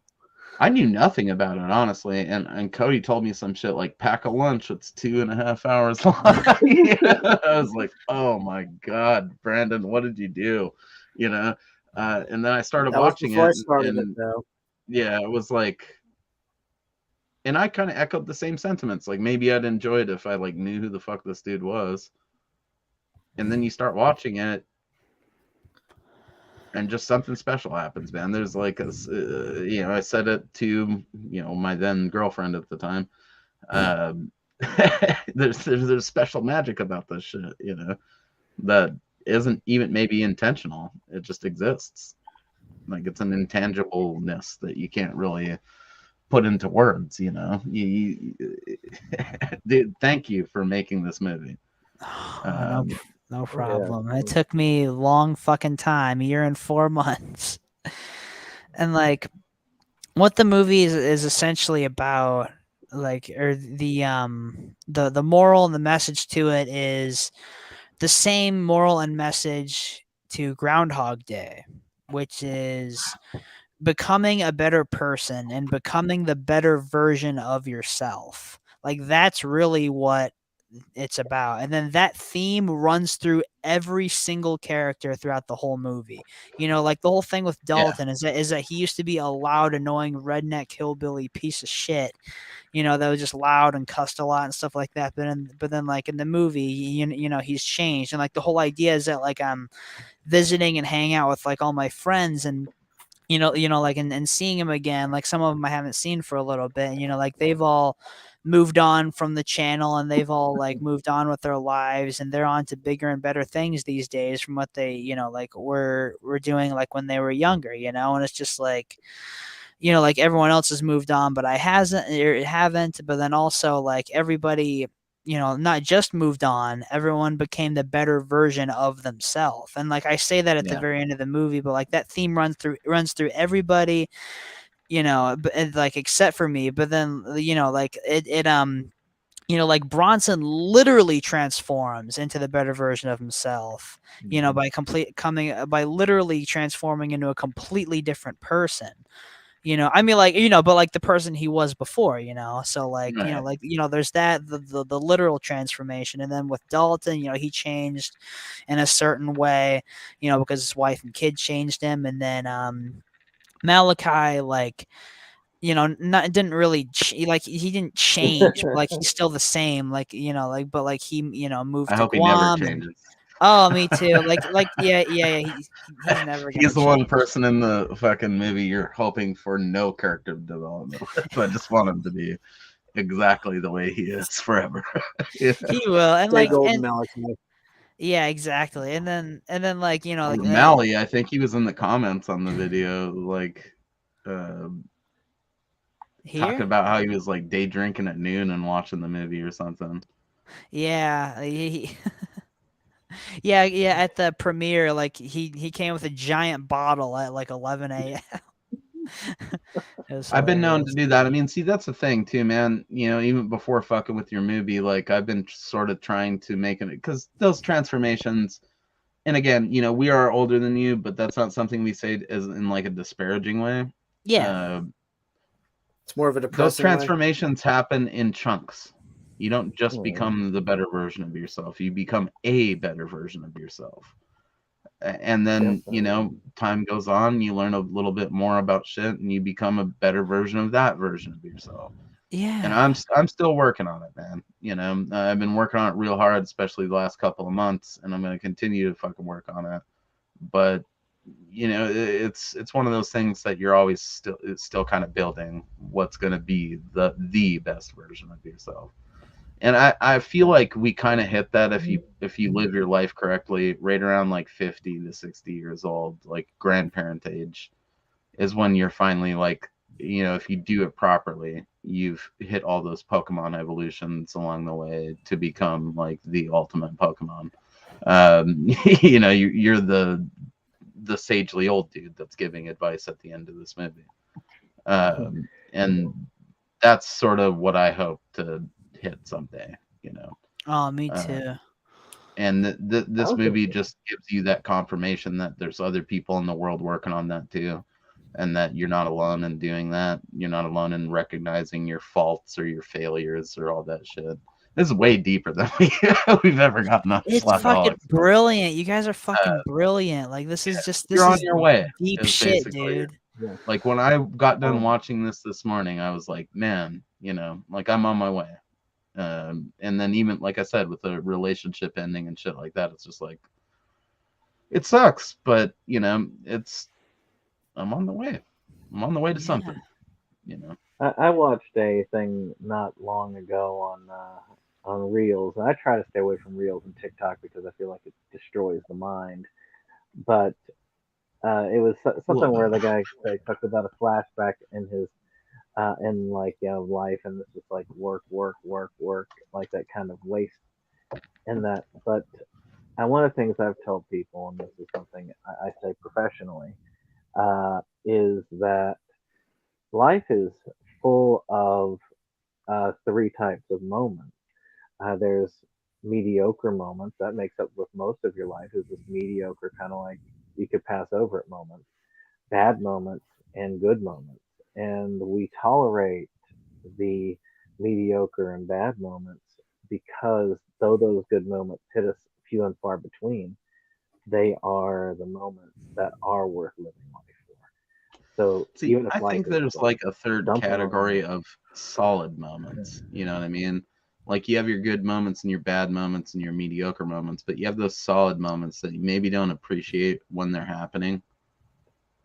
I knew nothing about it, honestly, and Cody told me some shit like pack a lunch. It's 2.5 hours long. I was like, oh my god, Brandon, what did you do? You know, and then I started That was watching before I it, started it, and though. yeah, it was like, and I kind of echoed the same sentiments. Like maybe I'd enjoy it if I like knew who the fuck this dude was, and then you start watching it. And just something special happens, man. There's like a, you know, I said it to, you know, my then girlfriend at the time. There's special magic about this shit, you know, that isn't even maybe intentional. It just exists. Like it's an intangibleness that you can't really put into words, you know. Dude, thank you for making this movie. No problem. It took me a long fucking time, 1 year and 4 months. And like what the movie is essentially about, like, or the moral and the message to it is the same moral and message to Groundhog Day, which is becoming a better person and becoming the better version of yourself. Like that's really what it's about. And then that theme runs through every single character throughout the whole movie. You know, like the whole thing with Dalton is that he used to be a loud, annoying redneck hillbilly piece of shit, you know, that was just loud and cussed a lot and stuff like that. But then like in the movie, you know, he's changed. And like the whole idea is that like I'm visiting and hanging out with like all my friends, and you know, like, and seeing him again, like some of them I haven't seen for a little bit, and, you know, like they've all moved on from the channel and they've all like moved on with their lives, and they're on to bigger and better things these days from what they, you know, like were doing like when they were younger, you know. And it's just like, you know, like everyone else has moved on, but I haven't. But then also like everybody, you know, not just moved on, everyone became the better version of themselves. And like I say that at the very end of the movie, but like that theme runs through everybody, you know, like except for me. But then, you know, like it you know, like Bronson literally transforms into the better version of himself, you know, by literally transforming into a completely different person. You know, I mean, like, you know, but like the person he was before, you know. So like, you know, like, you know, there's that the literal transformation, and then with Dalton, you know, he changed in a certain way, you know, because his wife and kid changed him, and then Malachi, like, you know, didn't really like he didn't change, but like he's still the same, like, you know, like, but like he, you know, moved I to hope he never Guam changes. oh, me too. Like, yeah. He's never gonna He's the change. one person in the fucking movie you're hoping for no character development with. I just want him to be exactly the way he is forever. Yeah. He will, and like, Malachi. Yeah, exactly. And then like, you know, like Mally, I think he was in the comments on the video, like talking about how he was like day drinking at noon and watching the movie or something. Yeah, yeah. At the premiere, like he came with a giant bottle at like 11 a.m. I've been known to do that. I mean, see, that's the thing too, man. You know, even before fucking with your movie, like I've been sort of trying to make it, because those transformations, and again, you know, we are older than you, but that's not something we say as in like a disparaging way. Yeah. It's more of a depressing those transformations happen in chunks. You don't just become the better version of yourself. You become a better version of yourself. And then, you know, time goes on, you learn a little bit more about shit, and you become a better version of that version of yourself. Yeah. And I'm still working on it, man. You know, I've been working on it real hard, especially the last couple of months, and I'm going to continue to fucking work on it. But you know, it's one of those things that you're always still kind of building what's going to be the best version of yourself. And I feel like we kind of hit that if you live your life correctly, right around like 50 to 60 years old, like grandparent age, is when you're finally like, you know, if you do it properly, you've hit all those Pokemon evolutions along the way to become like the ultimate Pokemon. You know, you're the sagely old dude that's giving advice at the end of this movie. And that's sort of what I hope to hit someday, you know. Oh, me too. And this movie just gives you that confirmation that there's other people in the world working on that too, and that you're not alone in doing that. You're not alone in recognizing your faults or your failures or all that shit. This is way deeper than we've ever gotten on It's fucking Schlockaholics. brilliant. You guys are fucking brilliant. Like this is just You're on your way. deep is shit, basically dude. Like when I got done watching this morning, I was like, man, you know, like I'm on my way. And then even like I said, with the relationship ending and shit like that, it's just like it sucks, but you know, I'm on the way. I'm on the way to something. You know. I watched a thing not long ago on Reels, and I try to stay away from Reels and TikTok because I feel like it destroys the mind. But it was something where the guy talked about a flashback in his in like life, and this was like work, work, work, work, like that kind of waste in that. But one of the things I've told people, and this is something I say professionally, is that life is full of three types of moments. There's mediocre moments that makes up with most of your life is this mediocre kind of like you could pass over at moments, bad moments and good moments, and we tolerate the mediocre and bad moments because though those good moments hit us few and far between, they are the moments that are worth living life for. So See, even if I life think is there's like a third dumping on category you, of solid moments. You know what I mean? Like you have your good moments and your bad moments and your mediocre moments, but you have those solid moments that you maybe don't appreciate when they're happening.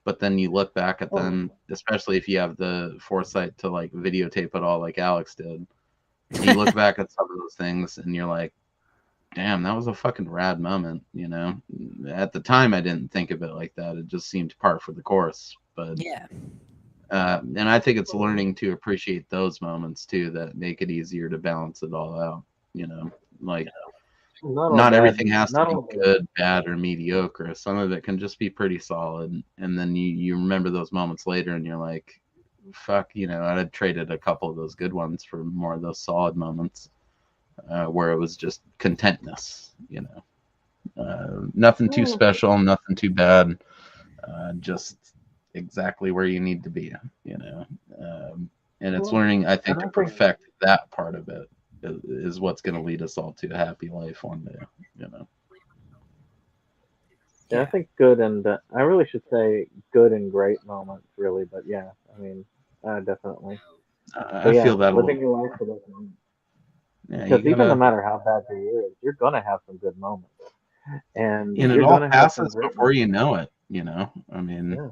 But then you look back at them, especially if you have the foresight to like videotape it all like Alex did. You look back at some of those things and you're like, damn, that was a fucking rad moment, you know? At the time, I didn't think of it like that. It just seemed par for the course. But yeah, and I think it's learning to appreciate those moments too that make it easier to balance it all out. You know, like not everything has to be good, bad, or mediocre. Some of it can just be pretty solid, and then you remember those moments later, and you're like, "Fuck," you know, I'd traded a couple of those good ones for more of those solid moments where it was just contentness. You know, nothing too special, nothing too bad, just exactly where you need to be. You know, and it's learning, I think, to perfect that part of it is what's going to lead us all to a happy life one day. You know. Yeah, I think good and I really should say good and great moments, really. But yeah, I mean, definitely. But I yeah, feel that a living little. your life for those moments. Yeah, you Because even no gotta. matter how bad your year is, you're gonna have some good moments, and And it you're all gonna have some passes great before moments. you know it. You know. I mean, Yeah,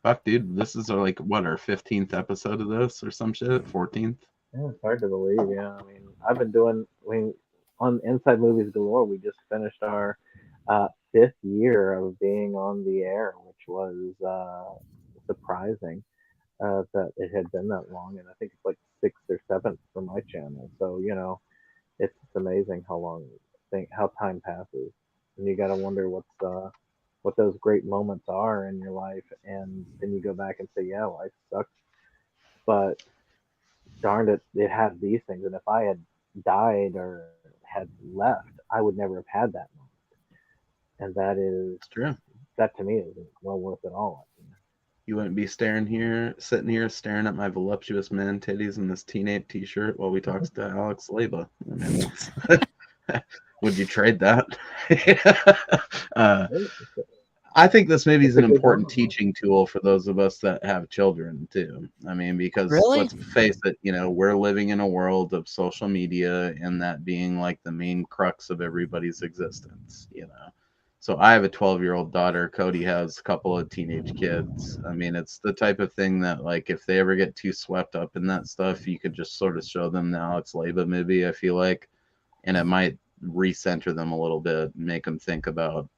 fuck, dude. This is our, like what, our 15th episode of this or some shit. 14th. yeah, it's hard to believe. Yeah, I mean, I've been doing. On Inside Movies Galore, we just finished our fifth year of being on the air, which was surprising. That it had been that long, and I think it's like sixth or seventh for my channel. So it's amazing how how time passes, and you got to wonder what those great moments are in your life, and then you go back and say, yeah, life sucks, but darned it, it had these things, and if I had died or had left, I would never have had that moment, and It's true. that to me is well worth it all. You wouldn't be sitting here staring at my voluptuous man titties in this teenage t-shirt while we talk to Alex Leyba. I mean, would you trade that? I think this movie is an important teaching tool for those of us that have children too. I mean, because Really? let's face it, we're living in a world of social media and that being like the main crux of everybody's existence, So I have a 12-year-old daughter. Cody has a couple of teenage kids. I mean, it's the type of thing that, like, if they ever get too swept up in that stuff, you could just sort of show them the Alex Leyba movie, I feel like, and it might recenter them a little bit, make them think about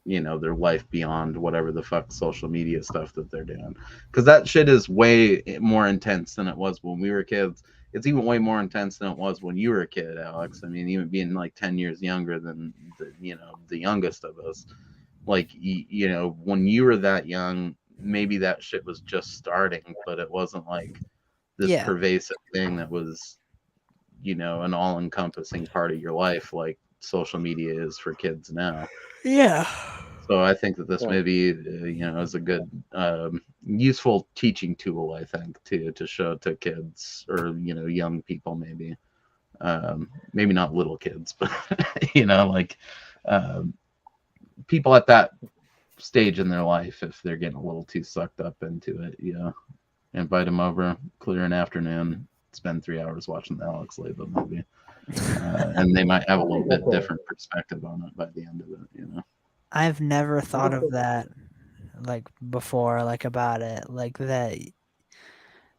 their life beyond whatever the fuck social media stuff that they're doing, because that shit is way more intense than it was when we were kids. It's even way more intense than it was when you were a kid, Alex. I mean, even being like 10 years younger than the youngest of us, like when you were that young, maybe that shit was just starting, but it wasn't like this pervasive thing that was an all-encompassing part of your life like social media is for kids now. Yeah. So I think that this movie, is a good, useful teaching tool. I think to show to kids or young people, maybe not little kids, but people at that stage in their life, if they're getting a little too sucked up into it, invite them over, clear an afternoon, spend 3 hours watching the Alex Leyba movie, and they might have a little bit different perspective on it by the end of it. I've never thought of that like before, like about it, like that.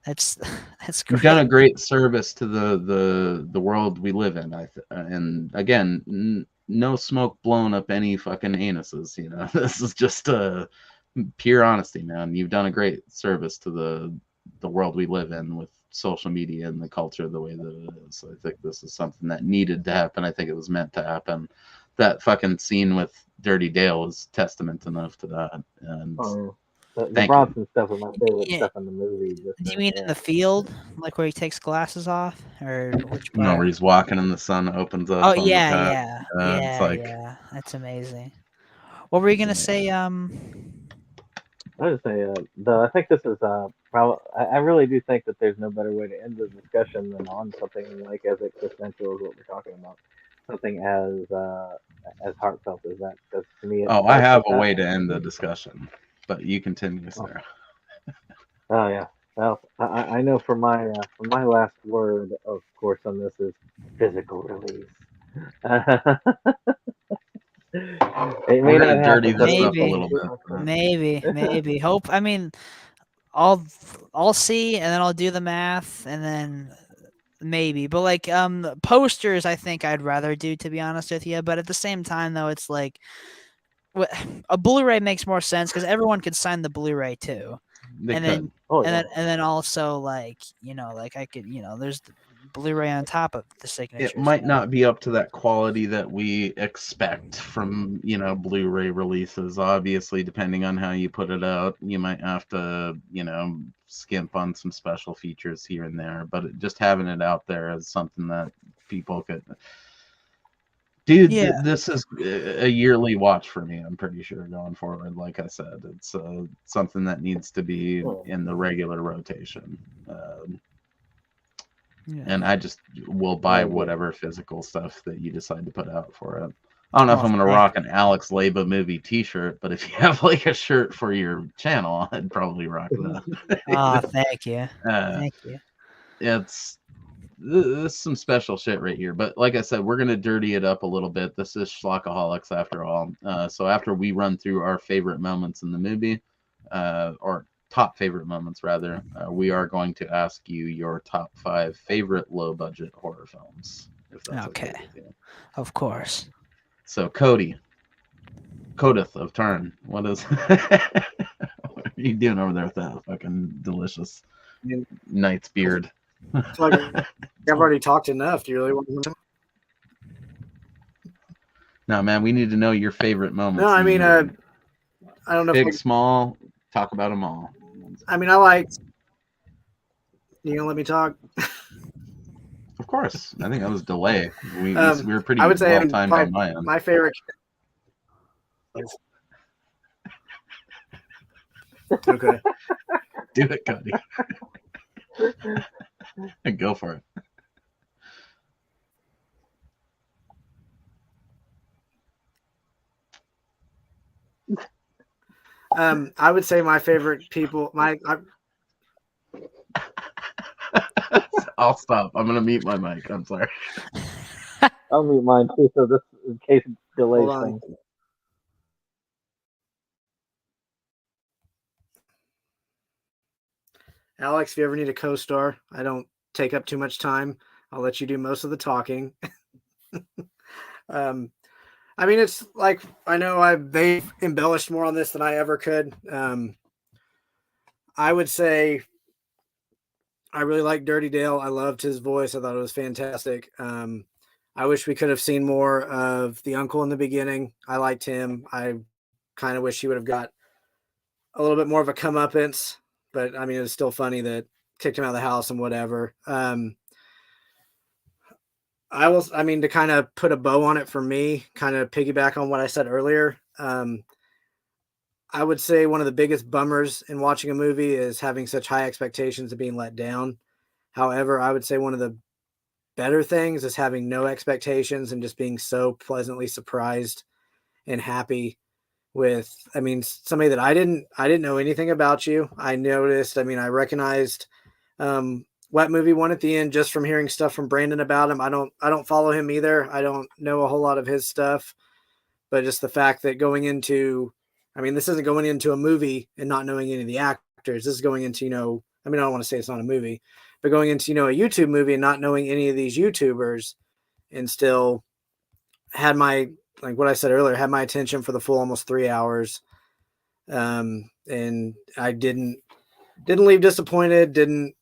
That's great. You've done a great service to the world we live in. And again, no smoke blowing up any fucking anuses. This is just pure honesty, man. You've done a great service to the world we live in with social media and the culture the way that it is. So I think this is something that needed to happen. I think it was meant to happen. That fucking scene with Dirty Dale is testament enough to that. And the Bronson stuff was my favorite stuff in the movie. Do you mean in the field, like where he takes glasses off, or which part? No, where he's walking and the sun opens up. Oh on yeah, the path. It's like, that's amazing. What were you gonna say? I was say, I think this is probably. I really do think that there's no better way to end the discussion than on something like as existential as what we're talking about. Something as heartfelt as that. Because to me, I have a way to end the discussion, but you continue, sir. Oh yeah. Well, I know for my last word, of course, on this is physical release. It may not dirty happen, this up a little bit. Maybe. Hope. I mean, I'll see, and then I'll do the math, and then maybe. But like posters, I think I'd rather do, to be honest with you. But at the same time, though, it's like a Blu-ray makes more sense because everyone could sign the Blu-ray too. Then also like I could there's the Blu-ray on top of the signature. It might not be up to that quality that we expect from Blu-ray releases. Obviously, depending on how you put it out, you might have to skimp on some special features here and there. But just having it out there is something that people could. Dude, this is a yearly watch for me, I'm pretty sure, going forward. Like I said, it's something that needs to be in the regular rotation. And I just will buy whatever physical stuff that you decide to put out for it. I don't know if I'm going to rock an Alex Leyba movie t-shirt, but if you have like a shirt for your channel, I'd probably rock that. Oh, thank you. Thank you. This is some special shit right here. But like I said, we're going to dirty it up a little bit. This is Schlockaholics after all. So after we run through our favorite moments in the movie, or top favorite moments rather, we are going to ask you your top 5 favorite low-budget horror films. If that's okay with you. Of course. So Codith of Turn, what are you doing over there with that fucking delicious knight's beard? Like, I've already talked enough. Do you really want to know? No, man, we need to know your favorite moments. No, I mean, I don't know. Big, small, talk about them all. I mean, I like. You gonna let me talk? Of course. I think that was delay. We were pretty I would say well timed on my end. My favorite. Okay. Do it, Cody. Go for it. I would say my favorite people. I'll stop. I'm gonna mute my mic. I'm sorry. I'll mute mine too, so this in case it delays Hold on. things. Alex, if you ever need a co-star, I don't take up too much time. I'll let you do most of the talking. I mean, it's like I know they've embellished more on this than I ever could. I would say I really like Dirty Dale. I loved his voice. I thought it was fantastic. I wish we could have seen more of the uncle in the beginning. I liked him. I kind of wish he would have got a little bit more of a comeuppance, but I mean, it was still funny that kicked him out of the house and whatever. I mean, to kind of put a bow on it for me, kind of piggyback on what I said earlier. I would say one of the biggest bummers in watching a movie is having such high expectations and being let down. However, I would say one of the better things is having no expectations and just being so pleasantly surprised and happy with, I mean, somebody that I didn't know anything about you. I noticed, I mean, I recognized Wet Movie One at the end just from hearing stuff from Brandon about him. I don't follow him either. I don't know a whole lot of his stuff, but just the fact that going into, I mean, this isn't going into a movie and not knowing any of the actors. This is going into, I mean, I don't want to say it's not a movie, but going into, a YouTube movie and not knowing any of these YouTubers, and still had my, like what I said earlier, had my attention for the full almost 3 hours. And I didn't leave disappointed. Didn't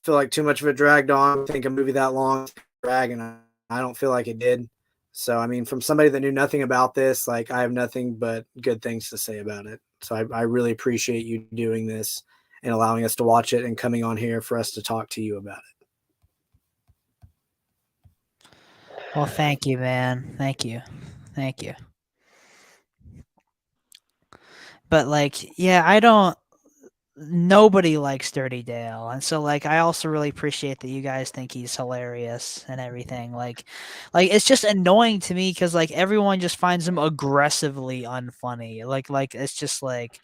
feel like too much of it dragged on. I think a movie that long drag, and I don't feel like it did. So, I mean, from somebody that knew nothing about this, like I have nothing but good things to say about it. So I really appreciate you doing this and allowing us to watch it and coming on here for us to talk to you about it. Well, thank you, man. Thank you. But like, yeah, nobody likes Dirty Dale. And so like I also really appreciate that you guys think he's hilarious and everything. Like it's just annoying to me because like everyone just finds him aggressively unfunny. Like it's just like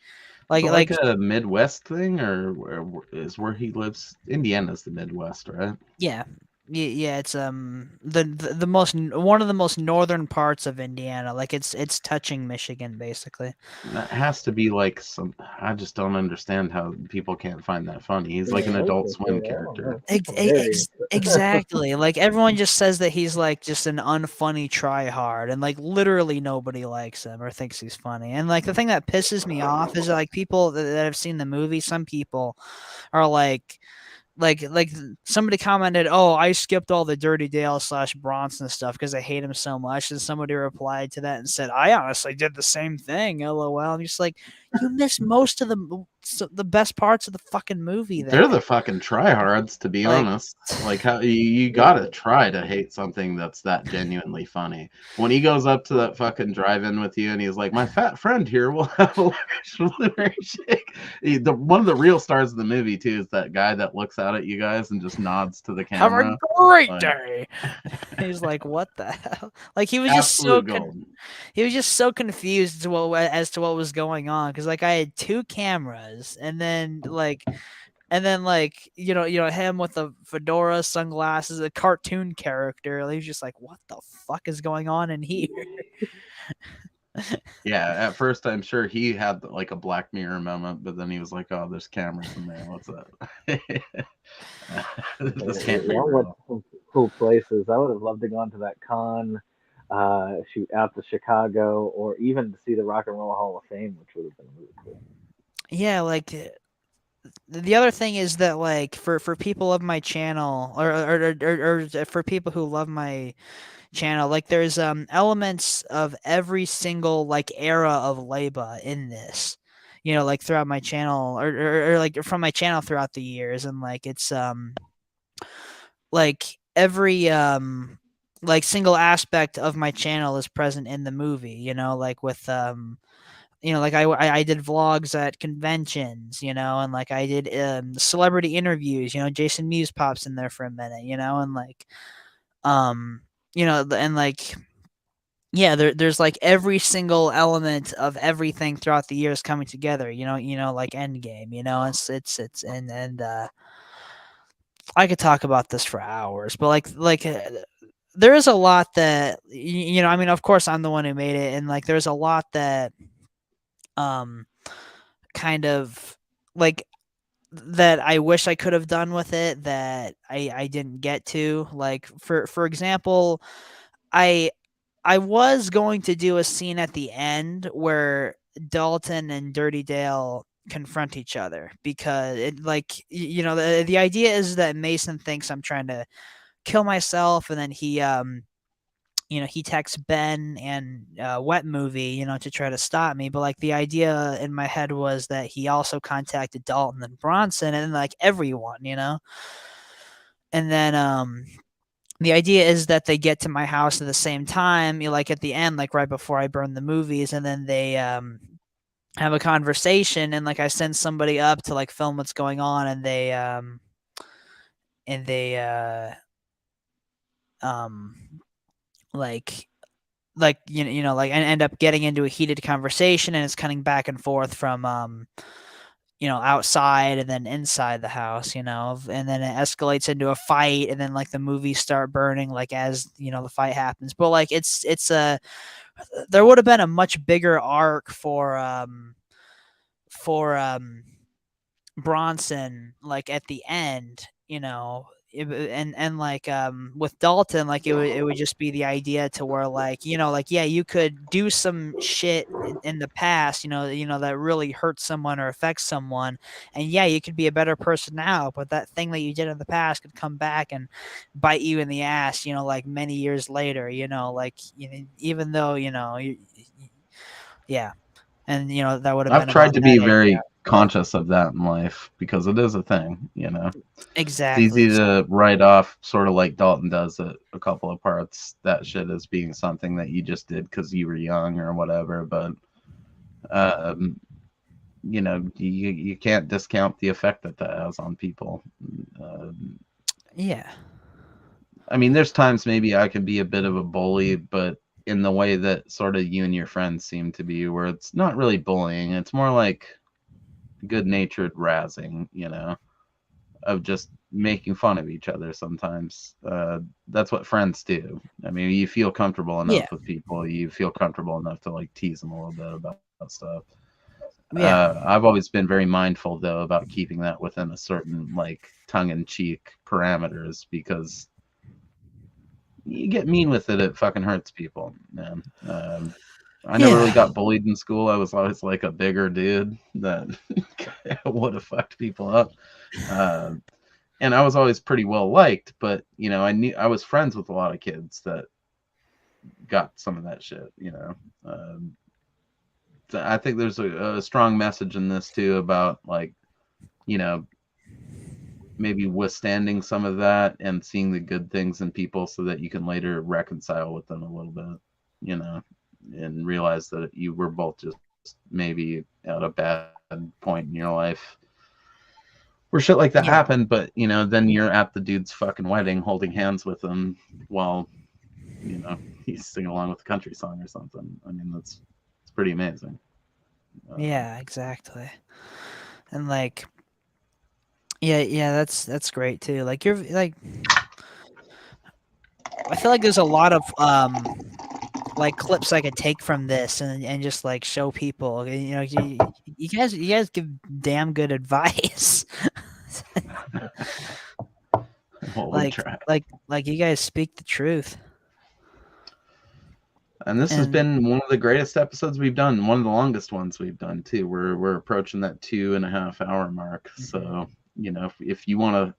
Is it like a Midwest thing, or where he lives? Indiana's the Midwest, right? Yeah. Yeah, it's the most one of the most northern parts of Indiana. Like it's touching Michigan basically. That has to be like some. I just don't understand how people can't find that funny. He's like an Adult Swim character. Exactly. Like everyone just says that he's like just an unfunny tryhard, and like literally nobody likes him or thinks he's funny. And like the thing that pisses me off is like people that have seen the movie. Some people are like somebody commented, "Oh, I skipped all the Dirty Dale / Bronson stuff because I hate him so much," and somebody replied to that and said, "I honestly did the same thing." LOL. I'm just like, you miss most of the best parts of the fucking movie. They're the fucking tryhards, to be honest. Like how you gotta try to hate something that's that genuinely funny. When he goes up to that fucking drive-in with you and he's like, "My fat friend here will have a blueberry shake." One of the real stars of the movie too is that guy that looks out at you guys and just nods to the camera. Have a great day. He's like, "What the hell?" Like he was just he was just so confused as to what was going on, because like I had two cameras, and then like him with a fedora, sunglasses, a cartoon character. He was just like, "What the fuck is going on in here?" Yeah, at first I'm sure he had like a Black Mirror moment, but then he was like, "Oh, there's cameras in there. What's up?" This can't be real. Cool places. I would have loved to go to that con, shoot out to Chicago, or even to see the Rock and Roll Hall of Fame, which would have been really cool. Yeah, like the other thing is that like for people of my channel, or for people who love my channel, like there's elements of every single like era of Leyba in this, like throughout my channel, or like from my channel throughout the years. And like it's like every like single aspect of my channel is present in the movie, like with like I did vlogs at conventions, and like I did celebrity interviews. Jason Mewes pops in there for a minute, and like um and like yeah, there's like every single element of everything throughout the years coming together. Like Endgame. It's and I could talk about this for hours, but there is a lot that I mean, of course, I'm the one who made it, and like there's a lot that um kind of like that I wish I could have done with it that I didn't get to. Like for example, I I was going to do a scene at the end where Dalton and Dirty Dale confront each other because it like the idea is that Mason thinks I'm trying to kill myself, and then he texts Ben and Wet Movie, to try to stop me. But like the idea in my head was that he also contacted Dalton and Bronson and like everyone, and then the idea is that they get to my house at the same time, like at the end, like right before I burn the movies, and then they have a conversation, and like I send somebody up to like film what's going on, and they um like like and end up getting into a heated conversation, and it's cutting back and forth from outside and then inside the house, and then it escalates into a fight, and then like the movies start burning like as the fight happens. But like it's a there would have been a much bigger arc for Bronson like at the end, and like with Dalton, like it would just be the idea to where like like yeah, you could do some shit in the past, that really hurts someone or affects someone, and yeah, you could be a better person now, but that thing that you did in the past could come back and bite you in the ass, like many years later, like even though yeah, and that would have I've been tried about to that be idea. very conscious of that in life because it is a thing, Exactly. It's easy to write off, sort of like Dalton does at a couple of parts, that shit as being something that you just did because you were young or whatever. But you can't discount the effect that has on people. Yeah. I mean, there's times maybe I could be a bit of a bully, but in the way that sort of you and your friends seem to be, where it's not really bullying, it's more like good-natured razzing, of just making fun of each other sometimes. That's what friends do. I mean, you feel comfortable enough with people, you feel comfortable enough to like tease them a little bit about stuff. I've always been very mindful though about keeping that within a certain like tongue-in-cheek parameters, because you get mean with it fucking hurts people, man. I never really got bullied in school. I was always like a bigger dude that would have fucked people up. And I was always pretty well liked, but I knew I was friends with a lot of kids that got some of that shit. I think there's a strong message in this too about like, maybe withstanding some of that and seeing the good things in people so that you can later reconcile with them a little bit, and realize that you were both just maybe at a bad point in your life where shit like that happened, but then you're at the dude's fucking wedding holding hands with him while he's singing along with the country song or something. I mean, it's pretty amazing. Yeah, exactly. And like yeah, that's great too. Like you're like I feel like there's a lot of like clips I could take from this and just like show people. You guys give damn good advice. Well, like you guys speak the truth. And this has been one of the greatest episodes we've done, one of the longest ones we've done too. We're approaching that 2.5 hour mark. Mm-hmm. So if you want to,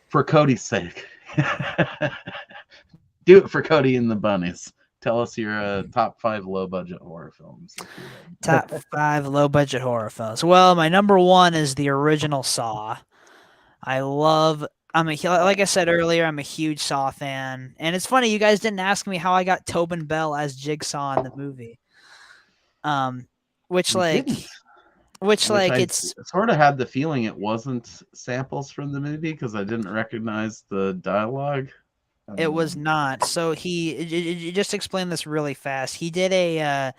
for Cody's sake, do it for Cody and the Bunnies. Tell us your top 5 low budget horror films. Top 5 low budget horror films. Well, my number 1 is the original Saw. Like I said earlier, I'm a huge Saw fan. And it's funny, you guys didn't ask me how I got Tobin Bell as Jigsaw in the movie. which We like didn't. which Which like I it's sort of had the feeling it wasn't samples from the movie because I didn't recognize the dialogue. it was not. So just explain this really fast. He did a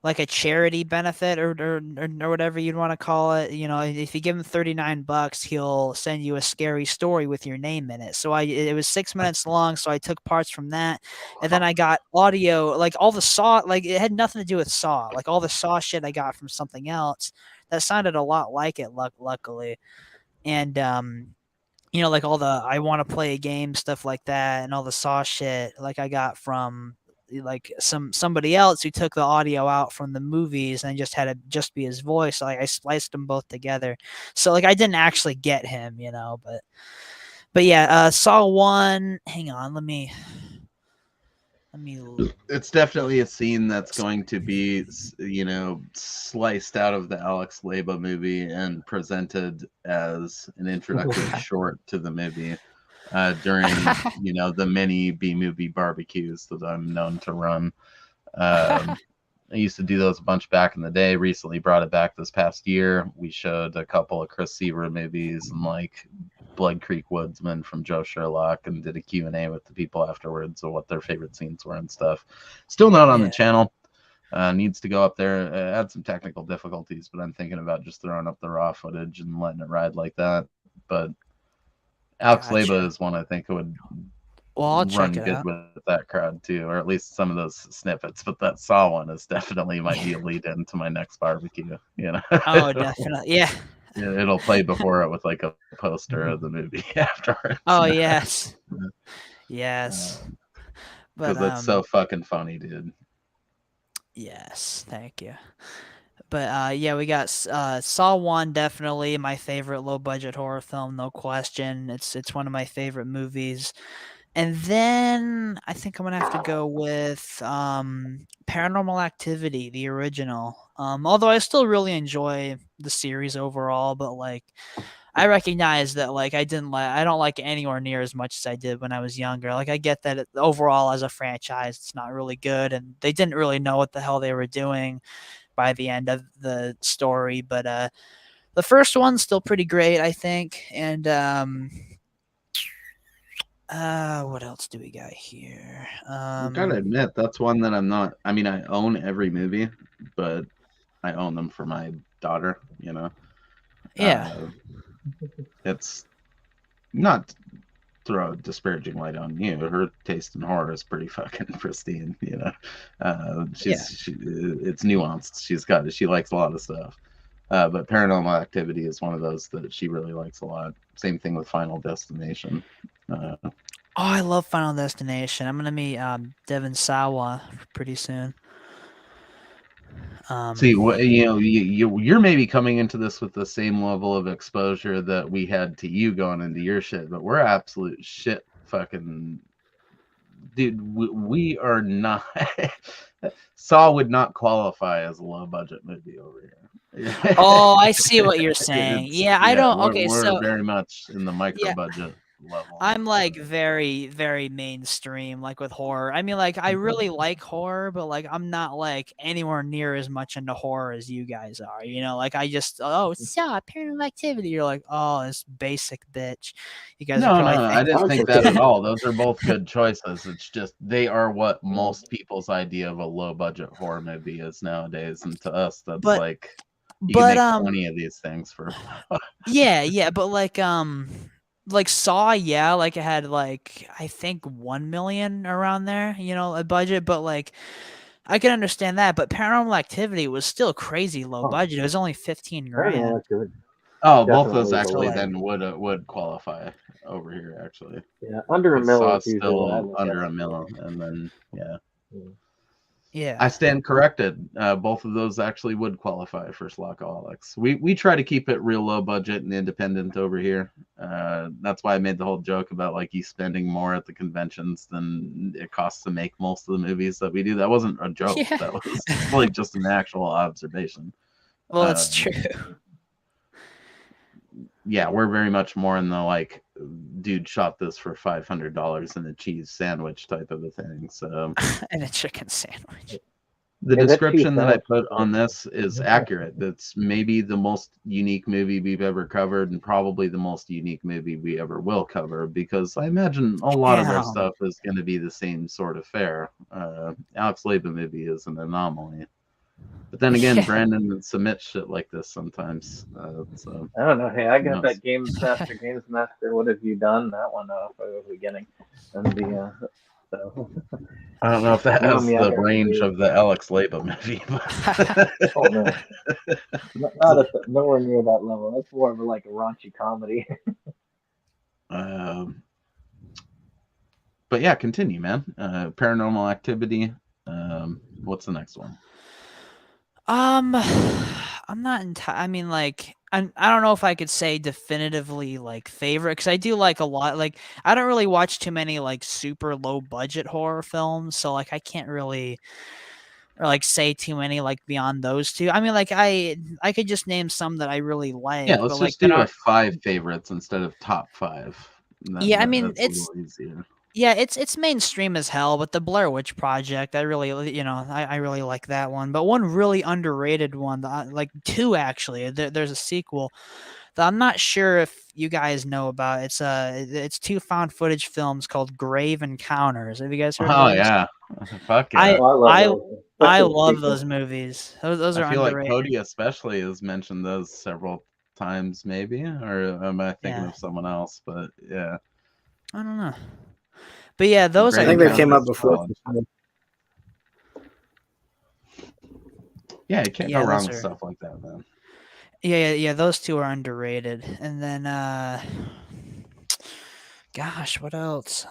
like a charity benefit or whatever you'd want to call it. You know, if you give him $39, he'll send you a scary story with your name in it. So it was 6 minutes long. So I took parts from that, and then I got audio, like all the Saw, like it had nothing to do with Saw, like all the Saw shit I got from something else that sounded a lot like it. Luckily, and you know, like all the I want to play a game stuff like that, and all the Saw shit, like I got from like somebody else who took the audio out from the movies and just had it just be his voice. Like I spliced them both together, so like I didn't actually get him, you know. But yeah, Saw 1. Hang on, let me. It's definitely a scene that's going to be, you know, sliced out of the Alex Leyba movie and presented as an introductory short to the movie during, you know, the many B-movie barbecues that I'm known to run. I used to do those a bunch back in the day. Recently brought it back this past year. We showed a couple of Chris Seaver movies and like Blood Creek Woodsman from Joe Sherlock, and did a Q&A with the people afterwards of what their favorite scenes were and stuff. Still not on the channel. Needs to go up there. Had some technical difficulties, but I'm thinking about just throwing up the raw footage and letting it ride like that. But Alex Leyba is one I think would run good with that crowd too, or at least some of those snippets. But that Saw one is definitely might be a lead into my next barbecue. You know? Oh, definitely, yeah. It'll play before it with like a poster of the movie afterwards. Oh yes, yes. But that's so fucking funny, dude. Yes, thank you. But yeah, we got Saw 1, definitely my favorite low budget horror film, no question. It's one of my favorite movies. And then I think I'm gonna have to go with Paranormal Activity, the original. Although I still really enjoy the series overall, but like I recognize that like I don't like it anywhere near as much as I did when I was younger. Like I get that overall as a franchise, it's not really good, and they didn't really know what the hell they were doing by the end of the story. But the first one's still pretty great, I think. And what else do we got here? I gotta admit, that's one that I'm not. I mean, I own every movie, but I own them for my daughter. You know. Yeah. It's not throw a disparaging light on you. Her taste in horror is pretty fucking pristine. You know, it's nuanced. She likes a lot of stuff. But Paranormal Activity is one of those that she really likes a lot. Same thing with Final Destination. Oh, I love Final Destination. I'm gonna meet Devin Sawa pretty soon. See, you know, you're maybe coming into this with the same level of exposure that we had to you going into your shit, but we're absolute shit fucking dude. We are not. Saw would not qualify as a low budget movie over here. Oh, I see what you're saying. I don't. Okay, we're very much in the micro budget level. I'm like very, very mainstream, like with horror. I mean, like I really like horror, but like I'm not like anywhere near as much into horror as you guys are. You know, like I just Saw Paranormal Activity. You're like, oh, this basic bitch. You guys are probably. I didn't think that at all. Those are both good choices. It's just they are what most people's idea of a low budget horror movie is nowadays, and to us, that's like you can make 20 of these things for. yeah, but like Saw, yeah, like it had like I think 1 million around there, you know, a budget, but like I can understand that, but Paranormal Activity was still crazy low budget. It was only 15 grand. Oh, both of those actually then would qualify over here actually. Yeah, under a mil. Still under a mil, and then yeah. I stand corrected. Both of those actually would qualify for Schlockaholics. We try to keep it real low budget and independent over here. That's why I made the whole joke about like you spending more at the conventions than it costs to make most of the movies that we do. That wasn't a joke. Yeah. That was like just an actual observation. Well, that's true. Yeah, we're very much more in the like, dude shot this for $500 and a cheese sandwich type of a thing. So and a chicken sandwich. The Is it too description that I fast? put on this is accurate. That's maybe the most unique movie we've ever covered, and probably the most unique movie we ever will cover, because I imagine a lot of our Damn. stuff is going to be the same sort of fare. Alex Leyba movie is an anomaly. But then again, Yeah. Brandon would submit shit like this sometimes. So I don't know. Hey, I who got knows? that Games Master. What have you done? That one from the beginning, and the so. I don't know if that You know has me, I the got range the of the Alex Leyba movie. But oh no, not nowhere near that level. That's more of like a raunchy comedy. um, but yeah, continue, man. Paranormal Activity. What's the next one? I'm not I mean, like, I don't know if I could say definitively like favorite, because I do like a lot. Like, I don't really watch too many like super low budget horror films, so like I can't really or like say too many like beyond those two. I mean, like I could just name some that I really Yeah, like, let's but like just that do a aren't. 5 favorites instead of top 5. Yeah, I mean That's a it's little easier. yeah, it's mainstream as hell, but the Blair Witch Project, I really, I really like that one. But one really underrated one, like two actually. There's a sequel that I'm not sure if you guys know about. It's two found footage films called Grave Encounters. Have you guys heard of Oh those? yeah, fuck yeah. I Oh, I love I those, I especially the love sequel. those movies. Those I are feel like underrated. Cody especially has mentioned those several times, maybe, or am I thinking Yeah, of someone else? But yeah, I don't know, but yeah, those I Grave are think they've really came Encounters up is before. solid. Yeah, you can't go yeah, wrong those with are stuff like that, man. yeah. Those two are underrated, and then gosh, what else?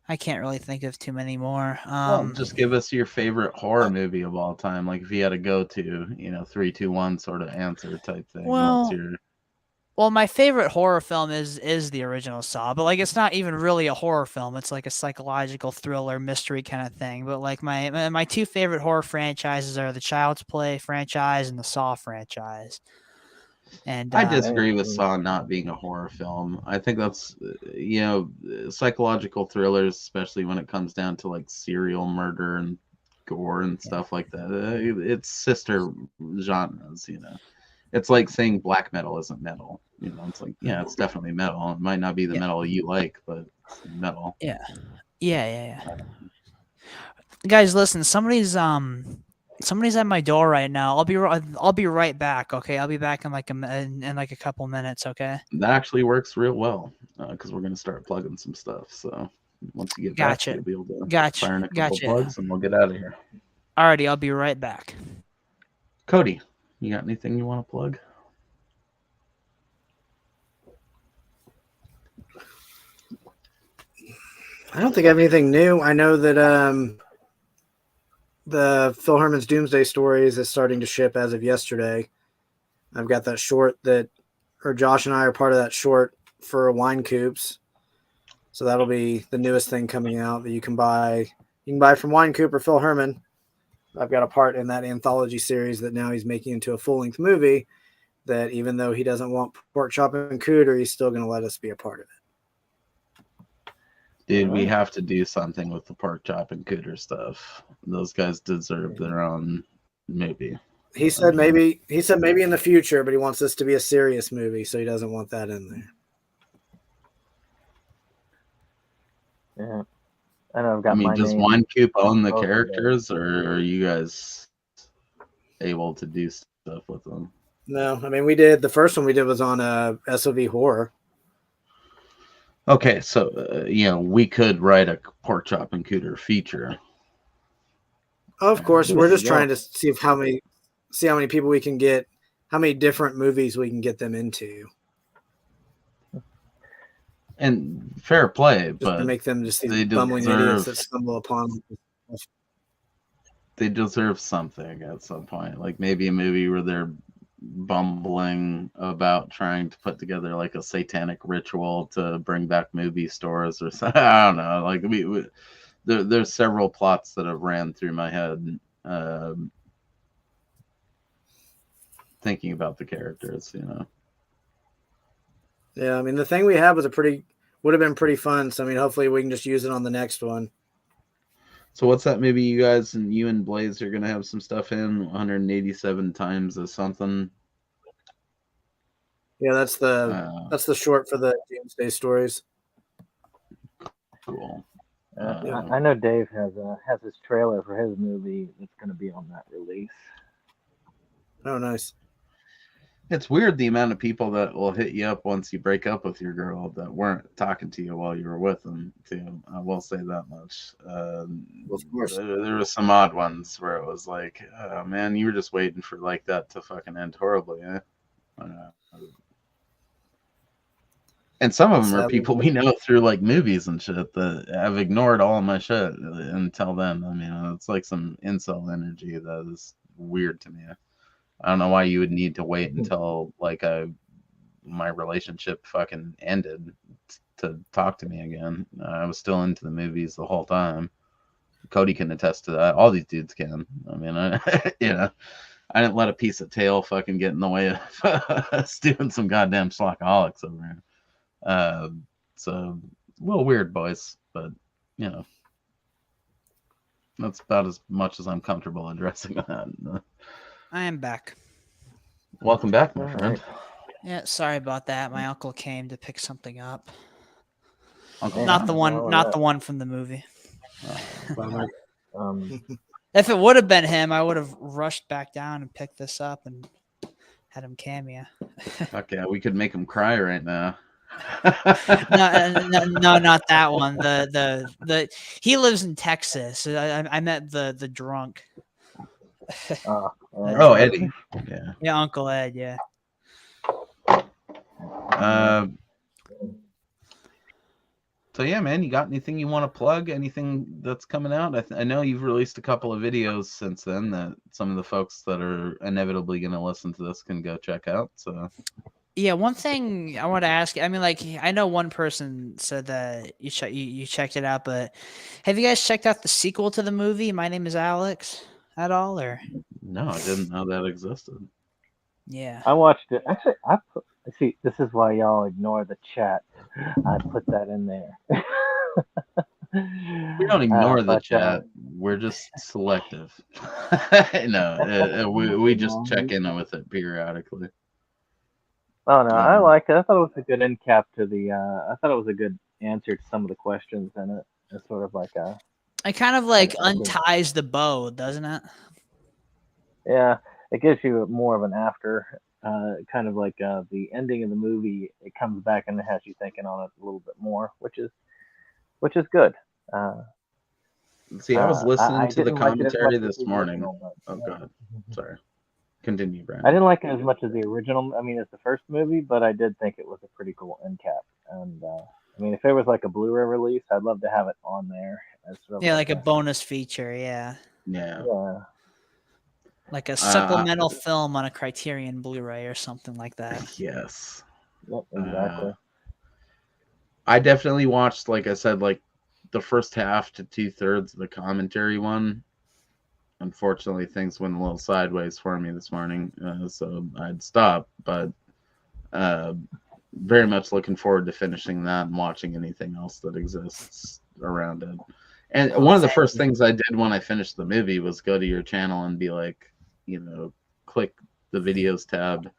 I can't really think of too many more. Well, just give us your favorite horror movie of all time. Like if you had to go to, 3, 2, 1 sort of answer type thing. What's well, your well, my favorite horror film is the original Saw, but like it's not even really a horror film. It's like a psychological thriller mystery kind of thing. But like my two favorite horror franchises are the Child's Play franchise and the Saw franchise. And I Right. disagree with Saw not being a horror film. I think that's, psychological thrillers, especially when it comes down to like serial murder and gore and stuff like that. It's sister genres. It's like saying black metal isn't metal. It's like, yeah, it's definitely metal. It might not be the yeah, metal you like, but it's metal. yeah, yeah. Guys, listen, somebody's at my door right now. I'll be right back. Okay, I'll be back in like in like a couple minutes. Okay. That actually works real well because we're going to start plugging some stuff. So once you get back, Gotcha. you'll be able to Gotcha. fire in a couple Gotcha. plugs and we'll get out of here. Alrighty, I'll be right back. Cody, you got anything you want to plug? I don't think I have anything new. I know that the Phil Herman's Doomsday Stories is starting to ship as of yesterday. I've got that short or Josh and I are part of that short for Wine Coops. So that'll be the newest thing coming out that you can buy. You can buy from Wine Coop or Phil Herman. I've got a part in that anthology series that now he's making into a full-length movie that even though he doesn't want pork chop and cooter, he's still going to let us be a part of it. Dude, we have to do something with the pork chop and cooter stuff. Those guys deserve their own movie. He said maybe in the future, but he wants this to be a serious movie, so he doesn't want that in there. Yeah. I know I've got my does name. Wine Coop own the both of characters, or are you guys able to do stuff with them? No, I mean we did the first one we did was on SOV horror. Okay, so we could write a pork chop and cooter feature. Of course, There we're you just go. trying to see how many people we can get, how many different movies we can get them into, And fair play, just but to make them just they these bumbling idiots deserve that stumble upon. they deserve something at some point. Like maybe a movie where they're bumbling about trying to put together like a satanic ritual to bring back movie stores or something. I don't know. Like there's several plots that have ran through my head thinking about the characters. Yeah, I mean the thing we had was would have been pretty fun. So I mean, hopefully we can just use it on the next one. So what's that? Maybe you guys and you and Blaze are gonna have some stuff in 187 times or something. Yeah, that's the short for the Doomsday Stories. Cool. I know Dave has his trailer for his movie that's going to be on that release. Oh, nice. It's weird the amount of people that will hit you up once you break up with your girl that weren't talking to you while you were with them, too. I will say that much. Of course. There were some odd ones where it was like, oh, man, you were just waiting for like that to fucking end horribly, eh? And some of them are people we know through like movies and shit that have ignored all of my shit until then. I mean, it's like some incel energy that is weird to me. I don't know why you would need to wait until like my relationship fucking ended to talk to me again. I was still into the movies the whole time. Cody can attest to that. All these dudes can. I mean, I didn't let a piece of tail fucking get in the way of us doing some goddamn Schlockaholics over here. So a little weird, boys, but you know, that's about as much as I'm comfortable addressing that. I am back. Welcome back, my friend. Yeah, sorry about that. My uncle came to pick something up. Uncle Not the one from the movie. If it would have been him, I would have rushed back down and picked this up and had him cameo. Fuck yeah, we could make him cry right now. No, not that one. The he lives in Texas. I met the drunk. Eddie. Yeah, Uncle Ed. Yeah. So yeah, man, you got anything you want to plug? Anything that's coming out? I know you've released a couple of videos since then that some of the folks that are inevitably going to listen to this can go check out. So. Yeah, one thing I want to ask. I mean, like, I know one person said that you checked it out, but have you guys checked out the sequel to the movie My Name Is Alex at all? Or no, I didn't know that existed. Yeah, I watched it. Actually, see. This is why y'all ignore the chat. I put that in there. We don't ignore the chat. We're just selective. No, we just check in with it periodically. Oh no, I like it. I thought it was a good end cap to the. I thought it was a good answer to some of the questions in it. It's sort of like a. It kind of like unties the bow, doesn't it? Yeah, it gives you more of an after, kind of like the ending of the movie. It comes back and it has you thinking on it a little bit more, which is good. See, I was listening to the commentary this morning. Original, oh God, sorry. Continue, Brandon. I didn't like it as much as the original. I mean, as the first movie, but I did think it was a pretty cool end cap. And I mean, if it was like a Blu-ray release, I'd love to have it on there. As sort of like a bonus feature. Yeah. Like a supplemental film on a Criterion Blu-ray or something like that. Yes. Yep, exactly. I definitely watched, like I said, like the first half to 2/3 of the commentary one. Unfortunately, things went a little sideways for me this morning, so I'd stop. But very much looking forward to finishing that and watching anything else that exists around it. And one of the first things I did when I finished the movie was go to your channel and be like, click the videos tab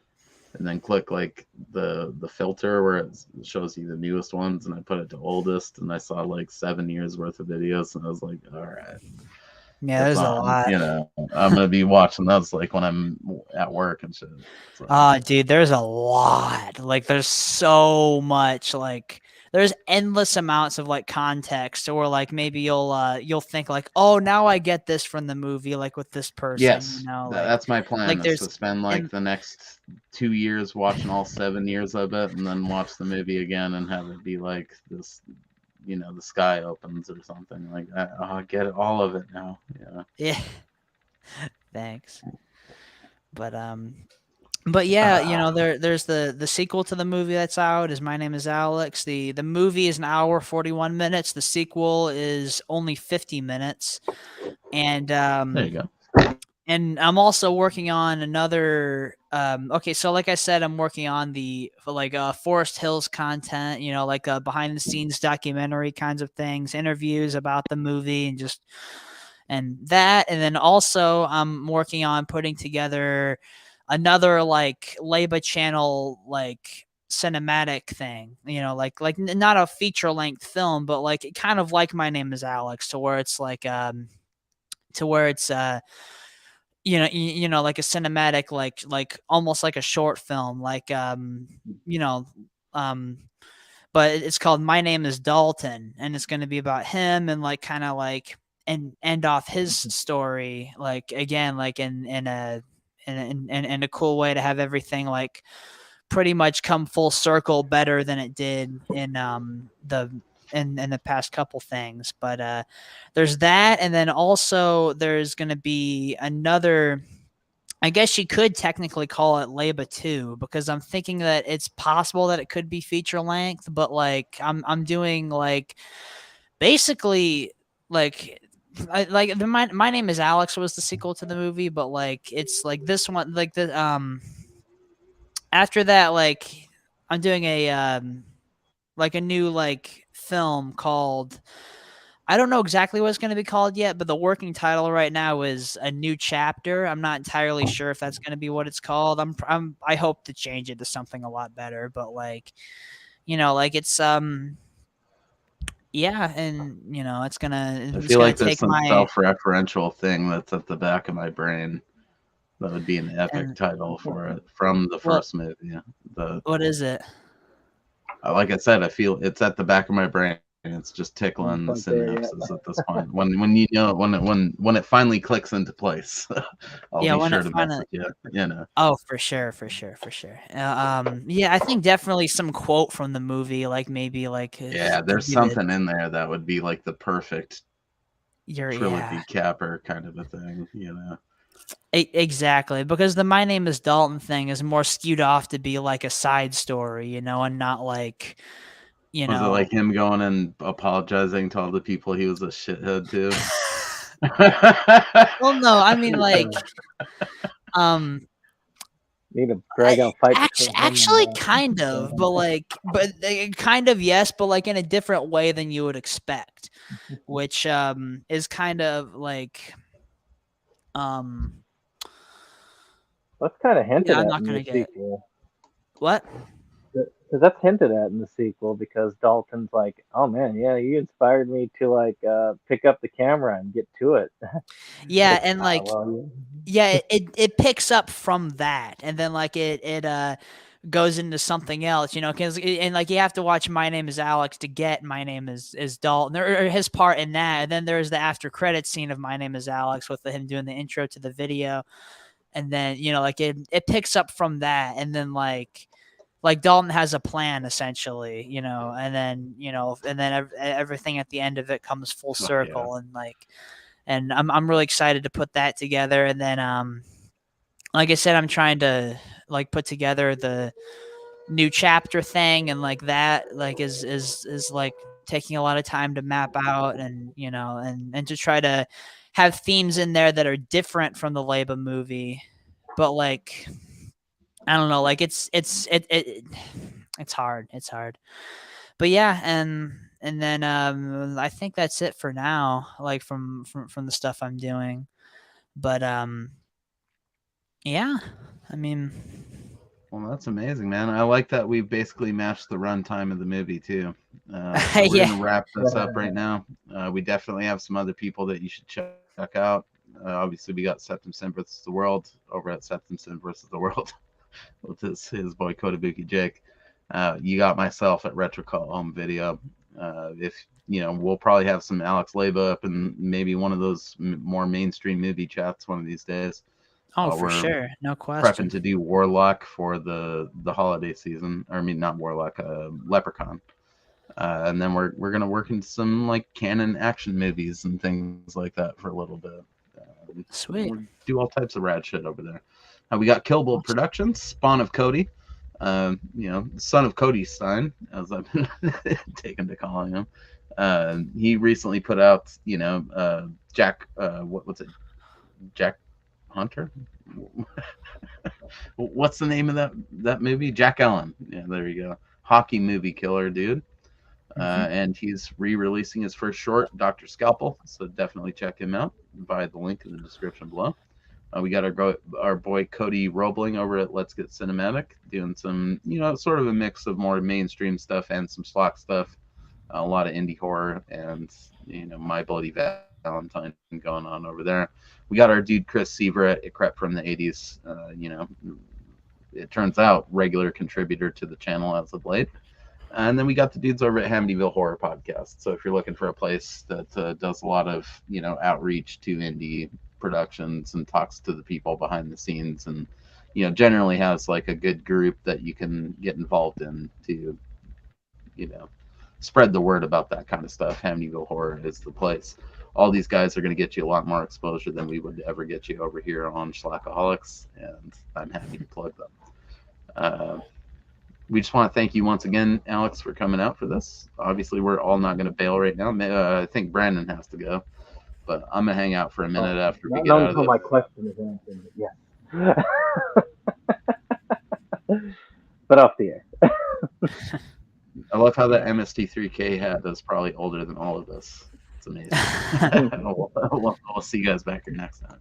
and then click like the filter where it shows you the newest ones, and I put it to oldest, and I saw like 7 years worth of videos, and I was like, all right. Yeah, there's a lot. I'm gonna be watching those like when I'm at work and shit. So. Dude, there's a lot. Like, there's so much. Like, there's endless amounts of like context, or like maybe you'll think like, oh, now I get this from the movie, like with this person. Yes, like, that's my plan. Like, is to spend like the next 2 years watching all 7 years of it, and then watch the movie again and have it be like this. The sky opens or something like that. I get all of it now. Yeah. Thanks. But yeah, there's the sequel to the movie that's out is My Name Is Alex. The movie is 1 hour 41 minutes. The sequel is only 50 minutes. And there you go. and I'm also working on another. Okay, so like I said, I'm working on the Forest Hills content. Like behind the scenes documentary kinds of things, interviews about the movie, and that. And then also I'm working on putting together another like Leyba channel cinematic thing, not a feature length film, but like kind of like My Name is Alex, to where it's like a cinematic, like almost like a short film, you know um but it's called My Name is Dalton, and it's going to be about him, and like kind of like and end off his story, like again, like in a cool way, to have everything like pretty much come full circle better than it did in the past couple things. But there's that, and then also there's going to be another. I guess you could technically call it Leyba 2, because I'm thinking that it's possible that it could be feature length, but like I'm doing like basically like My Name is Alex was the sequel to the movie, but like it's like this one, like the after that, like I'm doing a new like film called, I don't know exactly what it's going to be called yet, but the working title right now is A New Chapter. I'm not entirely sure if that's going to be what it's called. I hope to change it to something a lot better, but like, like it's yeah, and I it's feel gonna like there's take some my self-referential thing that's at the back of my brain that would be an epic and title for it from the what first movie. The what is it? Like I said, I feel it's at the back of my brain. It's just tickling the Right there, yeah. synapses at this point. When it finally clicks into place, I'll Yeah, be when sure it to mess finally. with you. You know. Oh, for sure, for sure, for sure. Yeah, I think definitely some quote from the movie, like maybe like Yeah, could there's be the something in there that would be like the perfect yeah. trilogy capper kind of a thing. You know. Exactly, because the My Name is Dalton thing is more skewed off to be like a side story, and not like, you Was it know. like him going and apologizing to all the people he was a shithead to? Well, no, I mean like, um, Need a drag out fight between him and actually, kind of, but kind of yes, but like in a different way than you would expect, which is kind of like um, that's kind of hinted yeah, I'm at not in the gonna get sequel. what. Because that's hinted at in the sequel. Because Dalton's like, "Oh man, yeah, you inspired me to like pick up the camera and get to it." Yeah, Like, and like well, yeah, it picks up from that, and then like it goes into something else, because and like you have to watch My Name is Alex to get My Name is Dalton, or his part in that, and then there's the after credit scene of My Name is Alex with him doing the intro to the video, and then like it picks up from that, and then like Dalton has a plan essentially, and then everything at the end of it comes full Oh, yeah. circle, and I'm really excited to put that together, and then like I said, I'm trying to like put together the new chapter thing, and like that like is like taking a lot of time to map out, and and to try to have themes in there that are different from the Leyba movie, but like I don't know, like it's hard. It's hard. But yeah, and then I think that's it for now, like from the stuff I'm doing. But yeah, I mean, Well, that's amazing, man. I like that we basically matched the runtime of the movie too. So we're yeah. gonna wrap this up right now. We definitely have some other people that you should check out. Obviously, we got Septum Sin versus the World over at Septum Sin versus the World with his boy Kotobuki Jake. You got myself at Retro Call Home Video. If we'll probably have some Alex Leyba up and maybe one of those more mainstream movie chats one of these days. Oh, for We're sure, no prepping question. to do Warlock for the holiday season. Or, I mean, not Warlock, Leprechaun. And then we're gonna work in some like canon action movies and things like that for a little bit. Sweet. We do all types of rad shit over there. We got Killable Productions, spawn of Cody. Son of Cody Stein, as I've been taken to calling him. He recently put out, Jack. What's it? Jack Hunter. What's the name of that movie? Jack Ellen. Yeah, there you go. Hockey movie killer, dude. And he's re-releasing his first short, Dr. Scalpel. So definitely check him out via the link in the description below. We got our boy Cody Roebling over at Let's Get Cinematic doing some, sort of a mix of more mainstream stuff and some schlock stuff. A lot of indie horror and, My Bloody Valentine going on over there. We got our dude Chris Seaver at Crept From the 80s. It turns out regular contributor to the channel as of late. And then we got the dudes over at Hamityville Horror Podcast. So if you're looking for a place that does a lot of, outreach to indie productions and talks to the people behind the scenes and, generally has like a good group that you can get involved in to, spread the word about that kind of stuff, Hamityville Horror is the place. All these guys are going to get you a lot more exposure than we would ever get you over here on Schlockaholics, and I'm happy to plug them. We just want to thank you once again, Alex, for coming out for this. Obviously, we're all not going to bail right now. I think Brandon has to go, but I'm going to hang out for a minute after we get out of until this. my question is answered, yes. But off the air. I love how that MST3K hat is probably older than all of us. It's amazing. We'll see you guys back here next time.